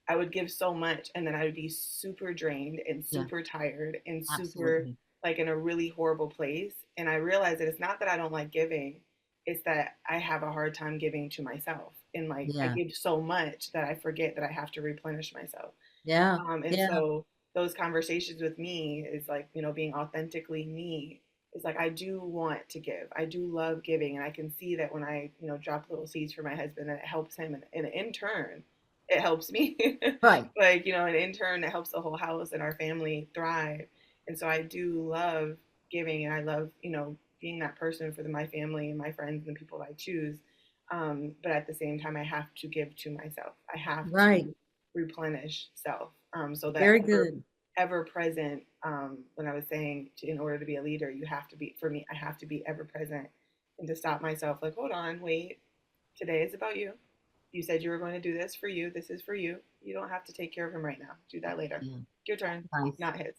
I would give so much and then I would be super drained and super tired and super like in a really horrible place. And I realized that it's not that I don't like giving, it's that I have a hard time giving to myself. And like I give so much that I forget that I have to replenish myself. And so those conversations with me is like, being authentically me is like, I do want to give. I do love giving. And I can see that when I, drop little seeds for my husband, that it helps him. And in turn, it helps me. Right. Like, and in turn, it helps the whole house and our family thrive. And so I do love giving, and I love, being that person for my family and my friends and the people I choose. But at the same time, I have to give to myself. I have to replenish self. So that Very good. Ever present. When I was saying, in order to be a leader, you have to be, for me, I have to be ever present, and to stop myself, like, hold on, wait, today is about you. You said you were going to do this for you. This is for you. You don't have to take care of him right now. Do that later. Your turn, not his.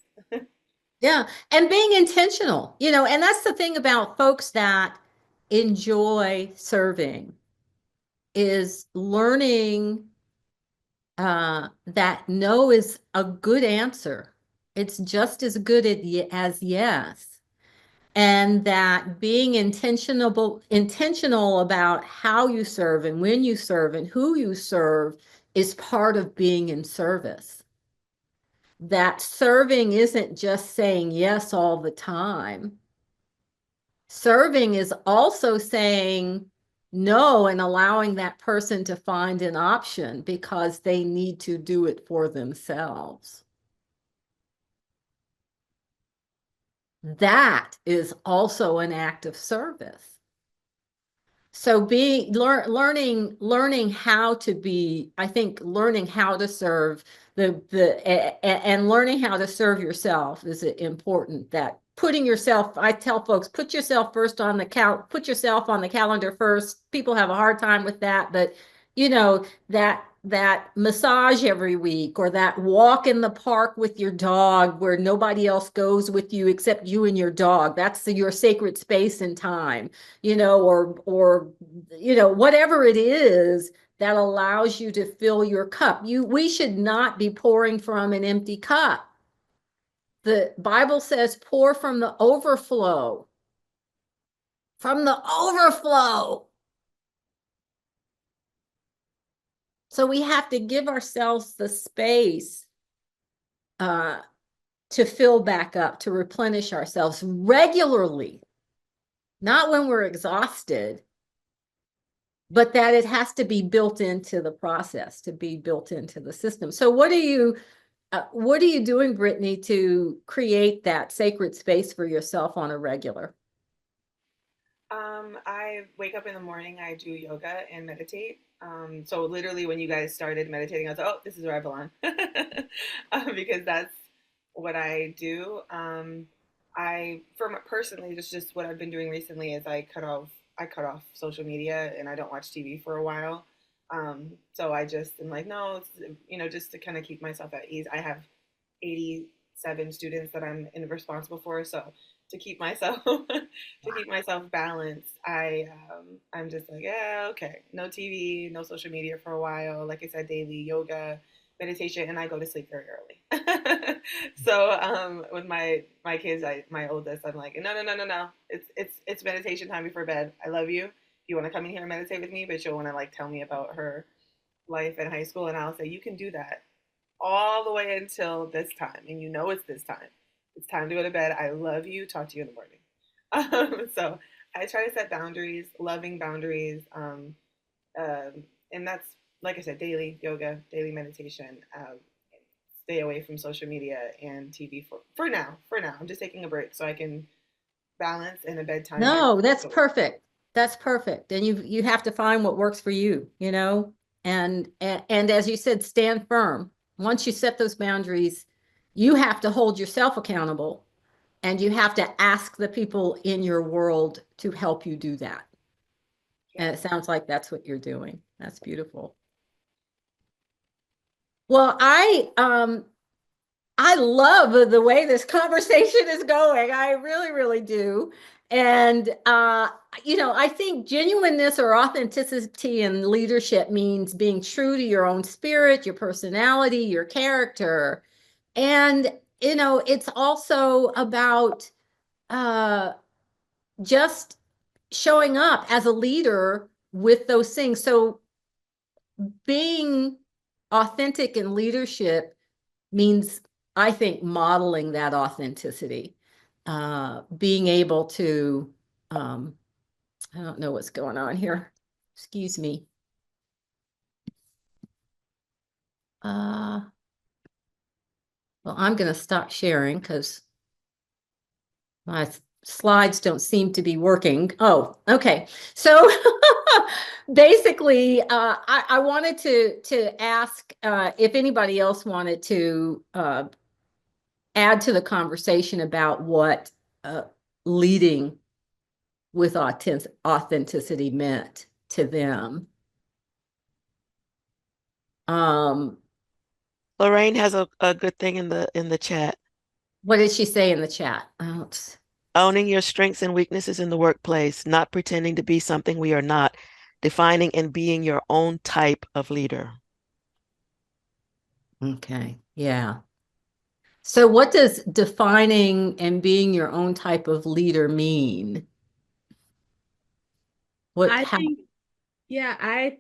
Yeah. And being intentional, and that's the thing about folks that enjoy serving is learning that no is a good answer. It's just as good as yes. And that being intentional about how you serve and when you serve and who you serve is part of being in service. That serving isn't just saying yes all the time. Serving is also saying no and allowing that person to find an option because they need to do it for themselves. That is also an act of service. So learning how to be, I think learning how to serve and learning how to serve yourself is important. That putting yourself, I tell folks, put yourself put yourself on the calendar first. People have a hard time with that, but that massage every week or that walk in the park with your dog where nobody else goes with you except you and your dog. That's your sacred space and time, or whatever it is that allows you to fill your cup. We should not be pouring from an empty cup. The Bible says pour from the overflow. From the overflow. So we have to give ourselves the space to fill back up, to replenish ourselves regularly, not when we're exhausted, but that it has to be built into the process, to be built into the system. So what do you What are you doing, Brittany, to create that sacred space for yourself on a regular? I wake up in the morning, I do yoga and meditate. So literally when you guys started meditating, I was like, oh, this is where I belong. Because that's what I do. Personally, just what I've been doing recently is I cut off social media and I don't watch TV for a while. So I just am like, no, just to kind of keep myself at ease. I have 87 students that responsible for. So to keep myself to keep myself balanced, I'm just like, yeah, okay, no TV, no social media for a while. Like I said, daily yoga, meditation, and I go to sleep very early. So with my kids, my oldest, I'm like, no, no, no, no, no. It's meditation time before bed. I love you. You want to come in here and meditate with me, but she'll want to like tell me about her life in high school, and I'll say, you can do that all the way until this time, and it's this time. It's time to go to bed. I love you. Talk to you in the morning. So I try to set boundaries, loving boundaries, and that's like I said, daily yoga, daily meditation. Stay away from social media and TV for now. For now, I'm just taking a break so I can balance in a bedtime. No, that's perfect. That's perfect. And you have to find what works for you, and as you said, stand firm. Once you set those boundaries, you have to hold yourself accountable and you have to ask the people in your world to help you do that. And it sounds like that's what you're doing. That's beautiful. Well, I love the way this conversation is going. I really, really do. And I think genuineness or authenticity in leadership means being true to your own spirit, your personality, your character. And it's also about just showing up as a leader with those things. So being authentic in leadership means, I think, modeling that authenticity, being able to, I don't know what's going on here. Excuse me. Well, I'm going to stop sharing because my slides don't seem to be working. Oh, okay. So basically, I wanted to ask if anybody else wanted to add to the conversation about what leading with authenticity meant to them. Lorraine has a good thing in the chat. What did she say in the chat? Owning your strengths and weaknesses in the workplace, not pretending to be something we are not, defining and being your own type of leader. Okay, yeah. So what does defining and being your own type of leader mean? I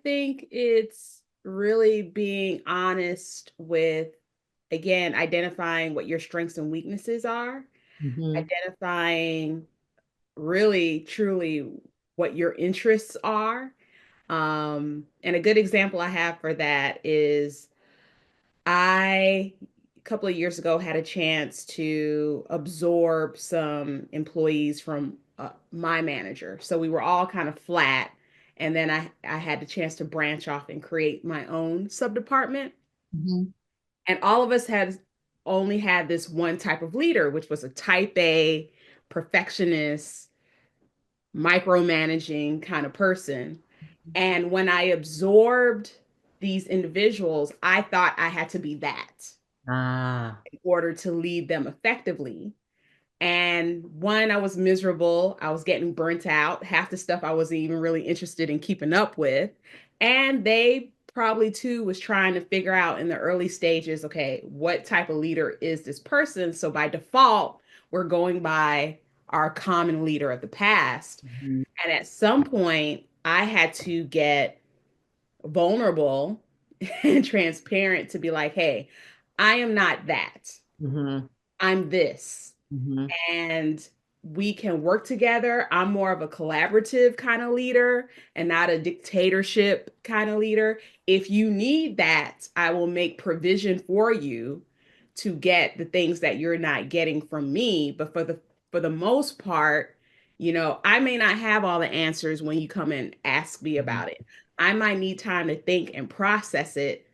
think it's really being honest with, again, identifying what your strengths and weaknesses are, identifying really, truly what your interests are. And a good example I have for that is a couple of years ago, had a chance to absorb some employees from my manager. So we were all kind of flat. And then I had the chance to branch off and create my own sub department. And all of us had only had this one type of leader, which was a type A, perfectionist, micromanaging kind of person. And when I absorbed these individuals, I thought I had to be that in order to lead them effectively. And one, I was miserable. I was getting burnt out. Half the stuff I wasn't even really interested in keeping up with. And they probably too was trying to figure out in the early stages, okay, what type of leader is this person? So by default, we're going by our common leader of the past. And at some point, I had to get vulnerable and transparent to be like, hey, I am not that. I'm this. And we can work together. I'm more of a collaborative kind of leader and not a dictatorship kind of leader. If you need that, I will make provision for you to get the things that you're not getting from me. But for the most part, you know, I may not have all the answers when you come and ask me about it. I might need time to think and process it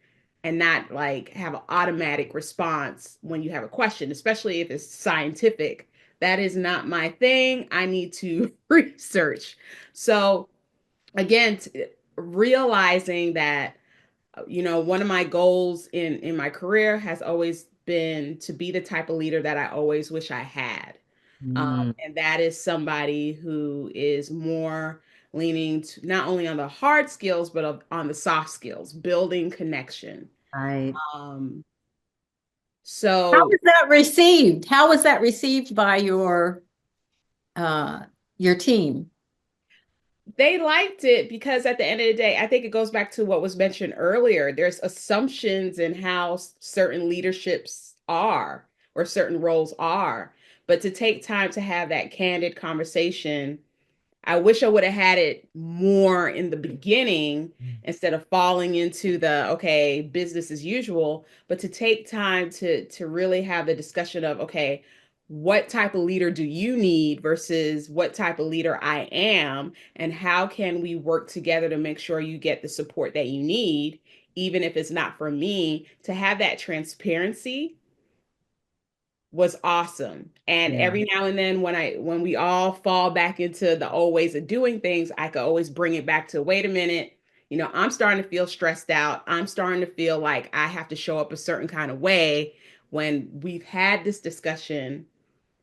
and not like have an automatic response when you have a question, especially if it's scientific. That is not my thing. I need to research. So again, realizing that, you know, one of my goals in my career has always been to be the type of leader that I always wish I had. And that is somebody who is more leaning to not only on the hard skills, but on the soft skills, building connection. Right. Um, How so was that received? How was that received by your team? they liked it because at the end of the day, I think it goes back to what was mentioned earlier. There's assumptions in how certain leaderships are or certain roles are. But to take time to have that candid conversation, I wish I would have had it more in the beginning instead of falling into the okay, business as usual, but to take time to really have the discussion of okay, what type of leader do you need versus what type of leader I am, and how can we work together to make sure you get the support that you need, even if it's not for me, to have that transparency was awesome. And every now and then when we all fall back into the old ways of doing things, I could always bring it back to wait a minute, you know, I'm starting to feel stressed out. I'm starting to feel like I have to show up a certain kind of way when we've had this discussion.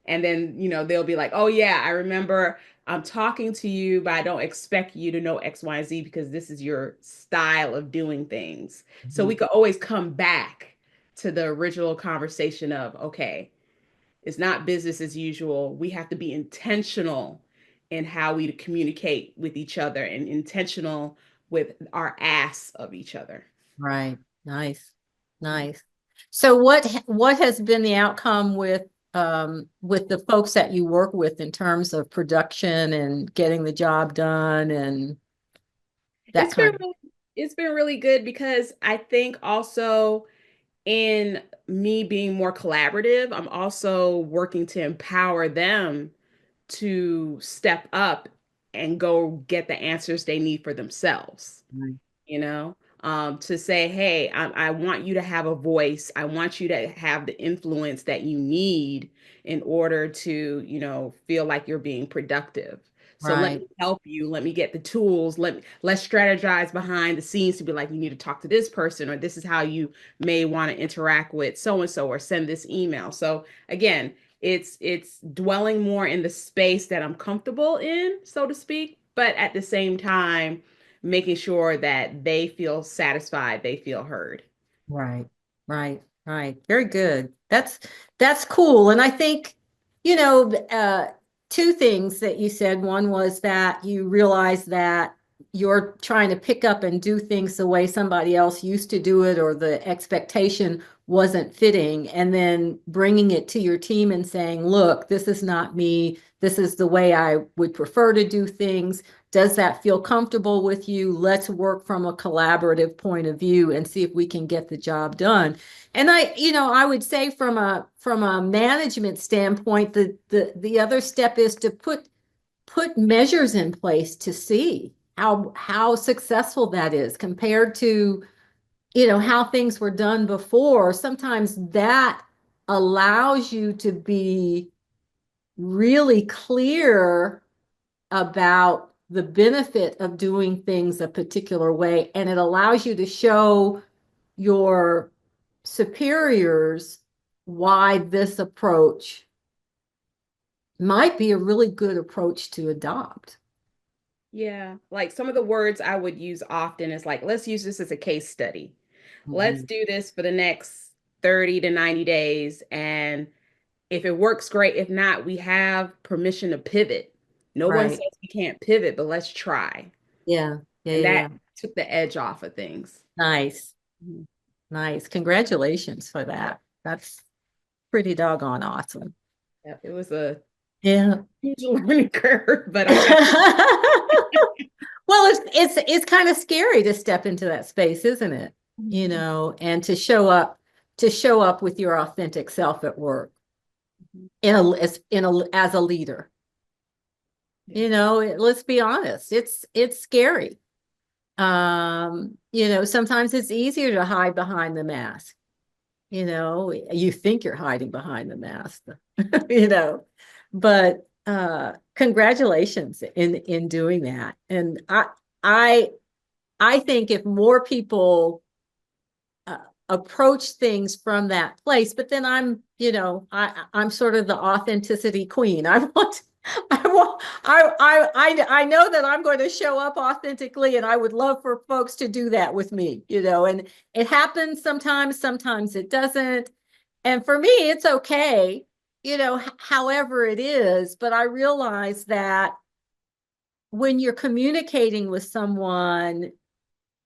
And then, you know, they'll be like, oh yeah, I remember I'm talking to you, but I don't expect you to know X, Y, and Z because this is your style of doing things. So we could always come back to the original conversation of, okay, it's not business as usual. We have to be intentional in how we communicate with each other and intentional with our asks of each other. Right. Nice. Nice. So what has been the outcome with the folks that you work with in terms of production and getting the job done and that It's been kind of really, it's been really good because I think also in me being more collaborative, I'm also working to empower them to step up and go get the answers they need for themselves. Right. You know, to say, hey, I want you to have a voice. I want you to have the influence that you need in order to, you know, feel like you're being productive. So let Right. me help you. Let me get the tools. Let's strategize behind the scenes to be like, you need to talk to this person, or this is how you may want to interact with so and so, or send this email. So again, it's dwelling more in the space that I'm comfortable in, so to speak, but at the same time making sure that they feel satisfied, they feel heard. Right, right, right. Very good. That's cool. And I think, you know, two things that you said. One was that you realize that you're trying to pick up and do things the way somebody else used to do it, or the expectation wasn't fitting, and then bringing it to your team and saying, look, this is not me. This is the way I would prefer to do things. Does that feel comfortable with you? Let's work from a collaborative point of view and see if we can get the job done. And I would say from a management standpoint, the other step is to put measures in place to see how successful that is compared to, how things were done before. Sometimes that allows you to be really clear about the benefit of doing things a particular way, and it allows you to show your superiors why this approach might be a really good approach to adopt. Yeah, like some of the words I would use often is like, let's use this as a case study. Let's do this for the next 30 to 90 days. And if it works, great. If not, we have permission to pivot. No one Right. says we can't pivot, but let's try. Yeah. Yeah. And Yeah. that took the edge off of things. Nice. Mhm. Nice. Congratulations for that. That's pretty doggone awesome. Yeah, it was a Yeah. huge learning curve, but I got Well, it's kind of scary to step into that space, isn't it? And to show up to show up with your authentic self at work as a leader. You know, let's be honest, it's scary. You know, sometimes it's easier to hide behind the mask. You know, you think you're hiding behind the mask, you know, but congratulations in doing that. And I think if more people approach things from that place, but then I'm, you know, I'm sort of the authenticity queen. I know that I'm going to show up authentically, and I would love for folks to do that with me, you know, and it happens sometimes it doesn't. And for me, it's okay, you know, however it is, but I realize that when you're communicating with someone,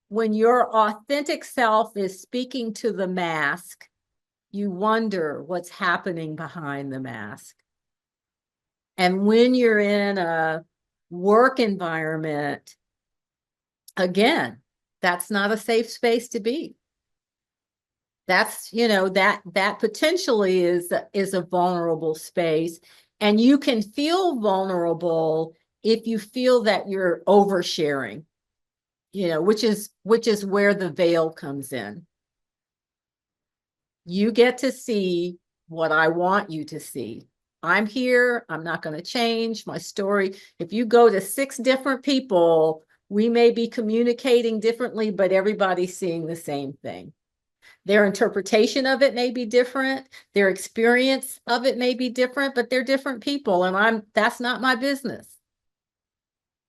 when your authentic self is speaking to the mask, you wonder what's happening behind the mask. And when you're in a work environment, again, that's not a safe space to be. That's, you know, that potentially is a vulnerable space. And you can feel vulnerable if you feel that you're oversharing, you know, which is where the veil comes in. You get to see what I want you to see. I'm here. I'm not going to change my story. If you go to 6 different people, we may be communicating differently, but everybody's seeing the same thing. Their interpretation of it may be different. Their experience of it may be different, but they're different people. And that's not my business.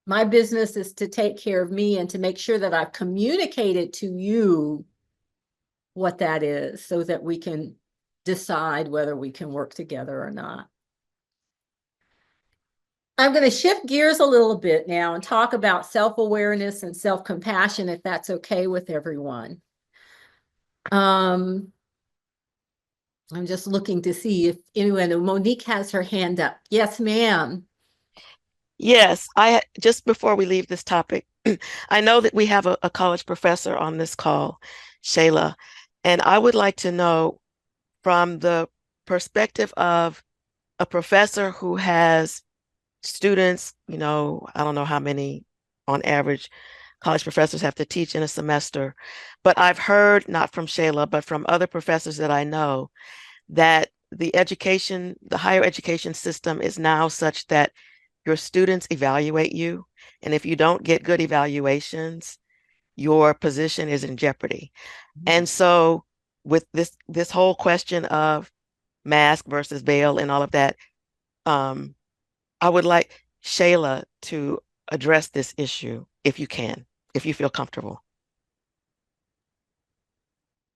My business is to take care of me and to make sure that I've communicated to you what that is so that we can decide whether we can work together or not. I'm going to shift gears a little bit now and talk about self-awareness and self-compassion, if that's okay with everyone. I'm just looking to see if anyone, Monique has her hand up. Yes, ma'am. Yes, just before we leave this topic, I know that we have a college professor on this call, Shayla, and I would like to know from the perspective of a professor who has students, you know, I don't know how many on average college professors have to teach in a semester, but I've heard, not from Shayla, but from other professors that I know, that the higher education system is now such that your students evaluate you. And if you don't get good evaluations, your position is in jeopardy. And so with this whole question of mask versus veil and all of that, I would like Shayla to address this issue if you can, if you feel comfortable.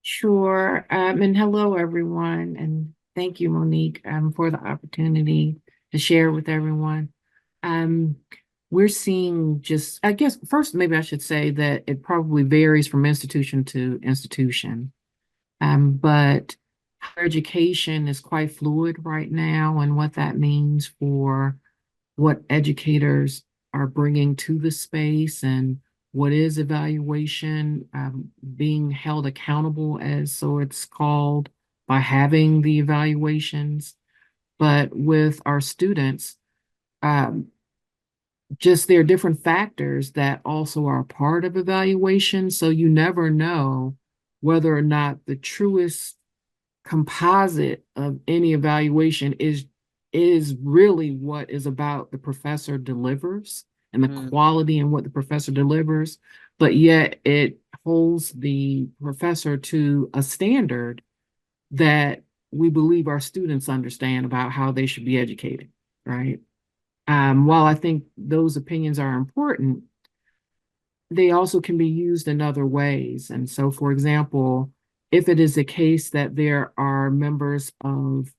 Sure. And hello, everyone. And thank you, Monique, for the opportunity to share with everyone. We're seeing I guess, first, maybe I should say that it probably varies from institution to institution. But higher education is quite fluid right now, and what that means for what educators are bringing to the space and what is evaluation, being held accountable, as so it's called, by having the evaluations. But with our students, just there are different factors that also are a part of evaluation. So you never know whether or not the truest composite of any evaluation is really what is about the professor delivers and the quality in what the professor delivers, but yet it holds the professor to a standard that we believe our students understand about how they should be educated, right? While I think those opinions are important, they also can be used in other ways. And so, for example, if it is a case that there are members of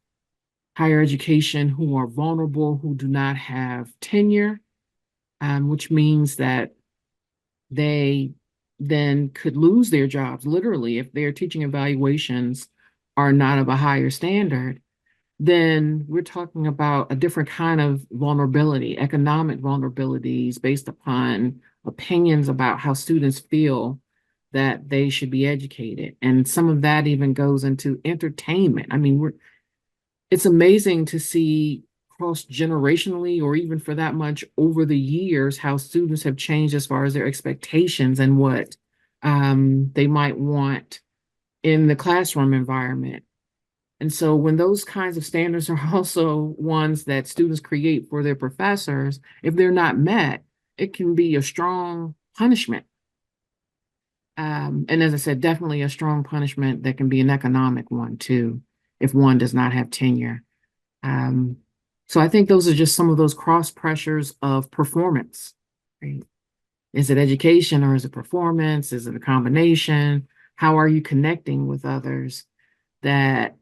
higher education who are vulnerable, who do not have tenure, which means that they then could lose their jobs, literally, if their teaching evaluations are not of a higher standard, then we're talking about a different kind of vulnerability, economic vulnerabilities based upon opinions about how students feel that they should be educated. And some of that even goes into entertainment. I mean, it's amazing to see cross-generationally, or even for that much over the years, how students have changed as far as their expectations and what they might want in the classroom environment. And so when those kinds of standards are also ones that students create for their professors, if they're not met, it can be a strong punishment. And as I said, definitely a strong punishment that can be an economic one too, if one does not have tenure. Um, so I think those are just some of those cross pressures of performance. Right? Is it education or is it performance? Is it a combination? How are you connecting with others that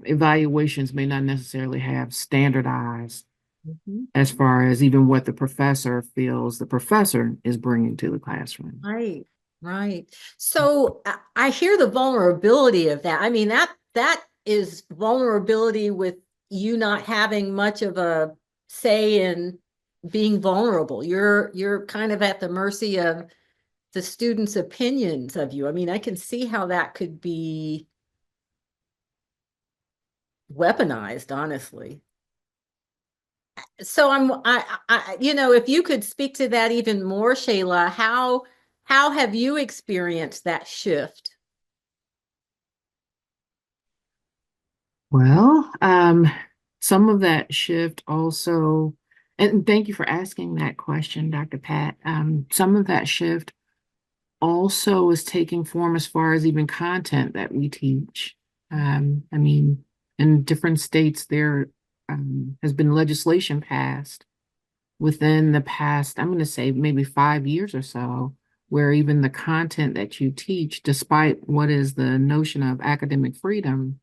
evaluations may not necessarily have standardized as far as even what the professor feels the professor is bringing to the classroom. Right, right. So I hear the vulnerability of that. I mean, that is vulnerability with you not having much of a say in being vulnerable. You're kind of at the mercy of the students' opinions of you. I mean, I can see how that could be weaponized, honestly. So if you could speak to that even more, Shayla, how have you experienced that shift? Well, some of that shift also, and thank you for asking that question, Dr. Pat. Some of that shift also is taking form as far as even content that we teach. I mean, in different states, there has been legislation passed within the past, I'm going to say maybe 5 years or so, where even the content that you teach, despite what is the notion of academic freedom,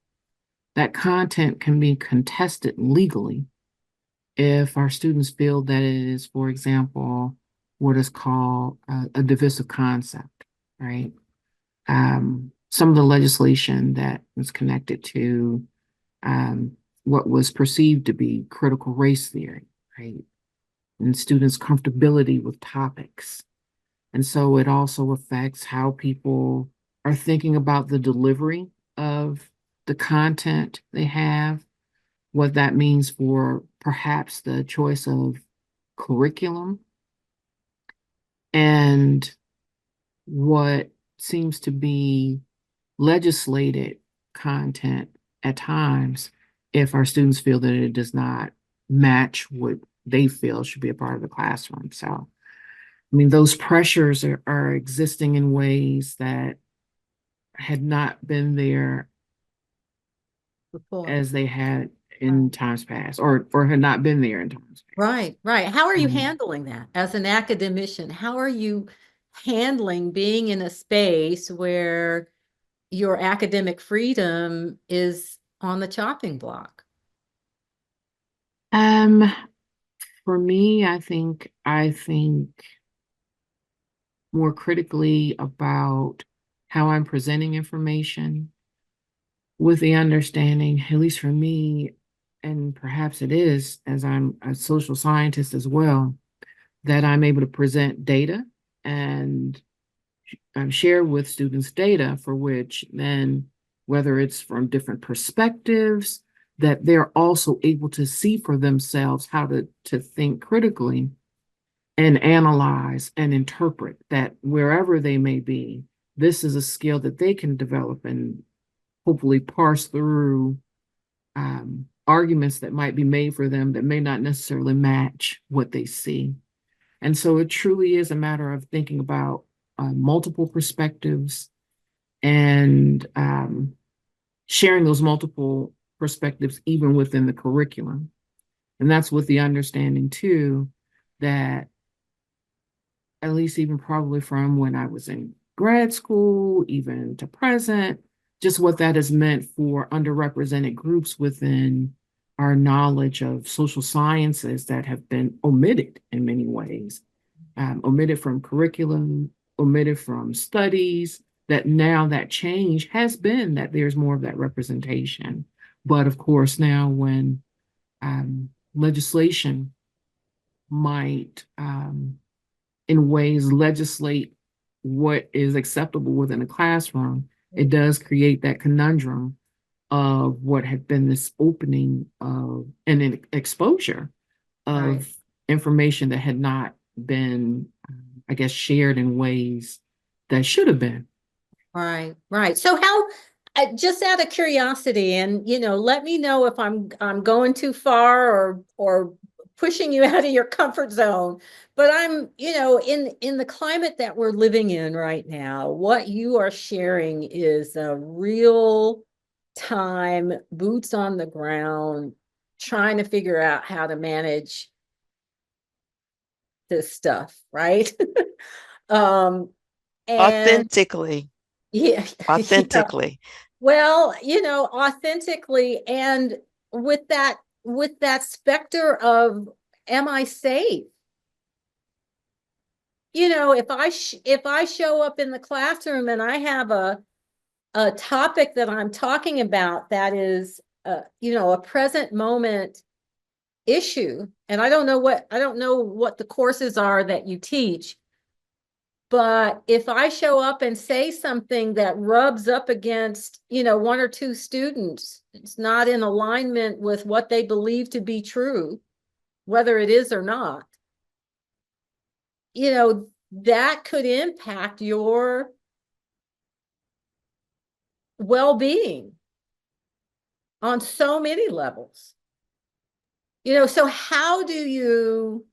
that content can be contested legally if our students feel that it is, for example, what is called a divisive concept, right? Some of the legislation that was connected to what was perceived to be critical race theory, right? And students' comfortability with topics. And so it also affects how people are thinking about the delivery of the content they have, what that means for perhaps the choice of curriculum, and what seems to be legislated content at times if our students feel that it does not match what they feel should be a part of the classroom. So, I mean, those pressures are existing in ways that had not been there Before. as they had in times past, or had not been there in times past. Right, right. How are you handling that as an academician? How are you handling being in a space where your academic freedom is on the chopping block? Um, for me, I think more critically about how I'm presenting information with the understanding, at least for me, and perhaps it is, as I'm a social scientist as well, that I'm able to present data and share with students data for which then, whether it's from different perspectives, that they're also able to see for themselves how to think critically and analyze and interpret that wherever they may be, this is a skill that they can develop and hopefully parse through arguments that might be made for them that may not necessarily match what they see. And so it truly is a matter of thinking about multiple perspectives and sharing those multiple perspectives even within the curriculum. And that's with the understanding too that at least even probably from when I was in grad school, even to present, just what that has meant for underrepresented groups within our knowledge of social sciences that have been omitted in many ways, omitted from curriculum, omitted from studies, that now that change has been that there's more of that representation. But of course, now when legislation might in ways legislate what is acceptable within a classroom, it does create that conundrum of what had been this opening of and an exposure of Right. information that had not been, I guess, shared in ways that should have been. Right, right. So how, just out of curiosity, and let me know if I'm going too far or pushing you out of your comfort zone. But I'm, in the climate that we're living in right now, what you are sharing is a real time, boots on the ground, trying to figure out how to manage this stuff, right? Um, and Authentically, yeah, yeah. authentically. Well, authentically and with that specter of, am I safe? If I show up in the classroom and I have a topic that I'm talking about that is a present moment issue, and I don't know what the courses are that you teach. But if I show up and say something that rubs up against, one or two students, it's not in alignment with what they believe to be true, whether it is or not, that could impact your well-being on so many levels. So how do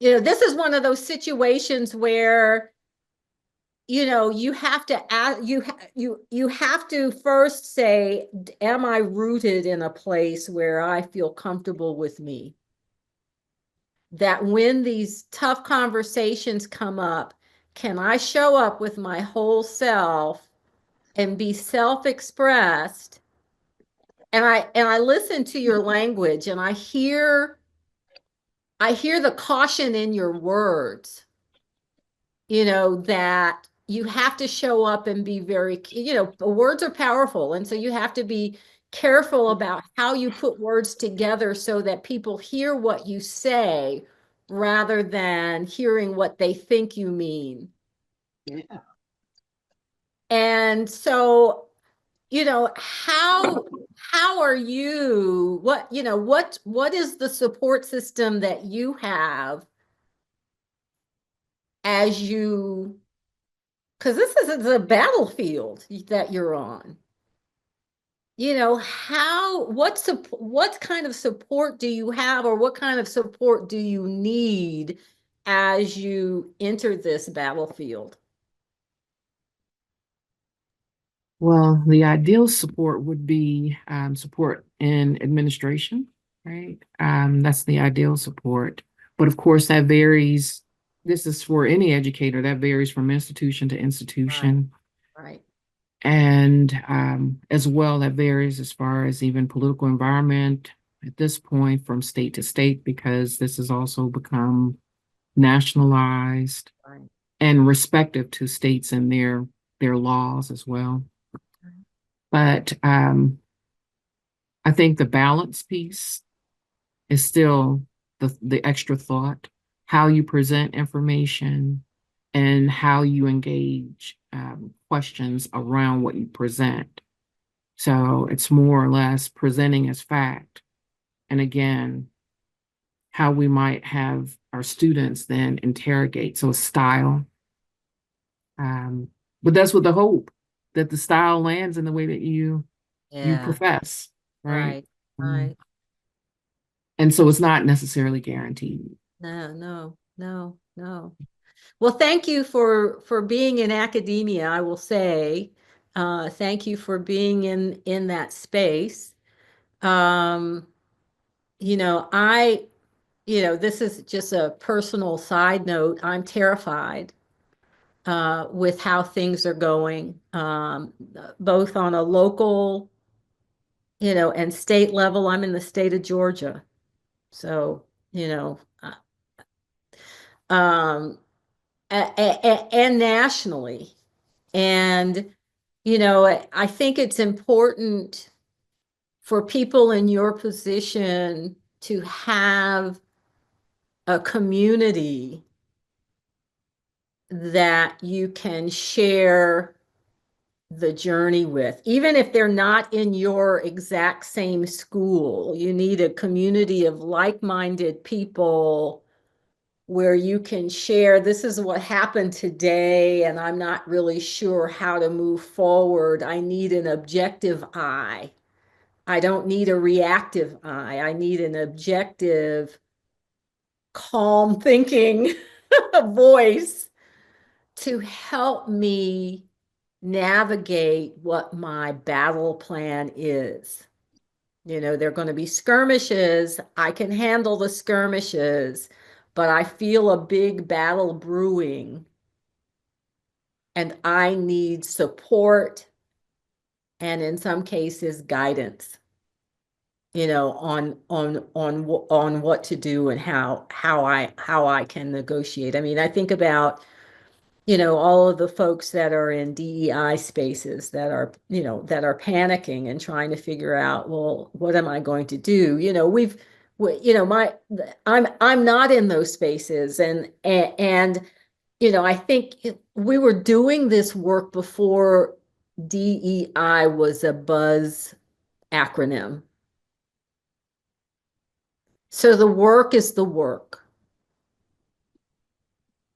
this is one of those situations where you have to ask, you have to first say, am I rooted in a place where I feel comfortable with me? That when these tough conversations come up, can I show up with my whole self and be self-expressed? And I listen to your language, and I hear the caution in your words, that you have to show up and be very, words are powerful. And so you have to be careful about how you put words together so that people hear what you say rather than hearing what they think you mean. Yeah. And so, how are you, what is the support system that you have as you, because this is a battlefield that you're on. What kind of support do you have, or what kind of support do you need as you enter this battlefield? Well, the ideal support would be support in administration, right? That's the ideal support. But of course, that varies. This is for any educator, that varies from institution to institution. Right. And as well, that varies as far as even political environment at this point from state to state, because this has also become nationalized Right. and respective to states and their laws as well. But I think the balance piece is still the extra thought, how you present information and how you engage questions around what you present. So it's more or less presenting as fact. And again, how we might have our students then interrogate. So style. But that's with the hope that the style lands in the way that you Yeah. profess, right? Right. And so it's not necessarily guaranteed. No. Well, thank you for being in academia, I will say. Thank you for being in that space. Um, this is just a personal side note. I'm terrified with how things are going, both on a local, and state level. I'm in the state of Georgia. So, um, and nationally. And, I think it's important for people in your position to have a community that you can share the journey with, even if they're not in your exact same school. You need a community of like-minded people where you can share, this is what happened today, and I'm not really sure how to move forward. I need an objective eye. I don't need a reactive eye. I need an objective, calm thinking voice to help me navigate what my battle plan is. You know, there are going to be skirmishes. I can handle the skirmishes, but I feel a big battle brewing and I need support and in some cases guidance, you know, on what to do and how I can negotiate. I mean, I think about, you know, all of the folks that are in DEI spaces that are, you know, that are panicking and trying to figure out, well, what am I going to do? You know, you know, I'm not in those spaces, and you know, I think we were doing this work before DEI was a buzz acronym. So the work is the work.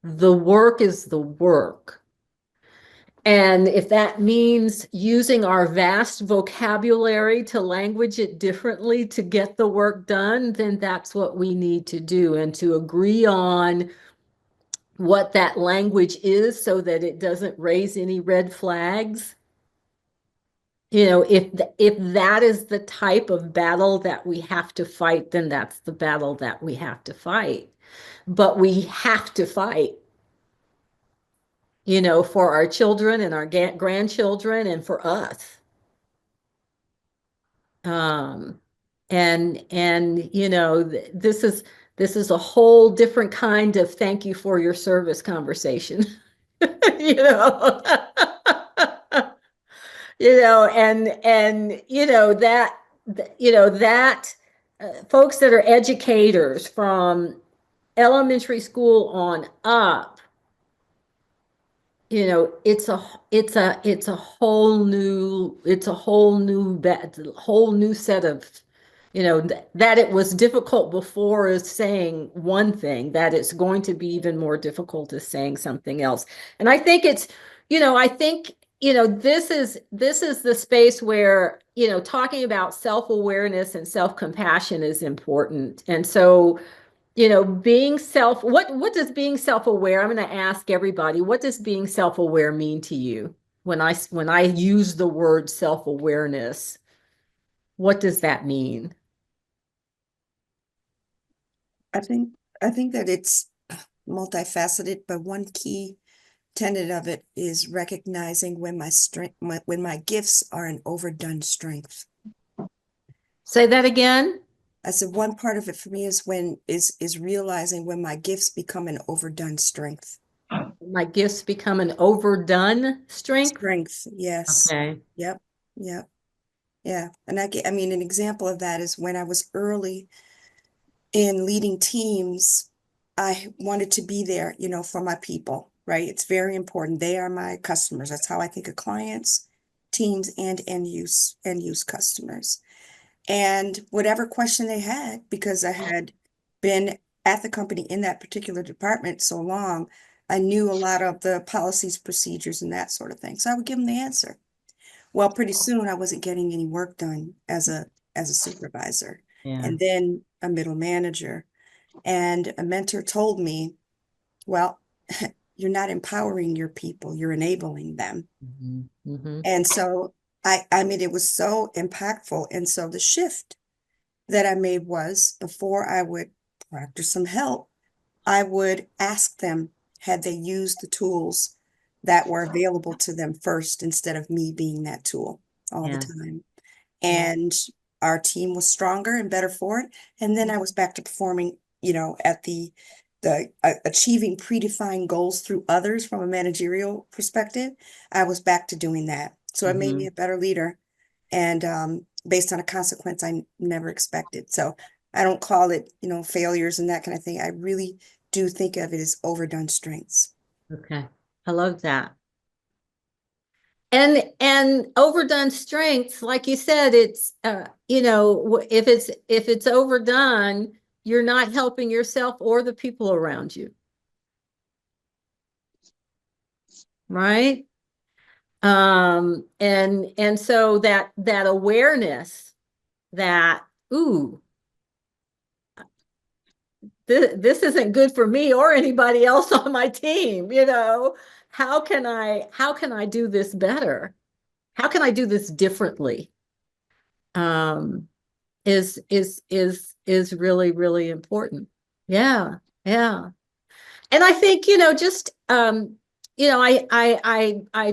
The work is the work. And if that means using our vast vocabulary to language it differently to get the work done, then that's what we need to do, and to agree on what that language is so that it doesn't raise any red flags. You know, if that is the type of battle that we have to fight, then that's the battle that we have to fight. But we have to fight, you know, for our children and our grandchildren and for us. Um, and you know, this is a whole different kind of thank you for your service conversation. You know. You know, and you know that you know that folks that are educators from elementary school on up, you know, it's a whole new whole new set of, you know, that it was difficult before is saying one thing, that it's going to be even more difficult is saying something else. And I think it's, you know, I think, you know, this is the space where, you know, talking about self-awareness and self-compassion is important. And so, you know, what does being self-aware? I'm going to ask everybody, what does being self-aware mean to you? When I use the word self-awareness, what does that mean? I think I think that it's multifaceted, but one key tenet of it is recognizing when my strength, when my gifts are an overdone strength. Say that again. I said one part of it for me is when is realizing when my gifts become an overdone strength. My gifts become an overdone strength. Strength, yes. Okay. Yep. Yep. Yeah. And I mean, an example of that is when I was early in leading teams, I wanted to be there, you know, for my people, right? It's very important. They are my customers. That's how I think of clients, teams, and end use customers. And whatever question they had, because I had been at the company in that particular department so long, I knew a lot of the policies, procedures, and that sort of thing. So I would give them the answer. Well, pretty soon I wasn't getting any work done as a supervisor, Yeah. and then a middle manager. And a mentor told me, well, you're not empowering your people, you're enabling them. And so I mean, it was so impactful. And so the shift that I made was before I would practice some help, I would ask them, had they used the tools that were available to them first instead of me being that tool all the Yeah. time. And our team was stronger and better for it. And then I was back to performing, you know, at the achieving predefined goals through others from a managerial perspective. I was back to doing that. So it made me a better leader, and based on a consequence I never expected. So I don't call it, you know, failures and that kind of thing. I really do think of it as overdone strengths. Okay. I love that. And overdone strengths, like you said, it's if it's overdone, you're not helping yourself or the people around you. Right? And so that awareness that, ooh, this isn't good for me or anybody else on my team, how can I do this better? How can I do this differently? Um, is really, really important. Yeah, yeah. And I think, just I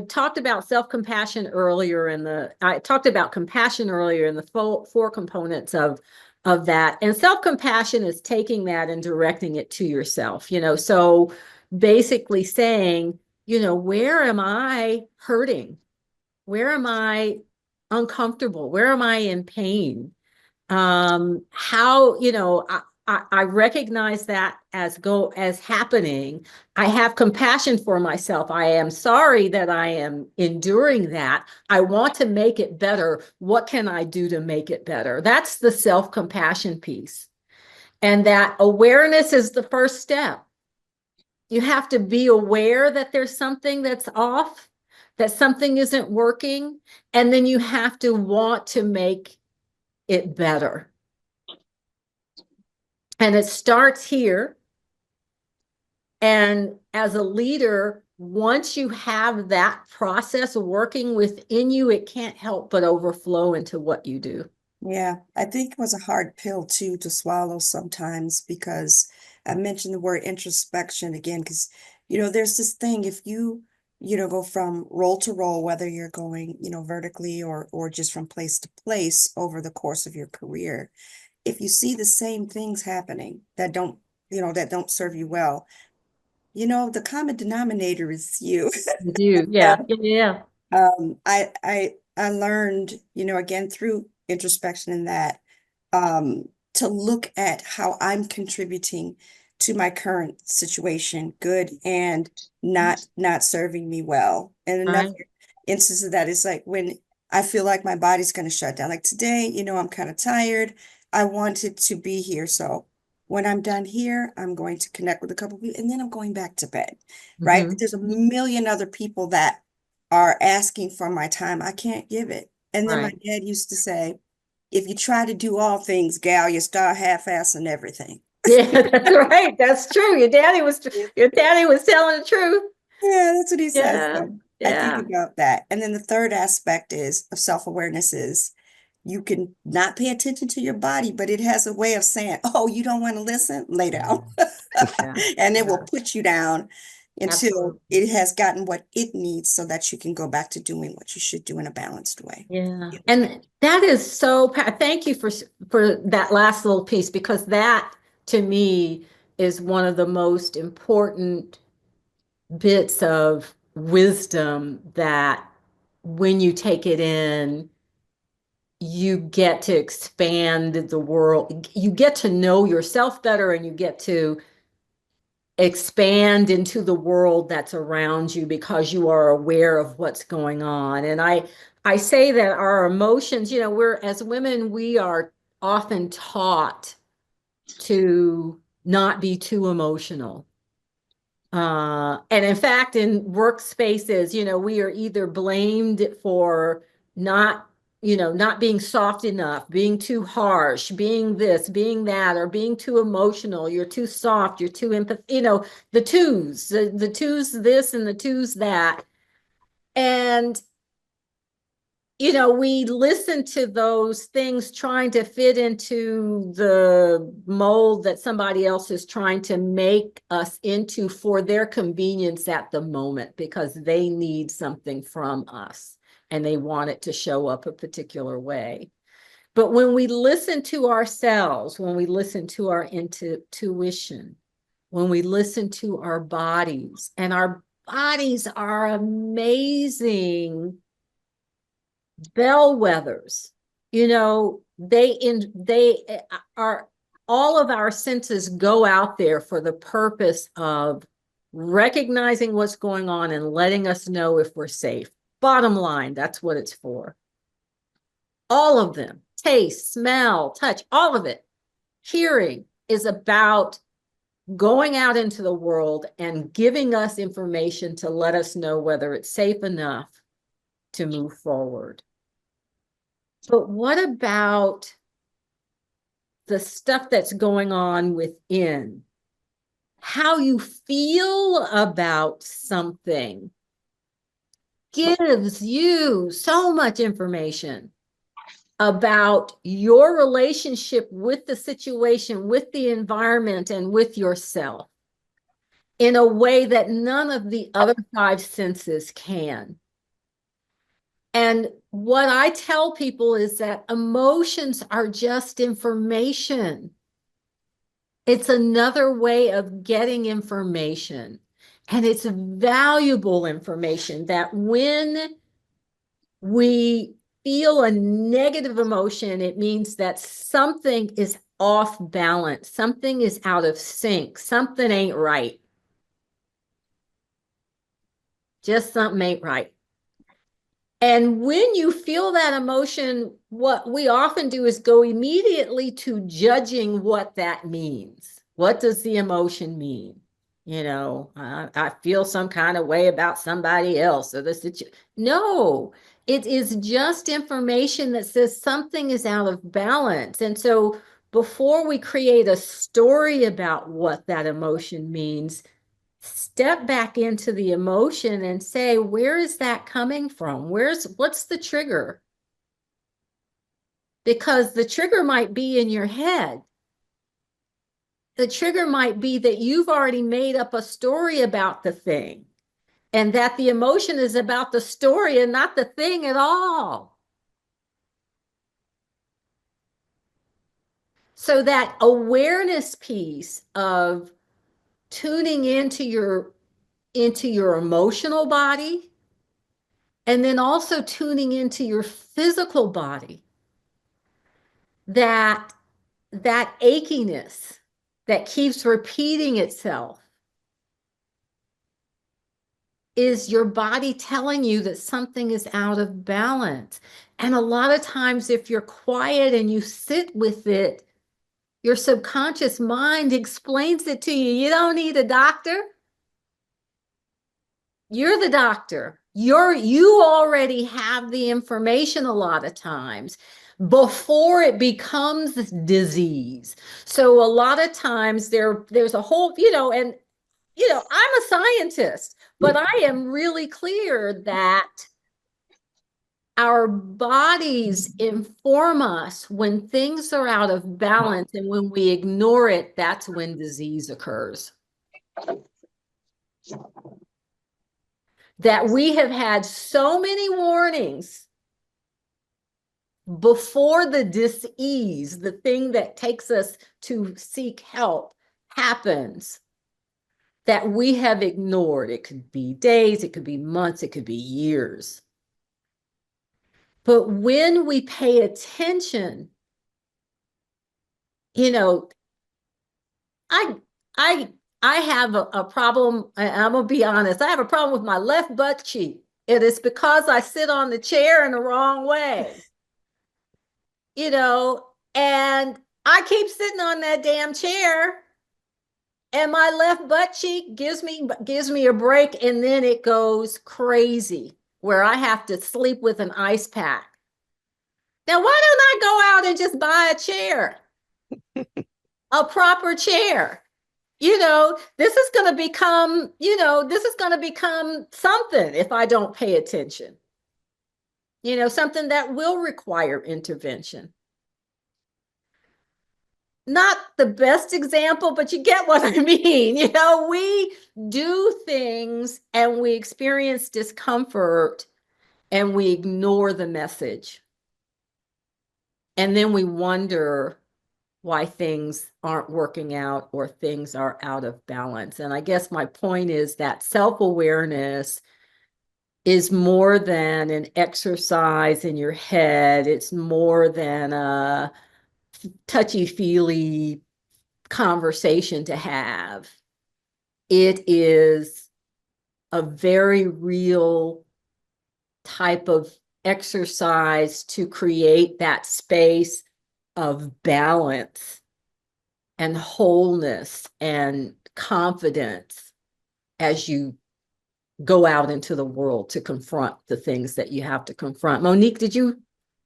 talked about self-compassion earlier I talked about compassion earlier in the four components of that. And self-compassion is taking that and directing it to yourself, so basically saying, where am I hurting? Where am I uncomfortable? Where am I in pain? How, I recognize that as happening. I have compassion for myself. I am sorry that I am enduring that. I want to make it better. What can I do to make it better? That's the self-compassion piece. And that awareness is the first step. You have to be aware that there's something that's off, that something isn't working, and then you have to want to make it better. And it starts here. And as a leader, once you have that process working within you, it can't help but overflow into what you do. Yeah, I think it was a hard pill too to swallow sometimes because I mentioned the word introspection again, because there's this thing if you go from role to role, whether you're going, vertically or just from place to place over the course of your career, if you see the same things happening that don't serve you well, the common denominator is you. You do. Yeah. Yeah. I learned, again through introspection in that, to look at how I'm contributing to my current situation, good and not serving me well. And another Right. instance of that is like when I feel like my body's going to shut down. Like today, I'm kind of tired. I wanted to be here, so when I'm done here, I'm going to connect with a couple of people, and then I'm going back to bed. Right? But Mhm. there's a million other people that are asking for my time. I can't give it. And then my Right. dad used to say, if you try to do all things, gal, you start half-assing everything. Yeah, that's right. That's true. Your daddy was telling the truth. Yeah, that's what he says. Yeah. So I think Yeah. about that. And then the third aspect is of self-awareness is you can not pay attention to your body, but it has a way of saying, oh, you don't want to listen? Lay down. Yeah. And it will Yeah. put you down until Absolutely. it has gotten what it needs so that you can go back to doing what you should do in a balanced way. Yeah. And that is thank you for that last little piece, because that to me is one of the most important bits of wisdom that when you take it in, you get to expand the world. You get to know yourself better, and you get to expand into the world that's around you because you are aware of what's going on. And I say that our emotions, we're as women, we are often taught to not be too emotional. And in fact, in workspaces, we are either blamed for not, not being soft enough, being too harsh, being this, being that, or being too emotional. You're too soft, you're too empathic, the twos this and the twos that. And we listen to those things trying to fit into the mold that somebody else is trying to make us into for their convenience at the moment, because they need something from us and they want it to show up a particular way. But when we listen to ourselves, when we listen to our intuition, when we listen to our bodies, and our bodies are amazing bellwethers. They are, all of our senses go out there for the purpose of recognizing what's going on and letting us know if we're safe. Bottom line, that's what it's for. All of them, taste, smell, touch, all of it. Hearing is about going out into the world and giving us information to let us know whether it's safe enough to move forward. But what about the stuff that's going on within? How you feel about something gives you so much information about your relationship with the situation, with the environment, and with yourself in a way that none of the other five senses can. And what I tell people is that emotions are just information. It's another way of getting information. And it's valuable information that when we feel a negative emotion, it means that something is off balance, something is out of sync, something ain't right. Just something ain't right. And when you feel that emotion, what we often do is go immediately to judging what that means. What does the emotion mean? You know, I feel some kind of way about somebody else or the situation. No, it is just information that says something is out of balance. And so before we create a story about what that emotion means, step back into the emotion and say, where is that coming from? What's the trigger? Because the trigger might be in your head. The trigger might be that you've already made up a story about the thing and that the emotion is about the story and not the thing at all. So that awareness piece of tuning into your emotional body, and then also tuning into your physical body, that achiness that keeps repeating itself is your body telling you that something is out of balance. And a lot of times, if you're quiet and you sit with it, your subconscious mind explains it to you. You don't need a doctor. You're the doctor. You already have the information a lot of times before it becomes disease. So a lot of times there's a whole, and I'm a scientist, but I am really clear that our bodies inform us when things are out of balance, and when we ignore it, that's when disease occurs. That we have had so many warnings before the dis-ease, the thing that takes us to seek help, happens, that we have ignored. It could be days, it could be months, it could be years. But when we pay attention, I have a problem. I'm gonna be honest. I have a problem with my left butt cheek. It is because I sit on the chair in the wrong way. And I keep sitting on that damn chair, and my left butt cheek gives me a break, and then it goes crazy where I have to sleep with an ice pack. Now, why don't I go out and just buy a chair? A proper chair. This is going to become something if I don't pay attention. Something that will require intervention. Not the best example, but you get what I mean. We do things and we experience discomfort and we ignore the message. And then we wonder why things aren't working out or things are out of balance. And I guess my point is that self-awareness is more than an exercise in your head. It's more than a touchy-feely conversation to have. it is a very real type of exercise to create that space of balance and wholeness and confidence as you go out into the world to confront the things that you have to confront. Monique, did you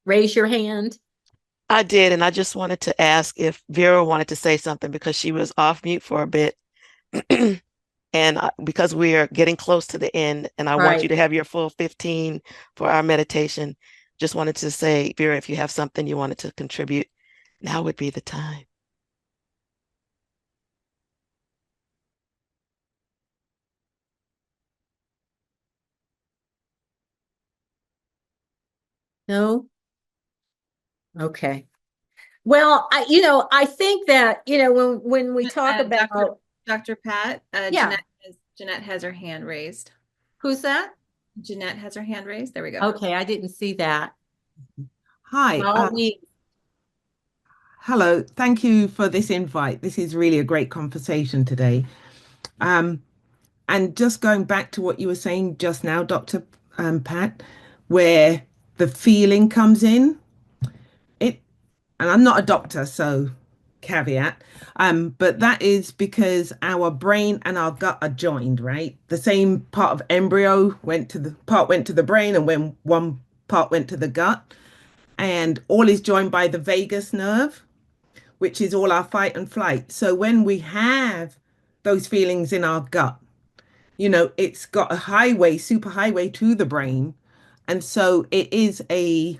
raise your hand? I did, and I just wanted to ask if Vera wanted to say something because she was off mute for a bit. And because we are getting close to the end, and I want you Right. to have your full 15 for our meditation, just wanted to say, Vera, if you have something you wanted to contribute, now would be the time. No? Okay. Well, I think that, when we talk about, Dr. Pat, yeah, Jeanette has her hand raised. who's that? Jeanette has her hand raised. There we go. Okay, I didn't see that. Hi. Hello. Thank you for this invite. This is really a great conversation today. And just going back to what you were saying just now, Dr. Pat, where the feeling comes in, and I'm not a doctor, so caveat, but that is because our brain and our gut are joined, right? The same part of embryo went to the brain, and when one part went to the gut, and all is joined by the vagus nerve, which is all our fight and flight. So when we have those feelings in our gut, it's got a highway, super highway to the brain. And so it is a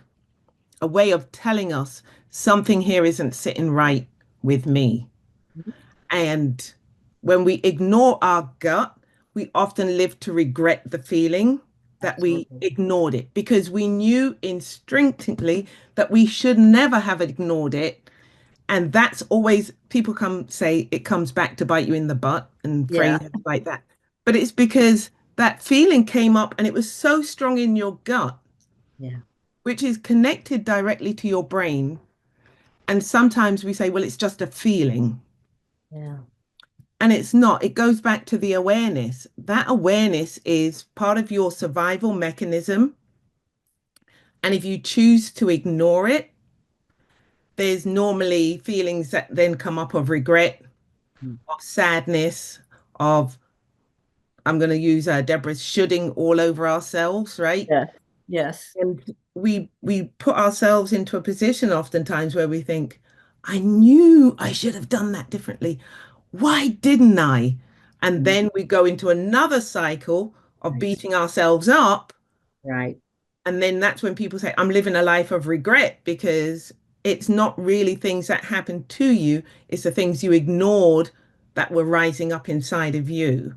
way of telling us something here isn't sitting right with me. And when we ignore our gut, we often live to regret the feeling that we ignored it because we knew instinctively that we should never have ignored it. And that's always, people come say it comes back to bite you in the butt and Yeah. phrases like that. But it's because that feeling came up and it was so strong in your gut, Yeah. which is connected directly to your brain. And sometimes we say, well, it's just a feeling. Yeah. And it's not. It goes back to the awareness. That awareness is part of your survival mechanism. And if you choose to ignore it, there's normally feelings that then come up of regret, of sadness, of, I'm going to use Deborah's shoulding all over ourselves, right? Yes. Yes. And we put ourselves into a position oftentimes where we think, I knew I should have done that differently. Why didn't I? And then we go into another cycle of beating ourselves up. Right. And then that's when people say, I'm living a life of regret because it's not really things that happened to you. It's the things you ignored that were rising up inside of you.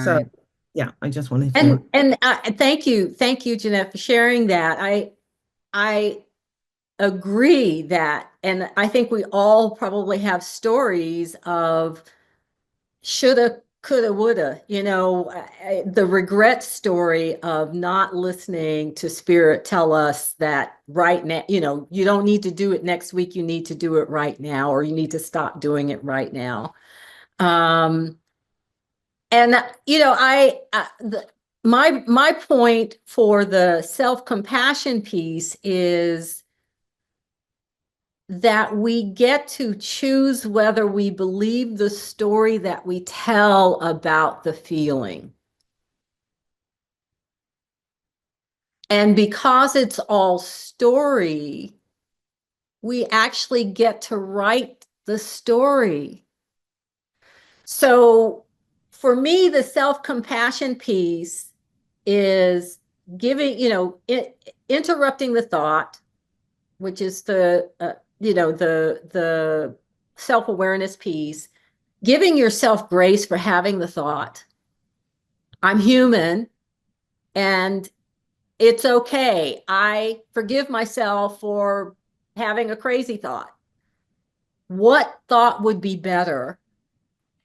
So, Right. yeah, I just wanted to. And thank you, Jeanette, for sharing that. I agree that, and I think we all probably have stories of shoulda, coulda, woulda, the regret story of not listening to spirit tell us that right now, you don't need to do it next week, you need to do it right now, or you need to stop doing it right now. And my point for the self-compassion piece is that we get to choose whether we believe the story that we tell about the feeling. And because it's all story, we actually get to write the story. So for me, the self-compassion piece is giving, interrupting the thought, which is the self-awareness piece, giving yourself grace for having the thought. I'm human and it's okay. I forgive myself for having a crazy thought. What thought would be better?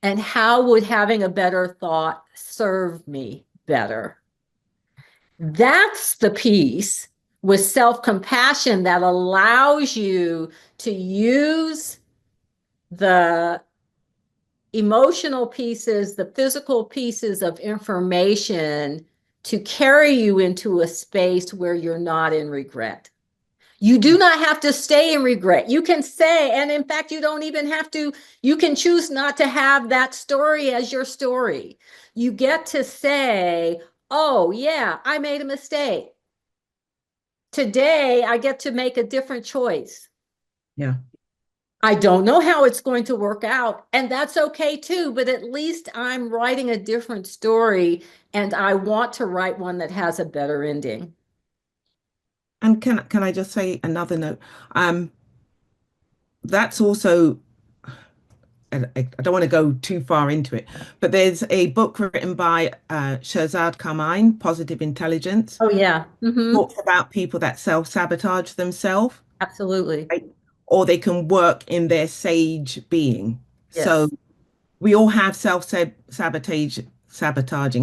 And how would having a better thought serve me better? That's the piece with self-compassion that allows you to use the emotional pieces, the physical pieces of information to carry you into a space where you're not in regret. You do not have to stay in regret. You can say, and in fact, you don't even have to, you can choose not to have that story as your story. You get to say, oh, yeah, I made a mistake. Today, I get to make a different choice. Yeah. I don't know how it's going to work out, and that's okay too, but at least I'm writing a different story, and I want to write one that has a better ending. And can I just say another note? That's also, and I don't want to go too far into it, but there's a book written by Shahzad Carmine, Positive Intelligence, Oh, yeah. talks about people that self-sabotage themselves, Absolutely. right? Or they can work in their sage being. So Yes. we all have sabotaging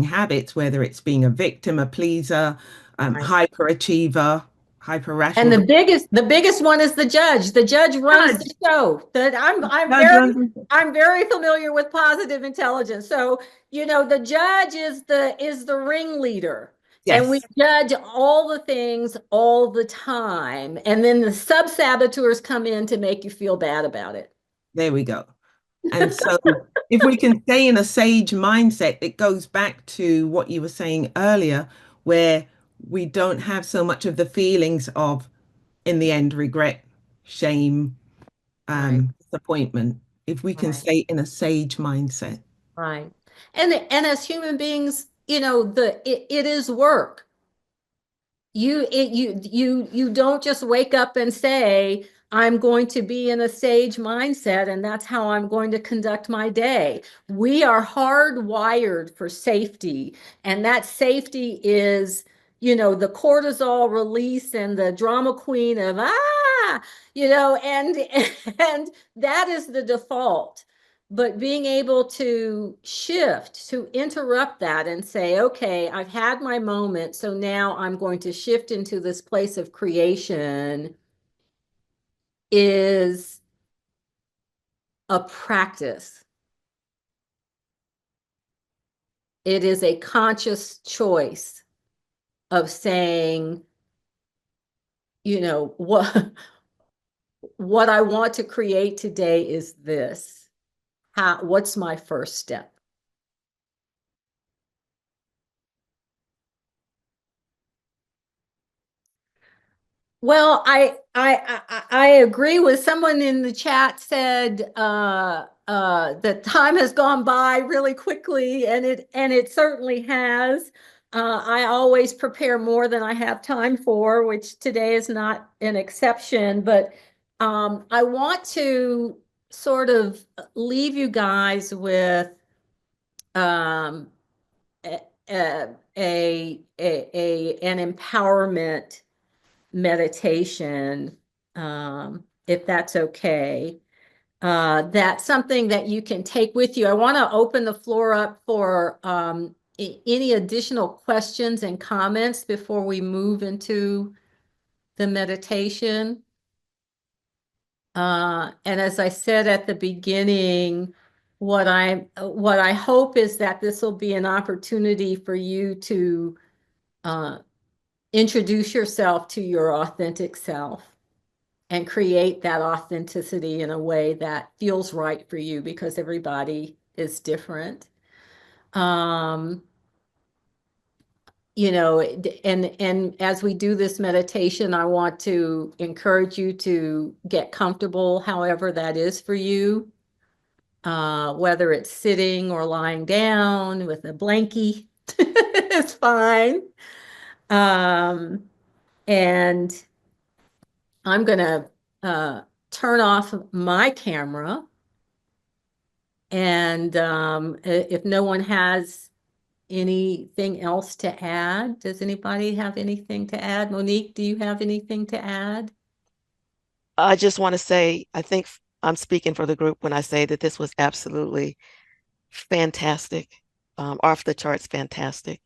habits, whether it's being a victim, a pleaser, Right. hyperachiever, hyper And rational. the biggest one is the judge. The judge runs the show. That I'm very familiar with positive intelligence. So, the judge is the ringleader. And we Yes, judge all the things all the time. And then the sub-saboteurs come in to make you feel bad about it. there we go. And so, if we can stay in a sage mindset, it goes back to what you were saying earlier, where we don't have so much of the feelings of, in the end, regret, shame, Right. disappointment. If we can Right. stay in a sage mindset. Right. And as human beings, it is work. You don't just wake up and say, I'm going to be in a sage mindset and that's how I'm going to conduct my day. We are hardwired for safety, and that safety is, the cortisol release and the drama queen of and and that is the default. But being able to shift, to interrupt that and say, okay, I've had my moment, so now I'm going to shift into this place of creation is a practice. It is a conscious choice of saying, what what I want to create today is this. What's my first step? Well, I agree with someone in the chat said that time has gone by really quickly, and it certainly has. I always prepare more than I have time for, which today is not an exception. But I want to sort of leave you guys with um, a, an empowerment meditation, if that's okay. That's something that you can take with you. I want to open the floor up for any additional questions and comments before we move into the meditation. And as I said at the beginning, what I hope is that this will be an opportunity for you to introduce yourself to your authentic self and create that authenticity in a way that feels right for you, because everybody is different. Um, and as we do this meditation, I want to encourage you to get comfortable, however that is for you, whether it's sitting or lying down with a blankie, it's fine. And I'm gonna turn off my camera. And if no one has anything else to add, does anybody have anything to add? Monique, do you have anything to add? I just want to say, I think I'm speaking for the group when I say that this was absolutely fantastic, off the charts fantastic.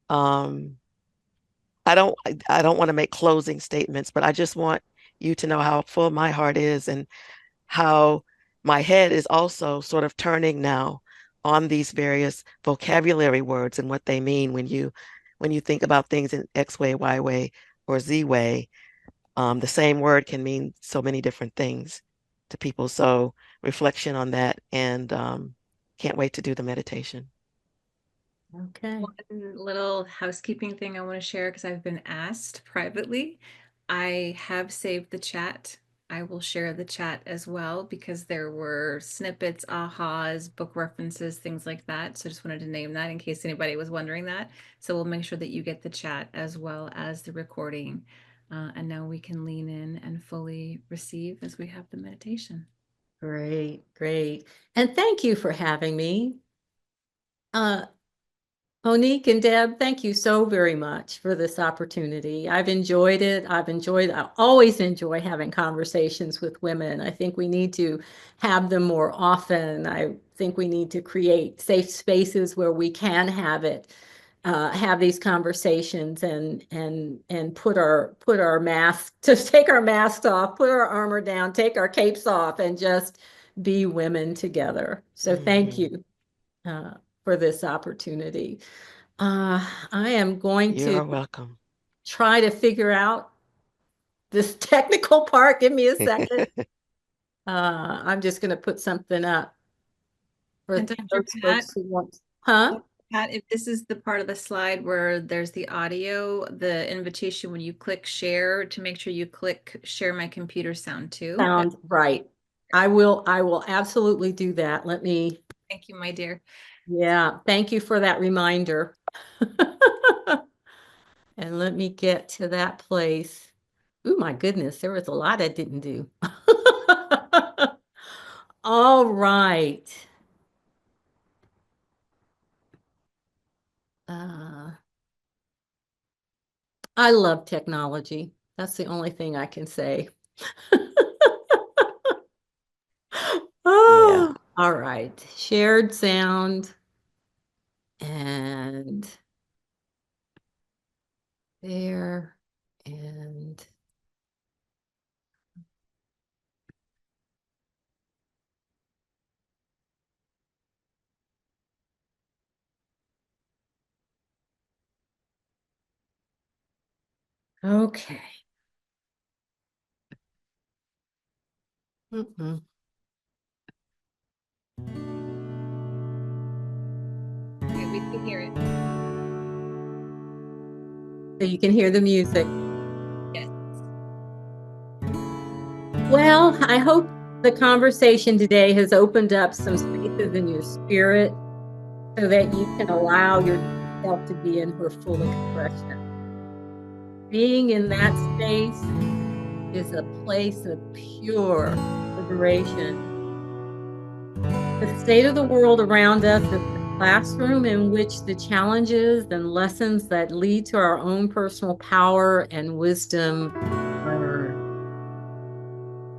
Um, I don't I don't want to make closing statements, but I just want you to know how full my heart is and how my head is also sort of turning now on these various vocabulary words and what they mean when you think about things in X way, Y way, or Z way. The same word can mean so many different things to people. So reflection on that, and can't wait to do the meditation. Okay. One little housekeeping thing I want to share because I've been asked privately. I have saved the chat. I will share the chat as well because there were snippets, ahas, book references, things like that. So I just wanted to name that in case anybody was wondering that. So we'll make sure that you get the chat as well as the recording. And now we can lean in and fully receive as we have the meditation. Great, great. And thank you for having me. Monique and Deb, thank you so very much for this opportunity. I've enjoyed it. I always enjoy having conversations with women. I think we need to have them more often. I think we need to create safe spaces where we can have these conversations and put our mask, to take our masks off, put our armor down, take our capes off, and just be women together. So thank you for this opportunity. I am going to You're welcome. try to figure out this technical part. Give me a second. I'm just going to put something up for And Dr. those Pat, folks who want. Huh? Pat, if this is the part of the slide where there's the audio, the invitation, when you click share, to make sure you click share my computer sound too. Sound right. I will absolutely do that. Let me. Thank you, my dear. Yeah, thank you for that reminder. And let me get to that place. Oh my goodness, there was a lot I didn't do. All right. I love technology. That's the only thing I can say. Yeah. All right. Shared sound. And there. And okay. Okay, we can hear it. So you can hear the music. Yes. Well, I hope the conversation today has opened up some spaces in your spirit so that you can allow yourself to be in her full expression. Being in that space is a place of pure liberation. The state of the world around us is the classroom in which the challenges and lessons that lead to our own personal power and wisdom are.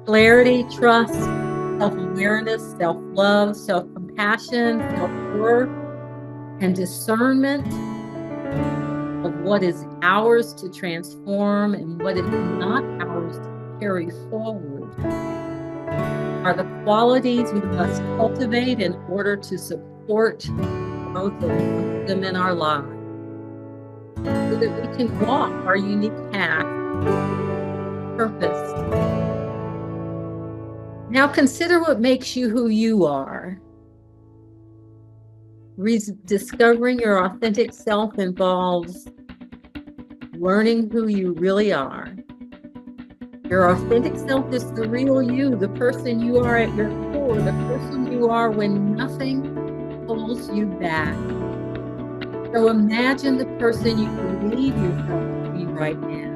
Clarity, trust, self-awareness, self-love, self-compassion, self-worth, and discernment of what is ours to transform and what is not ours to carry forward are the qualities we must cultivate in order to support growth of wisdom in our lives, so that we can walk our unique path, purpose. Now consider what makes you who you are. Discovering your authentic self involves learning who you really are. Your authentic self is the real you, the person you are at your core, the person you are when nothing pulls you back. So imagine the person you believe yourself to be right now.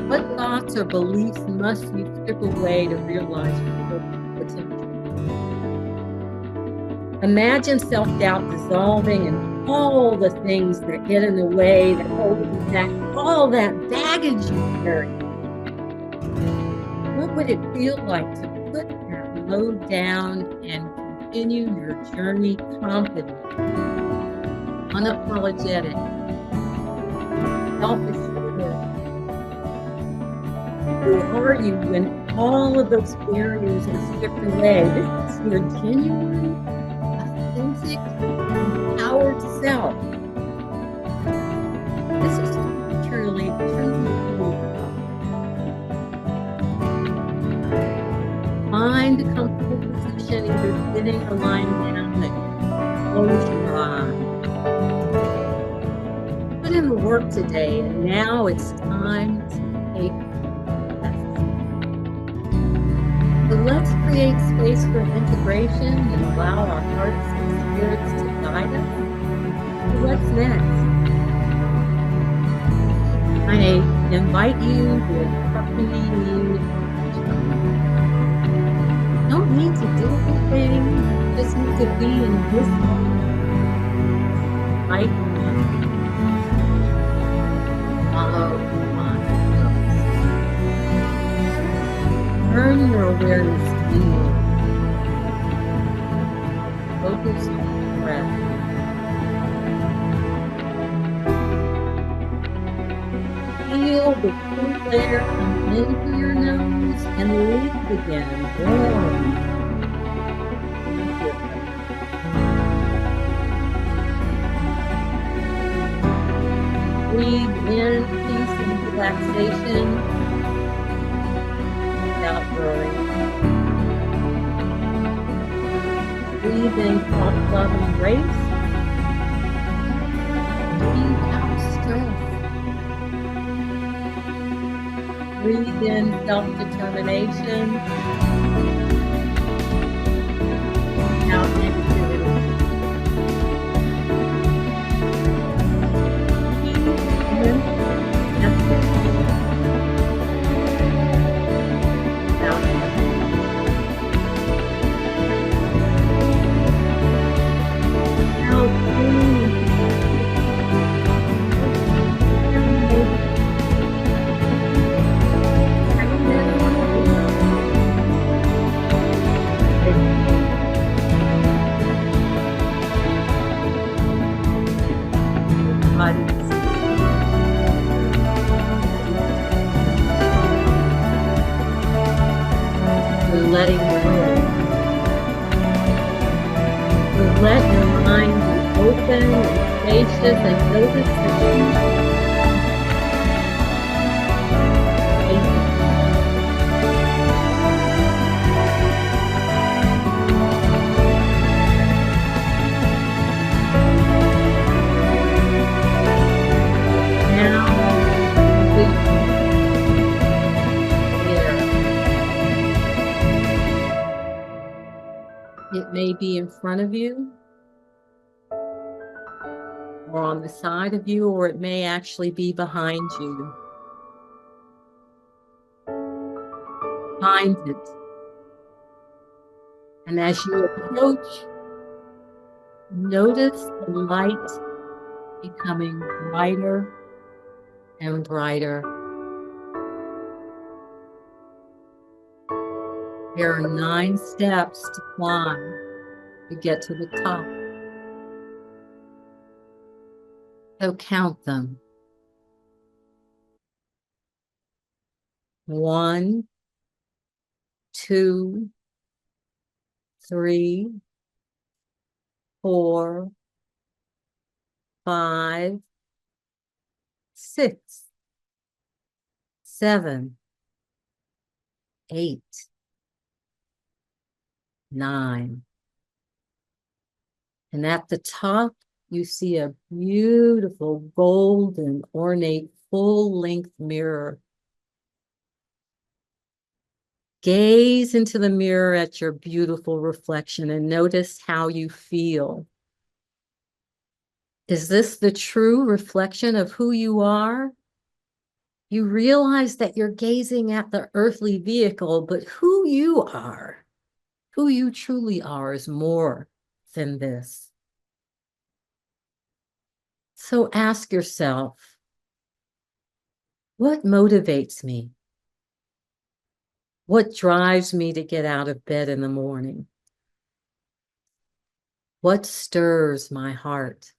What thoughts or beliefs must you strip away to realize your full potential? Imagine self-doubt dissolving and all the things that get in the way, that hold you back, all that baggage you carry. What would it feel like to put that load down and continue your journey confident, unapologetic, self-assured? Who are you when all of those barriers are stripped away. This is your genuine, authentic, empowered self. This is who you truly are. Find a comfortable position, either sitting or lying down, and close your eyes. Put in the work today, and now it's time to take rest. So let's create space for integration and allow our hearts and spirits to guide us. So what's next? I invite you to accompany me. Don't need to do anything, just need to be in this moment. Right now. Follow my nose. Turn your awareness inward. Focus on the breath. Feel the cool air come into your nose and leave again, warm. Breathe in peace and relaxation without worry. Breathe in self-love and grace. Breathe out stress. Breathe in self-determination. Out negativity. Breathe in empathy. Out out breathe. You're letting go. You let your mind be open and spacious and notice the peace. Now, it may be in front of you, or on the side of you, or it may actually be behind you. Find it. And as you approach, notice the light becoming brighter and brighter. There are 9 steps to climb to get to the top. So count them. 1, 2, 3, 4, 5, 6, 7, 8, 9. And at the top, you see a beautiful golden ornate full-length mirror. Gaze into the mirror at your beautiful reflection and notice how you feel. Is this the true reflection of who you are? You realize that you're gazing at the earthly vehicle, but who you are, who you truly are, is more than this. So ask yourself, what motivates me? What drives me to get out of bed in the morning? What stirs my heart?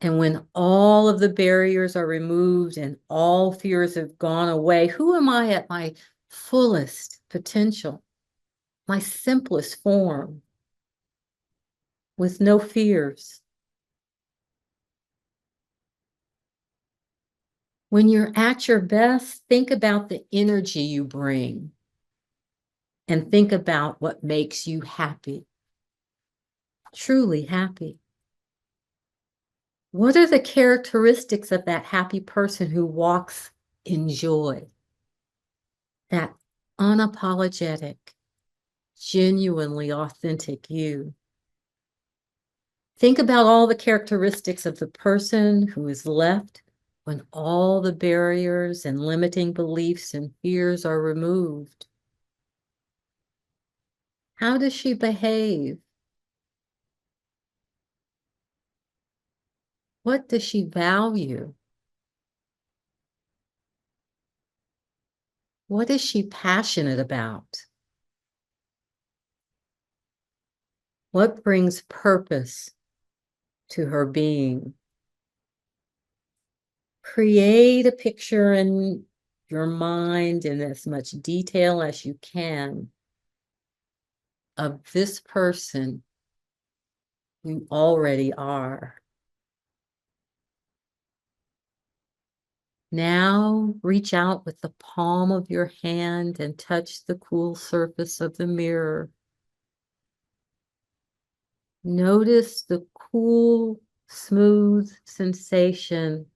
And when all of the barriers are removed and all fears have gone away, who am I at my fullest potential, my simplest form, with no fears. When you're at your best, think about the energy you bring and think about what makes you happy, truly happy. What are the characteristics of that happy person who walks in joy? That unapologetic, genuinely authentic you. Think about all the characteristics of the person who is left when all the barriers and limiting beliefs and fears are removed. How does she behave? What does she value? What is she passionate about? What brings purpose to her being? Create a picture in your mind in as much detail as you can of this person you already are. Now reach out with the palm of your hand and touch the cool surface of the mirror. Notice the cool, smooth sensation.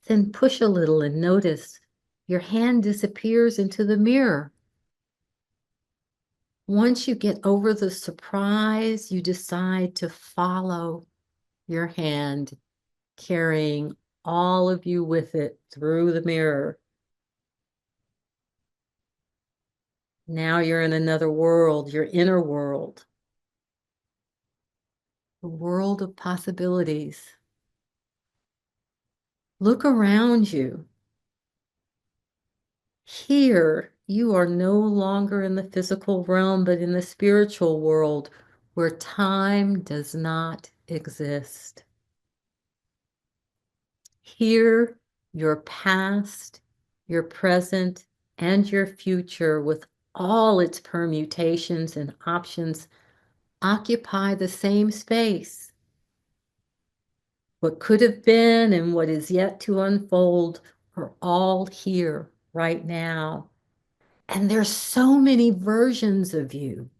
Then push a little and notice your hand disappears into the mirror. Once you get over the surprise, you decide to follow your hand, carrying all of you with it through the mirror. Now you're in another world, your inner world, a world of possibilities. Look around you. Here, you are no longer in the physical realm, but in the spiritual world where time does not exist. Here, your past, your present, and your future, with all its permutations and options, occupy the same space. What could have been and what is yet to unfold are all here right now. And there's so many versions of you.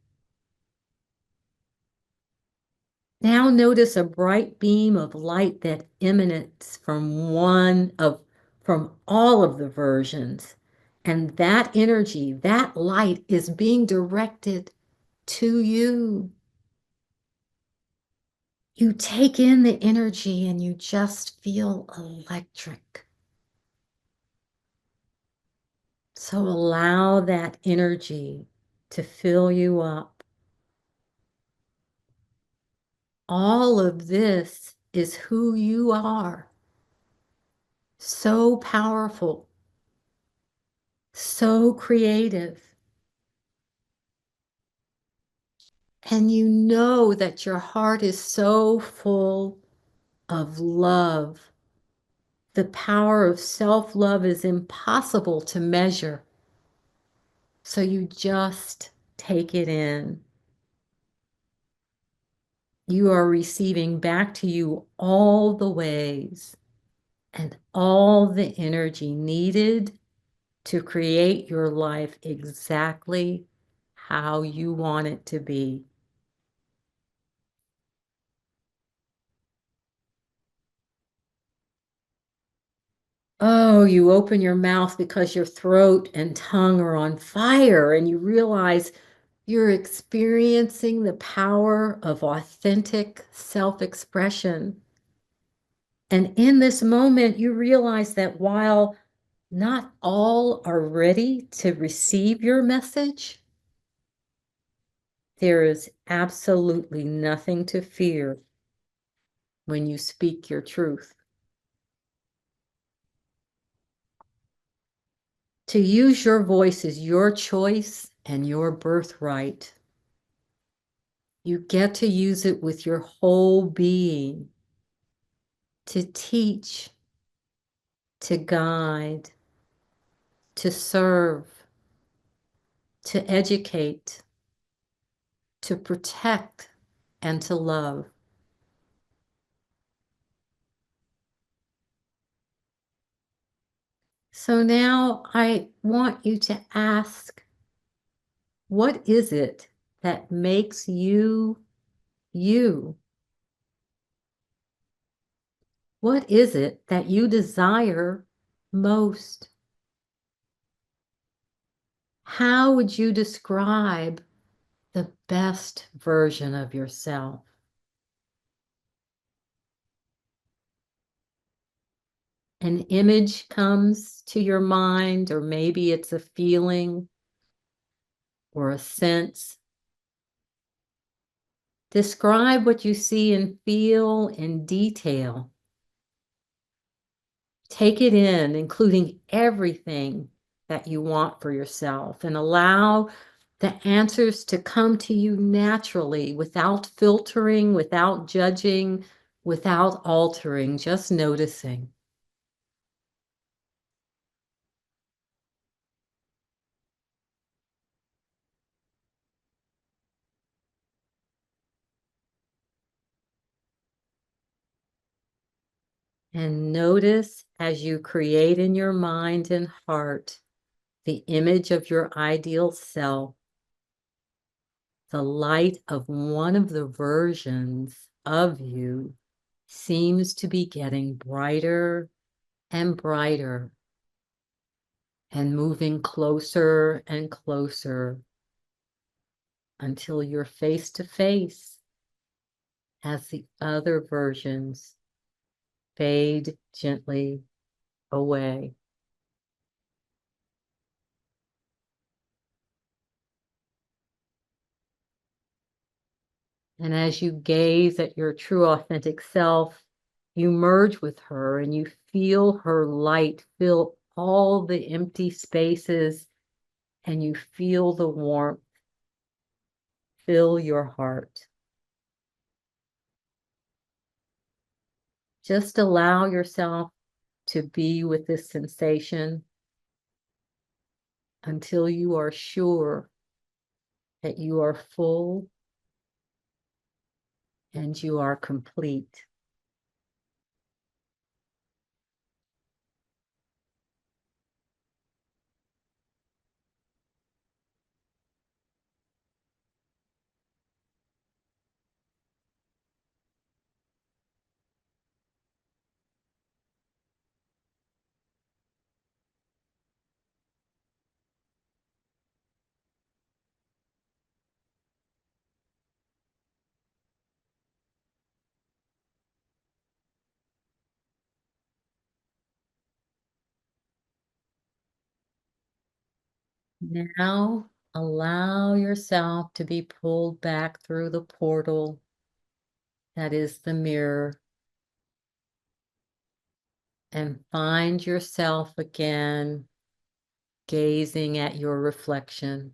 Now notice a bright beam of light that emanates from from all of the versions. And that energy, that light is being directed to you. You take in the energy and you just feel electric. So allow that energy to fill you up. All of this is who you are. So powerful, so creative. And you know that your heart is so full of love. The power of self-love is impossible to measure. So you just take it in. You are receiving back to you all the ways and all the energy needed to create your life exactly how you want it to be. Oh, you open your mouth because your throat and tongue are on fire, and you realize you're experiencing the power of authentic self-expression. And in this moment, you realize that while not all are ready to receive your message, there is absolutely nothing to fear when you speak your truth. To use your voice is your choice and your birthright. You get to use it with your whole being to teach, to guide, to serve, to educate, to protect, and to love. So now I want you to ask, what is it that makes you you? What is it that you desire most? How would you describe the best version of yourself? An image comes to your mind, or maybe it's a feeling or a sense. Describe what you see and feel in detail. Take it in, including everything that you want for yourself, and allow the answers to come to you naturally without filtering, without judging, without altering, just noticing. And notice as you create in your mind and heart the image of your ideal self, the light of one of the versions of you seems to be getting brighter and brighter and moving closer and closer until you're face to face as the other versions fade gently away. And as you gaze at your true authentic self, you merge with her and you feel her light fill all the empty spaces, and you feel the warmth fill your heart. Just allow yourself to be with this sensation until you are sure that you are full and you are complete. Now allow yourself to be pulled back through the portal that is the mirror, and find yourself again gazing at your reflection.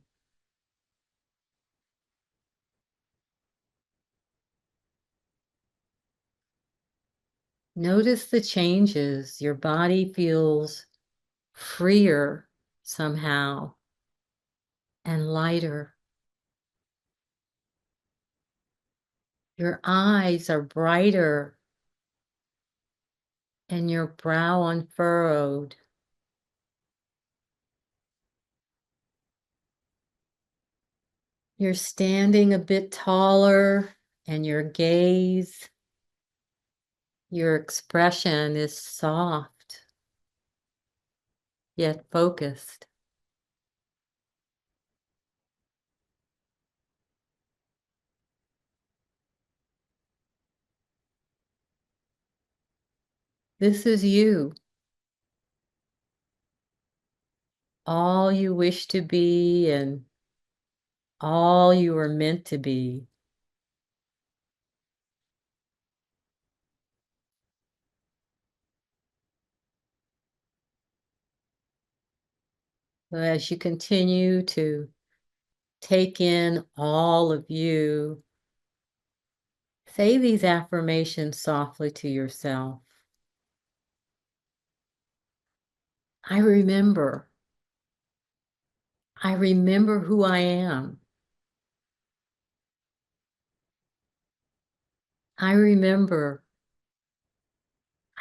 Notice the changes. Your body feels freer somehow and lighter. Your eyes are brighter and your brow unfurrowed. You're standing a bit taller, and your gaze, your expression is soft yet focused. This is you, all you wish to be and all you are meant to be. So as you continue to take in all of you, say these affirmations softly to yourself. I remember I remember who I am. I remember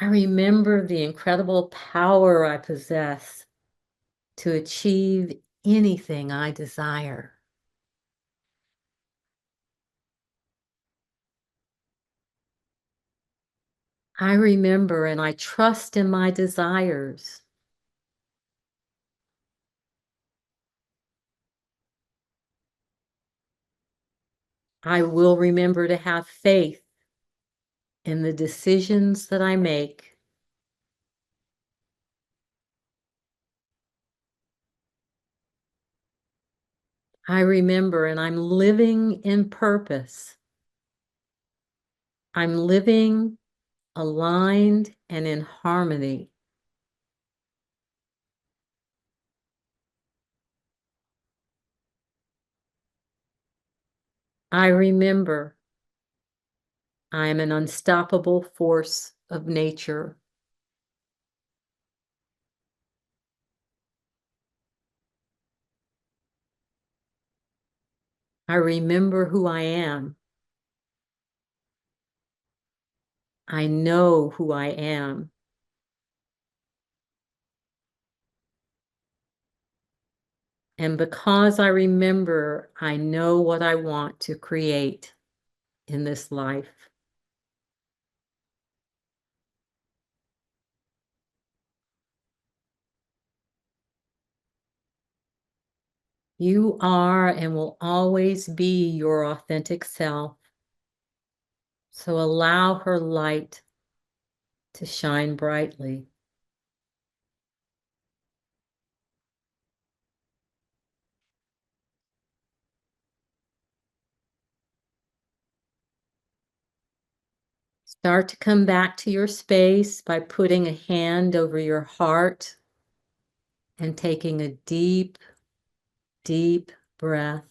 the incredible power I possess to achieve anything I desire. I remember and I trust in my desires. I will remember to have faith in the decisions that I make. I remember and I'm living in purpose. I'm living aligned and in harmony. I remember I am an unstoppable force of nature. I remember who I am. I know who I am. And because I remember, I know what I want to create in this life. You are and will always be your authentic self. So allow her light to shine brightly. Start to come back to your space by putting a hand over your heart and taking a deep, deep breath.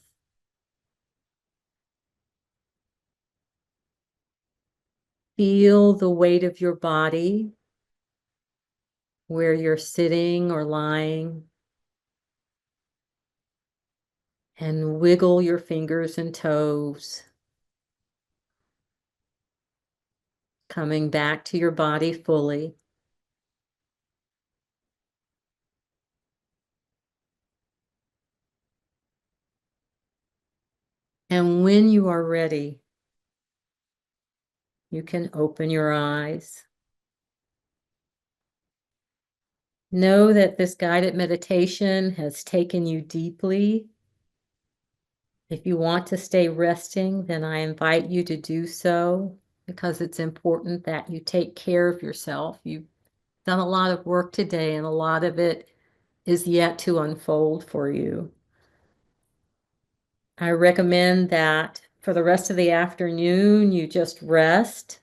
Feel the weight of your body where you're sitting or lying, and wiggle your fingers and toes, coming back to your body fully. And when you are ready, you can open your eyes. Know that this guided meditation has taken you deeply. If you want to stay resting, then I invite you to do so, because it's important that you take care of yourself. You've done a lot of work today, and a lot of it is yet to unfold for you. I recommend that for the rest of the afternoon, you just rest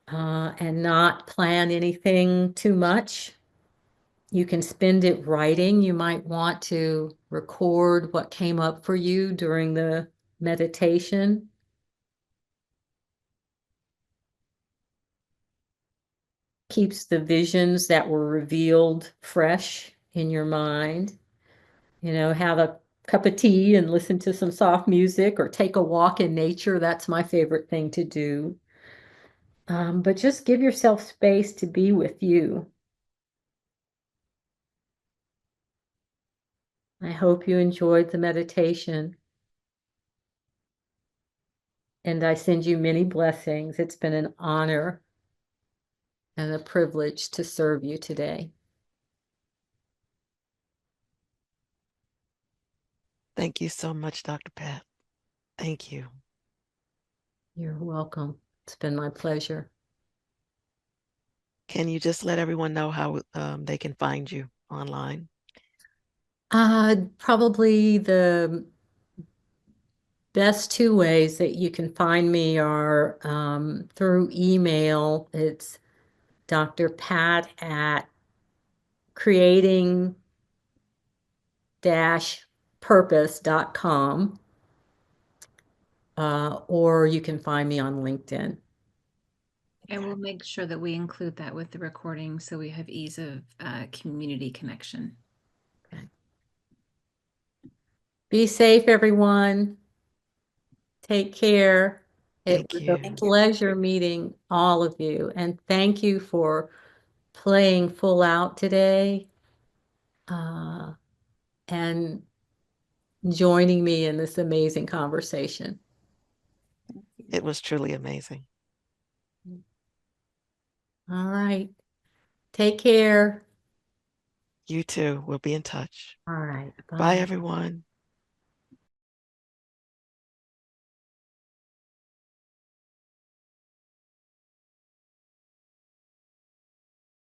and not plan anything too much. You can spend it writing. You might want to record what came up for you during the meditation. Keeps the visions that were revealed fresh in your mind. You know, have a cup of tea and listen to some soft music, or take a walk in nature. That's my favorite thing to do. But just give yourself space to be with you. I hope you enjoyed the meditation, and I send you many blessings. It's been an honor and a privilege to serve you today. Thank you so much, Dr. Pat. Thank you. You're welcome. It's been my pleasure. Can you just let everyone know how they can find you online? Probably the best two ways that you can find me are through email. It's Dr. Pat at creating-purpose.com, or you can find me on LinkedIn. And we'll make sure that we include that with the recording so we have ease of community connection. Okay. Be safe, everyone. Take care. It Thank was a you. Thank you. pleasure meeting all of you, and thank you for playing full out today, and joining me in this amazing conversation. It was truly amazing. All right. Take care. You too. We'll be in touch. All right. Bye, everyone.